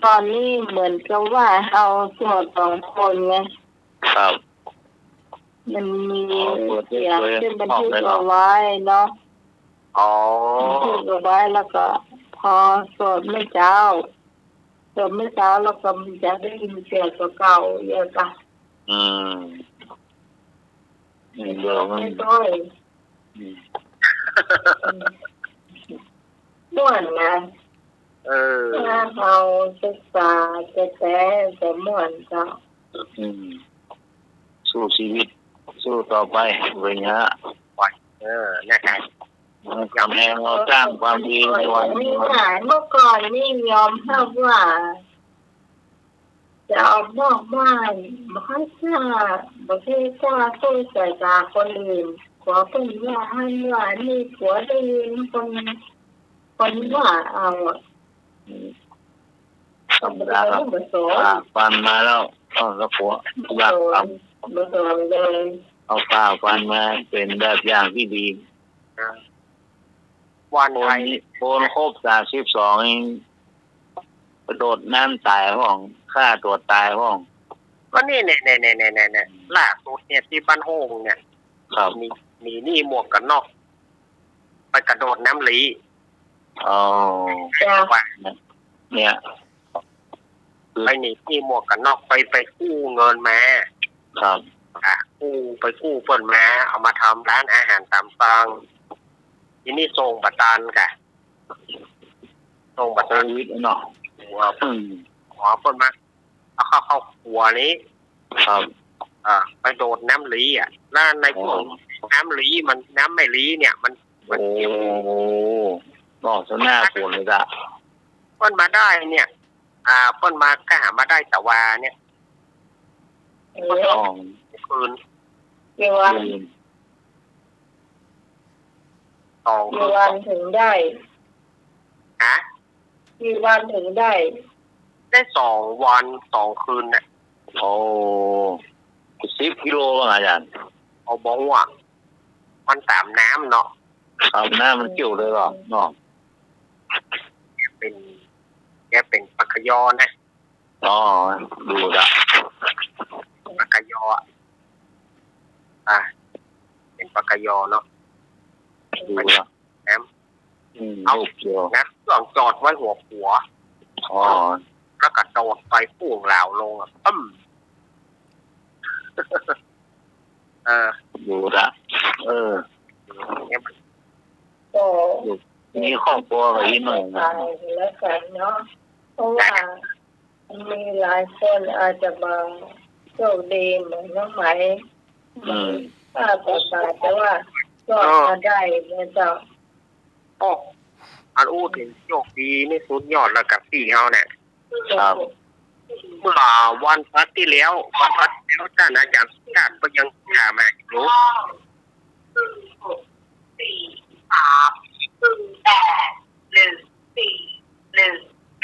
Speaker 1: ตอนนี้เหมือนกับว่าเอาสวด2 คนไง
Speaker 3: ครับ
Speaker 1: มันมีเสียงที่บันทึกเอาไว้เนาะบันทึกเอาไว้แล้วก็พอสวดไม่เจ้าแล้วก็จะได้ยินเสียงเก่าเยอะจ้ะ
Speaker 3: เดี๋ยวมัน
Speaker 1: ม่วนนะถ้าเราศึกษาแต่ม่วนจ้ะ
Speaker 3: สู้ชีวิตสู้ต่อไปเว้ยฮะ
Speaker 6: นะครับ
Speaker 3: จำแนงเราสร้างความดีในวัน
Speaker 1: นี้เมื่อก่อนนี่ยอมรับว่าจะเอาบอกว่าไม่ค่อยกล้าสู้สายตาคนอื่น ขอเป็นว่าให้ว่านี่ผัวได้ยินคนว่าเอา
Speaker 3: ธรรมดาครับฟันมาแล้วแล้วผัวอยากทำ
Speaker 1: มาสอนเลย
Speaker 3: เอาฟันมาเป็นแบบอย่างที่ดี
Speaker 6: วันไทย
Speaker 3: โคนครบ32กระโดดน้ำตายห้องฆ่าตัวตายห้อง
Speaker 6: ก็นี่ล่าสุดเนี่ยที่บ้านโฮงเนี่ย
Speaker 3: ครับ
Speaker 6: มีนี่หมวกกันนอกไปกระโดดน้ำลี
Speaker 3: อ๋อ
Speaker 1: จ้า
Speaker 3: เนี่ย
Speaker 6: ไปนี่หมวกกันนอกไปกู้เงินมา
Speaker 3: ครับ
Speaker 6: กู้เปิ่นมาเอามาทำร้านอาหารตามสั่งทีนี้ส่งบัตรตันกะส่งบัตร
Speaker 3: โค
Speaker 6: ตัน
Speaker 3: วิดเนาะ
Speaker 6: หัวเปิ่นมาเอาเข้าหัวนี้
Speaker 3: ครับ
Speaker 6: ไปโดดน้ำลีแล้วในพวกน้ำลีมันน้ำไม่ลีเนี่ยมัน
Speaker 3: โอ้บอกซะหน้าปวดเลยจ้ะ
Speaker 6: เปิ่นมาได้เนี่ยเปิ่นมาก็หามาได้แต่ว่าเนี่ย
Speaker 3: อ๋อ
Speaker 6: คืน
Speaker 1: กี่วัน
Speaker 6: 2
Speaker 1: กี่วันถึงได้
Speaker 6: ฮะ
Speaker 1: กี่วันถึงได้
Speaker 6: ได้2 วัน 2 คืนน่ะ
Speaker 3: โอ้10 กิโลว่าอาจารย์
Speaker 6: เอาบอกว่ามันตามน้ำเนาะ
Speaker 3: ครับหน้ามันเกี่ยวเลยเหรอเนาะ
Speaker 6: แกเป็นปักขยอนะ
Speaker 3: อ๋อดูจ้ะ
Speaker 6: ปักขยอเป็นปักขยอเนาะ
Speaker 3: ดูจ้ะ
Speaker 6: น้ำ
Speaker 3: เอาเกี่ยว
Speaker 6: นะเครื่องจอดไว้หัว
Speaker 3: อ๋อ
Speaker 6: แล้วก็โดดไปพุ่งเหลาลงตึ้ม
Speaker 3: ดูจ้ะ
Speaker 6: เนี่ยมัน
Speaker 1: ก็
Speaker 3: มีครอบครัวกับอีกหน่อยนะ
Speaker 1: แล้วกันเนาะเพราะว่ามีหลายคนอาจจะมาโชคดีเหมือนน้องไหมป้าประกาศแต่ว่าก็มาได้เนี่ยเจ้า
Speaker 6: โอ้อันอู้ถึงโยกดีนี่สุดยอดแล้วกับพี่เขาเนี่ย
Speaker 3: ครับ
Speaker 6: เมื่อวันพัดที่แล้วท่านอาจารย์ชาติก็ยังถามมาอยู่
Speaker 5: 4 3 1 8 1 4 1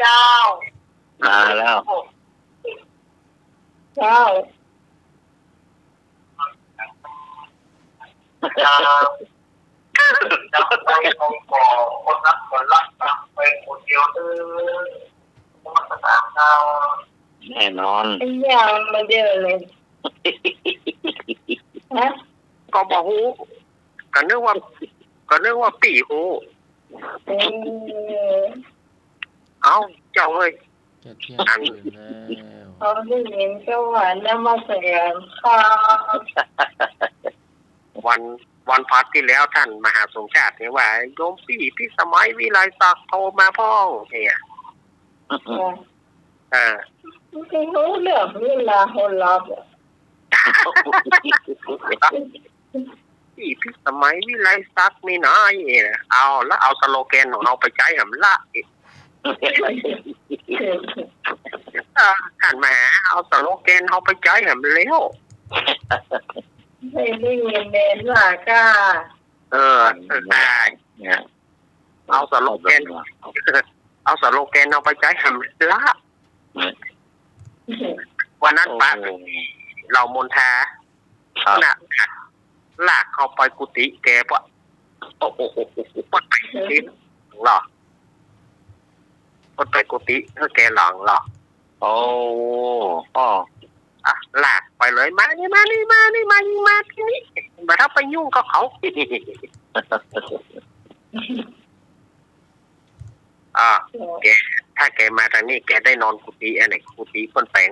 Speaker 5: 9
Speaker 3: มาแล้ว
Speaker 1: เจ้า
Speaker 5: จะไปของก่อคนรักคนรักไปคนเดียวมันก็ตามเรา
Speaker 3: แน่นอน
Speaker 1: ไอ้ยังมาเดียวเลยฮะ
Speaker 6: ก็บอกฮู้ก็นึกว่าปีฮู้เอาเจ้าเอ้ย
Speaker 2: จะเที่ยงคืนแล้ว
Speaker 1: เขาได้ยินก็ว่าน้ำมาแสงข้าว
Speaker 6: วันพัดที่แล้วท่านมหาสงฆ์ชาติเนี่ยว่าโยมพี่สมัยวิไลศักดิ์โทรมาพ้องเนี่ย
Speaker 1: ไม่รู้เรื่องเวลาคนรับ
Speaker 6: พี่สมัยวิไลศักดิ์นี่นะเอาแล้วเอาสโลแกนของเราไปใช้หำละท่านมหาเอาสโลแกนเขาไปใช้หำเลี้ยว
Speaker 1: ไม่ได้ยินเน้นว่าก้า
Speaker 6: ได้เนี่ยเอาสโลแกนเอาไปใช้หำละวันนั้นป้าเรามนทาน่ะลากเข้าไปกุฏิแกปะโอ้โหปัดไปทิพย์หรอปัดไปกุฏิถ้าแกหลังหรอ
Speaker 3: โอ้
Speaker 6: ลากไปเลยมาที่นี่มาถ้าไปยุ่งกับเขาแกถ้าแกมาทางนี้แกได้นอนกุฏิอะไรกุฏิคนแปลง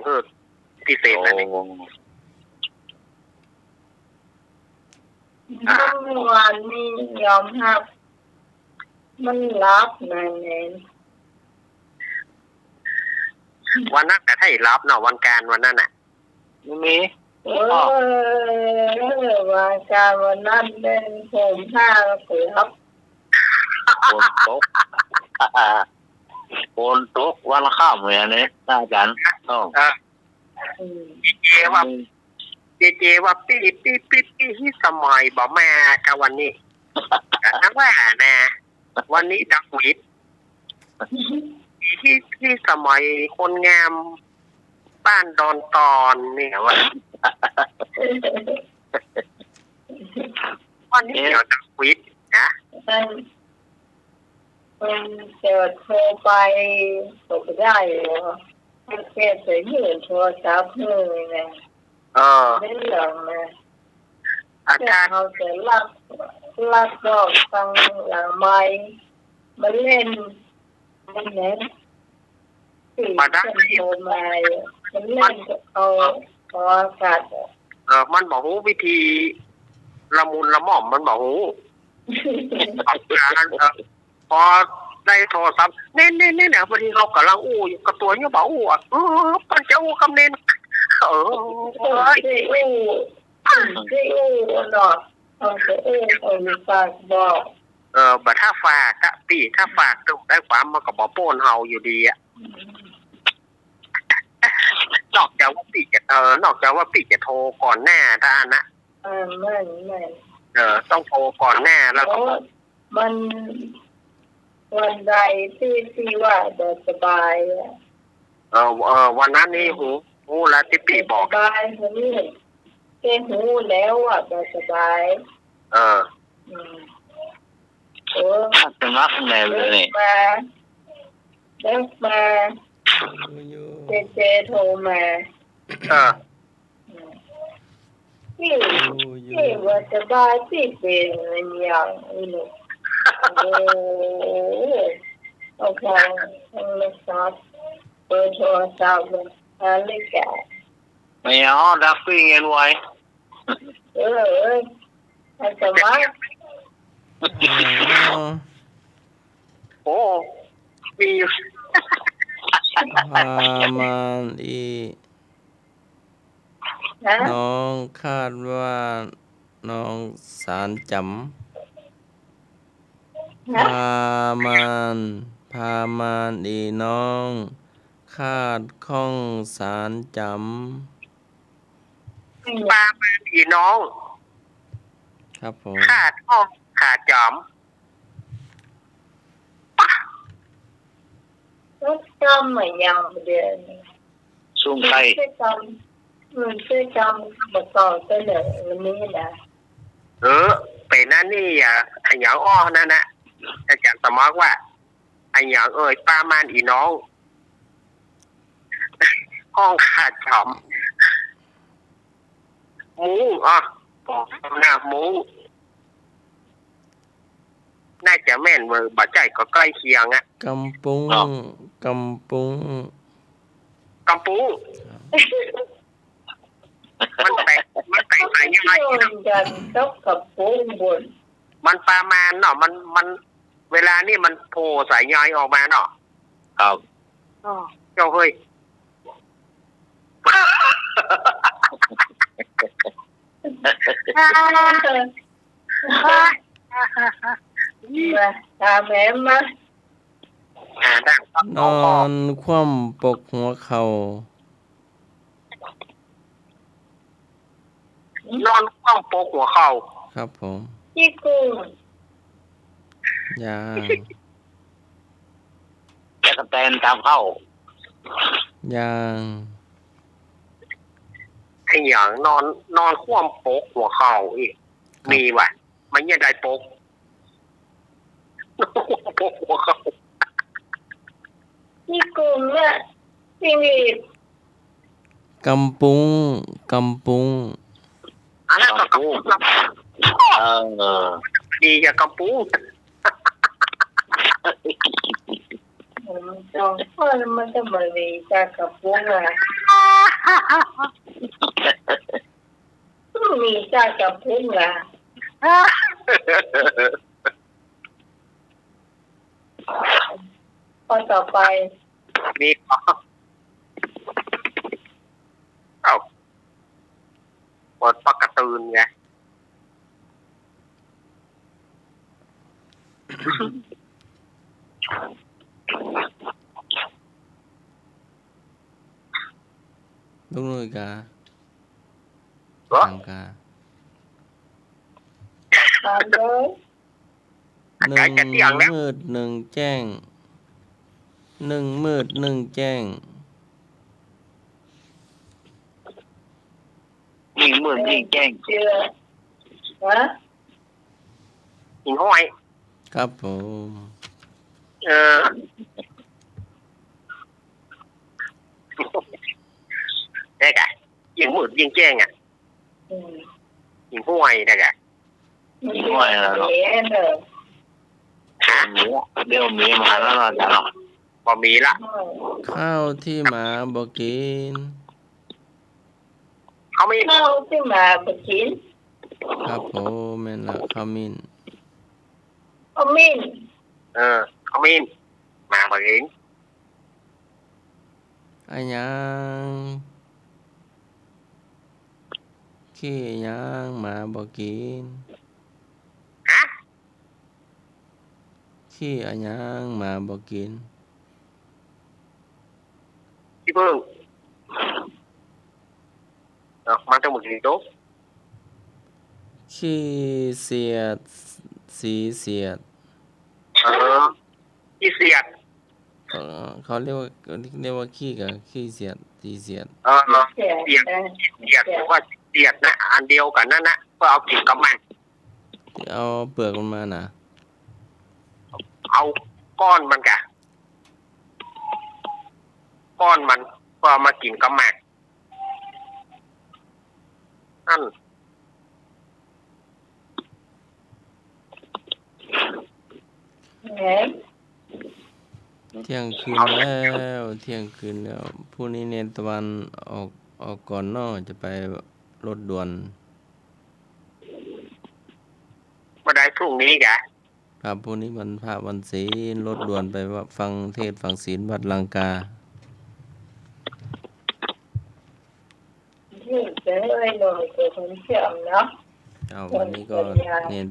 Speaker 6: พิเศษอะไร
Speaker 1: เมื่อวานนี้ยอมรับมันรับนั่นเอง
Speaker 6: วันนั้นแต่ถ้ารับเนาะวันการวันนั้นน่ะ
Speaker 3: ไม่มี
Speaker 1: ว่าการวันนั้นเป็นผมผ้าเสือครับ
Speaker 3: โอนตกวันข้ามเลยนี่อาจารย์
Speaker 6: เอว่า เจว่าปี้สมัยบอกมากับวันนี้นักว่านะวันนี้ดักวิดที่สมัยคนงามบ้านดอนตอนเนี่ยวันนี้เดี๋ยวดักวิดนะ
Speaker 1: มันจะโทรไปตกได้เหรอแค่เสียยืนโทรศัพท์เลยนะไม่เรื่องนะแต่เขาจะลักดอกฟังหลังไม้มาเล่นมันเน้นสี่คนโทรมามันเล่นเอาพออากาศ
Speaker 6: มันบอกหูวิธีละมุนละม่อมมันบอกหูพอได้โทรศัพท์เน้นเนี่ยพอดีเรากำลังอู้อยู่กับตัวเนี่ยบอกอู้มันจะอู้คำเน้น
Speaker 1: ที่อู้เนาะเอาไปเอาฝากบอก
Speaker 6: บัดถ้าฝากอะพี่ถ้าฝากตรงได้ความมันก็บอกโป้นเฮาอยู่ดีอะนอกจากว่าพี่จะโทรก่อนหน้าท่านนะ
Speaker 1: ไม่
Speaker 6: ต้องโทรก่อนหน้าแล้วก็
Speaker 1: มันวันใดที่ว่าจะสบาย
Speaker 6: วันนั้นนี่หูแล้วที่พี่บอก
Speaker 1: สบายคนนี้แค่หูแล้วจะสบาย
Speaker 3: จะนักแนวเลยนี่
Speaker 1: แล้วมาเจโทรมาพี่ว่าสบายพี่เป็นอย่างนี้โอ้โอเคเราซับเปิดโทรศัพท์อะไรกัน
Speaker 3: ไม่เอาดักปิ้งเงินไว้
Speaker 1: ให้สมัคร
Speaker 6: โอ้มี
Speaker 2: พามันอีน้องคาดว่าน้องสารจำพามันอีน้องคาดข้องสารจ
Speaker 6: ำพามันอีน้อง
Speaker 2: ครับผม
Speaker 6: คาดข้องขาดจำ
Speaker 1: จำเหมือนยังเดียว
Speaker 3: สุ่มไก่
Speaker 1: มันช่วยจำมาต่อไปเลยวันนี้นะ
Speaker 6: เป็นนั่นนี่ไอ้หยางอ้อนั่นนะอาจารย์สมอกว่าไอ้หยางป้ามันอีน้องห้องขาดจำมุ้งหน้ามุ้งน่าจะแม่นเวอร์บาใจก็ใกล้เคียงอะ
Speaker 2: กำปุ้ง
Speaker 6: มันแปลงสายยังไง
Speaker 1: กับปุ้งบน
Speaker 6: มันประมาณเนาะมันเวลานี่มันโผล่สายใยออกมาเนาะ
Speaker 3: ครับ
Speaker 6: เจ้าเฮ้ย
Speaker 1: ตาแม่ม
Speaker 2: านอนคว่ำปกหัวเข่
Speaker 6: านอนคว่ำปกหัวเข่า
Speaker 2: ครับผม
Speaker 1: ที่กู
Speaker 2: ยาง
Speaker 3: จะกระแตนตามเข้าย
Speaker 2: าง
Speaker 6: ไอ้อย่างนอนคว่ำปกหัวเข่าอีกมีว่ะมันยังได้ปกหัวเข่า
Speaker 1: ที่กูเนี่ยที่นี่
Speaker 2: กำปุ้ง
Speaker 6: อันนั้นก็กำปุ้งดีกับกำปุ้ง
Speaker 1: มันจะมาดีจากกระปุกมีจากกระปุกพอต่อไป
Speaker 6: มีปวดปากกระตือนไง
Speaker 2: đúng rồi cả ทางกา
Speaker 1: ตามเลย
Speaker 2: หนึ่งมืดหนึ่งแจ้งหนึ่งมืดหนึ่งแจ้ง
Speaker 3: ยิ่งมืดยิ่งแจ้ง
Speaker 1: เชื่อฮะ
Speaker 6: หินห้อย
Speaker 2: ครับผม
Speaker 6: ได้กะยิงมืดยิงแจ้งอ่ะ
Speaker 1: อืม
Speaker 6: ยิงห้วยได้กะ
Speaker 1: มันช่วยอะไรเนอะ
Speaker 6: ฮะ
Speaker 3: เดี๋ยวมีมาแล้วเราจะเนาะ
Speaker 6: บ่มีละ
Speaker 2: ข้าวที่หมาบ่กิน
Speaker 6: เขาไม่
Speaker 1: เข้าที่มาไปกิน
Speaker 2: ครับผมแม่นละข้าวมิ้น
Speaker 1: เอามิ้น
Speaker 6: เขาไม่มาบ่เอง
Speaker 2: อันยังขี้ยังหมาบ่กิน
Speaker 6: ฮะ
Speaker 2: ขี้อันยังหมาบ่กิน
Speaker 6: พี่เพิ่งมาทั้งหมดกี่โต๊ะ
Speaker 2: ขี้เสียดสีเสียด
Speaker 6: พี่เสียด
Speaker 2: เขาเรียกว่าขี้กับขี้เสียดสีเสียด
Speaker 1: เสีย
Speaker 6: เสียดหรือว่าเสียดนะอันเดียวกันนั่นนะก็เอากินกับมัน
Speaker 2: ที่เอาเปลือกมันมาน่ะ
Speaker 6: เอาก้อนมันกะก้อนมันก็เอามากินกับหมากนั่น
Speaker 1: แหม
Speaker 2: เที่ยงคืนแล้วเที่ยงคืนแล้วพรุ่งนี้เนนตะวันออกก่อนเนอจะไปรถด่วน
Speaker 6: มาได้พรุ่งนี้กะ
Speaker 2: ครับพรุ่งนี้วันพระวันศีลรถด่วนไปฟังเทศน์ฟังศีลวัดลังกา
Speaker 1: ที่เจอไอ้หน่อยตัวคนเชื่อมเนาะ
Speaker 2: เอาวันนี้ก็เนน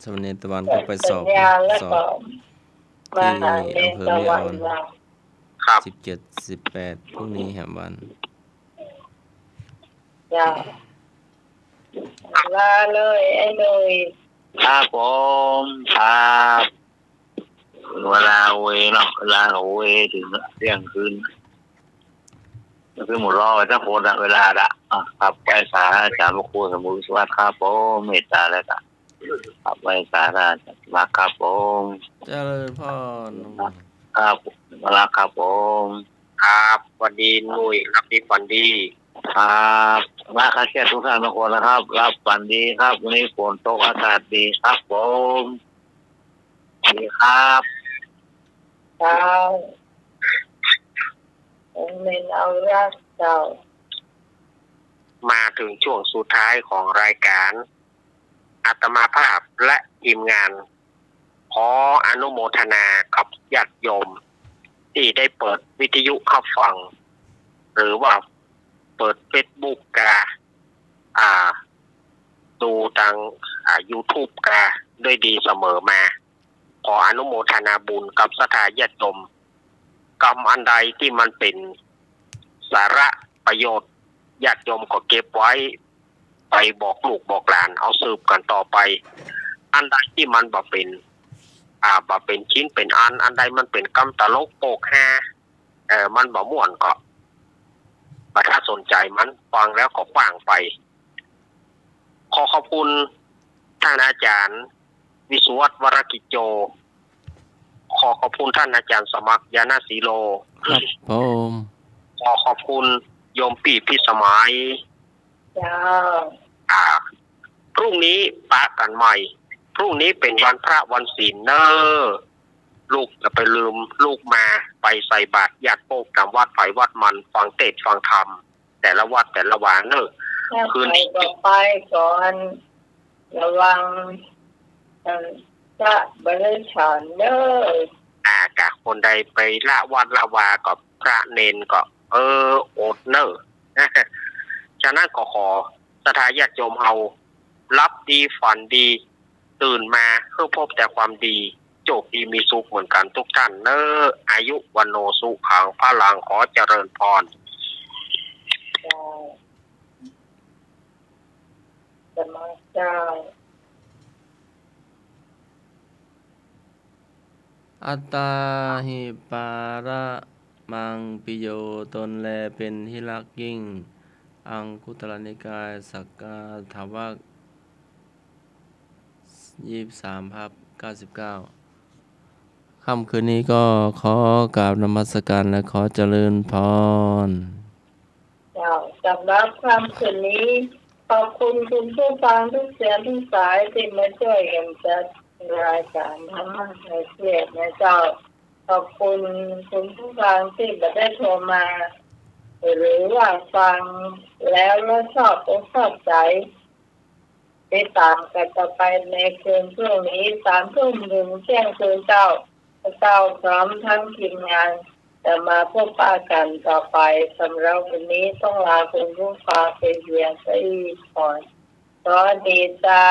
Speaker 2: สมเนรตะวันก็ไปสอบ
Speaker 1: สัญญาแล้ว
Speaker 2: สอ
Speaker 1: ก็
Speaker 2: บ
Speaker 1: มาหาเนตะวันว่า
Speaker 6: ครับ
Speaker 2: 17-18พรุ่งนี้แหมวัน
Speaker 1: จะลาเลยไอ้หน่อย
Speaker 3: ครับผมครับเวลาเวเนาะเวลาเขาเวถึงเที่ยงคืนก็คือหมดรอไว้ถ้าโพสเวลาละครับไปสาอาจารย์พระครูสมุทรสวัสดิ์ครับผมเมตตาแล้วก็ครับไปสารามาครับผม
Speaker 2: เจริญพร
Speaker 3: ครับมาลาครับผม
Speaker 6: ครับสวัสดีหนุ่ยครับดีฝันดี
Speaker 3: ครับมาคาเชียทุกท่านทุกคนนะครับ รับฝันดีครับวันนี้ฝนตกอากาศดีครับผมดีครับ
Speaker 1: เจ้าองค์เมนเอารักเจ้า
Speaker 6: มาถึงช่วงสุดท้ายของรายการอาตมาภาพและทีมงานขออนุโมทนากับญาติโยมที่ได้เปิดวิทยุเข้าฟัง หรือว่าเปิด Facebook กาดูทางYouTube กาด้วยดีเสมอมา ขออนุโมทนาบุญกับศรัทธาญาติโยมกรรมอันใดที่มันเป็นสาระประโยชน์ญาติโยมก็เก็บไว้ไปบอกลูกบอกหลานเอาสืบกันต่อไป อันใดที่มันบ่เป็นชิ้นเป็นอันใดมันเป็นกรรมตลกโปกฮามันบ่ม่วนก็ถ้าสนใจมันฟังแล้วก็ขว้างไป ขอขอบคุณท่านอาจารย์วิสุวัฒน์วรกิจโจ ขอขอบคุณท่านอาจารย์สมัครยานาสีโล
Speaker 2: ครับผม
Speaker 6: ขอขอบคุณโยมปีพิสมัย
Speaker 1: เจ้า
Speaker 6: พรุ่งนี้ปะกันใหม่พรุ่งนี้เป็นวันพระวันศีลเนอลูกจะไปลืมลูกมาไปใส่บาตรญาติโปกตามวัดไผ่วัดมันฟังเทศน์ฟังธรรมแต่ละวัดแต่ละวาเนอ
Speaker 1: ถ้าใครก็ไปก่อนระวังจะบริฉันเด้อก
Speaker 6: ะคนใดไปละวัดละวากับพระเนนก็อดเนอ ฉะนั้นก็ขอศรัทธาญาติโยมเฮารับดีฝันดีตื่นมาเพื่อพบแต่ความดีโชคดีมีสุขเหมือนกันทุกท่านเนออายุวันโนสุขังพลังขอเจริญพร
Speaker 1: เจ้า สมาเจ้า
Speaker 2: อัตตาหิปาระมังปิโยตนแลเป็นที่รักยิ่ง อังคุตรนิกายสักกาถาวัก23พับ99ค่ำคืนนี้ก็ขอกราบนมัสการและขอเจริญพร
Speaker 1: เจ้าสำหรับค่ำคืนนี้ขอบคุณคุณผู้ฟังทุกเสียงทุกสายที่มาช่วยกันจัดรายการธรรมะในเทศนะเจ้าขอบคุณคุณผู้ฟังที่ได้โทรมาหรือว่าฟังแล้วชอบอกใจติดตามกันต่อไปในคืนพรุ่งนี้3 ทุ่มถึงเที่ยงคืนเจ้าพร้อมทั้งทีมงานจะมาพบปะกันต่อไปสำหรับวันนี้ต้องลาคุณผู้ฟังไปเพียงแค่นี้ก่อนสวัสดีเจ้า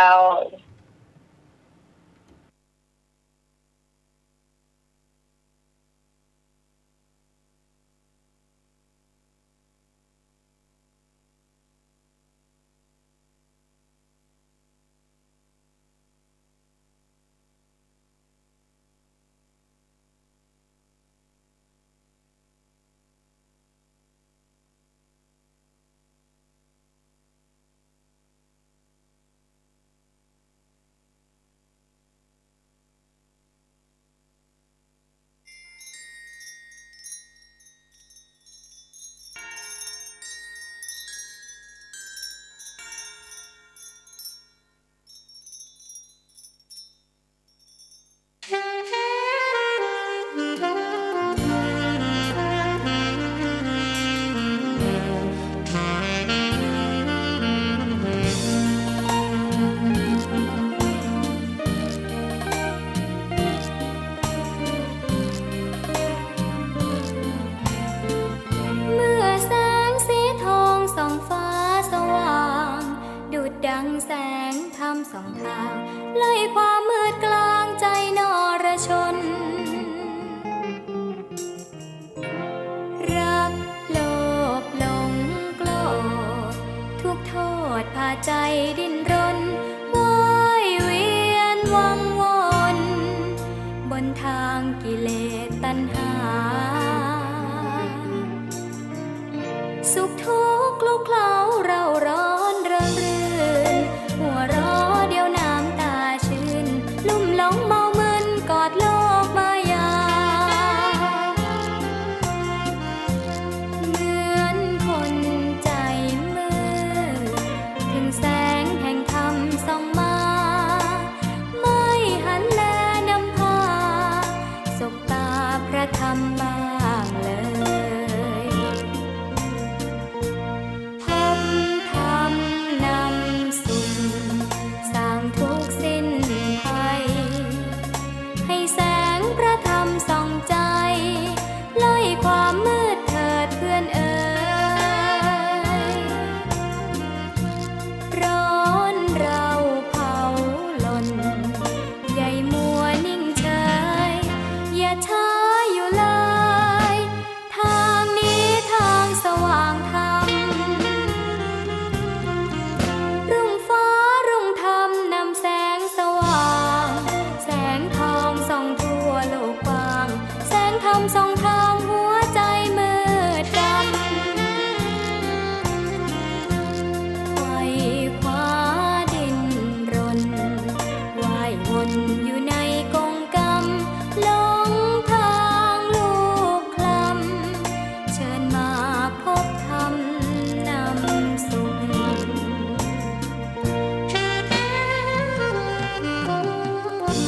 Speaker 7: ดังแสงธรรมส่องทางไล่ความมืดกลางใจนรชนรักโลภหลงโกรธทุกโทษพาใจดิ้นรนว่ายเวียนวังวนบนทางกิเลสตัณหา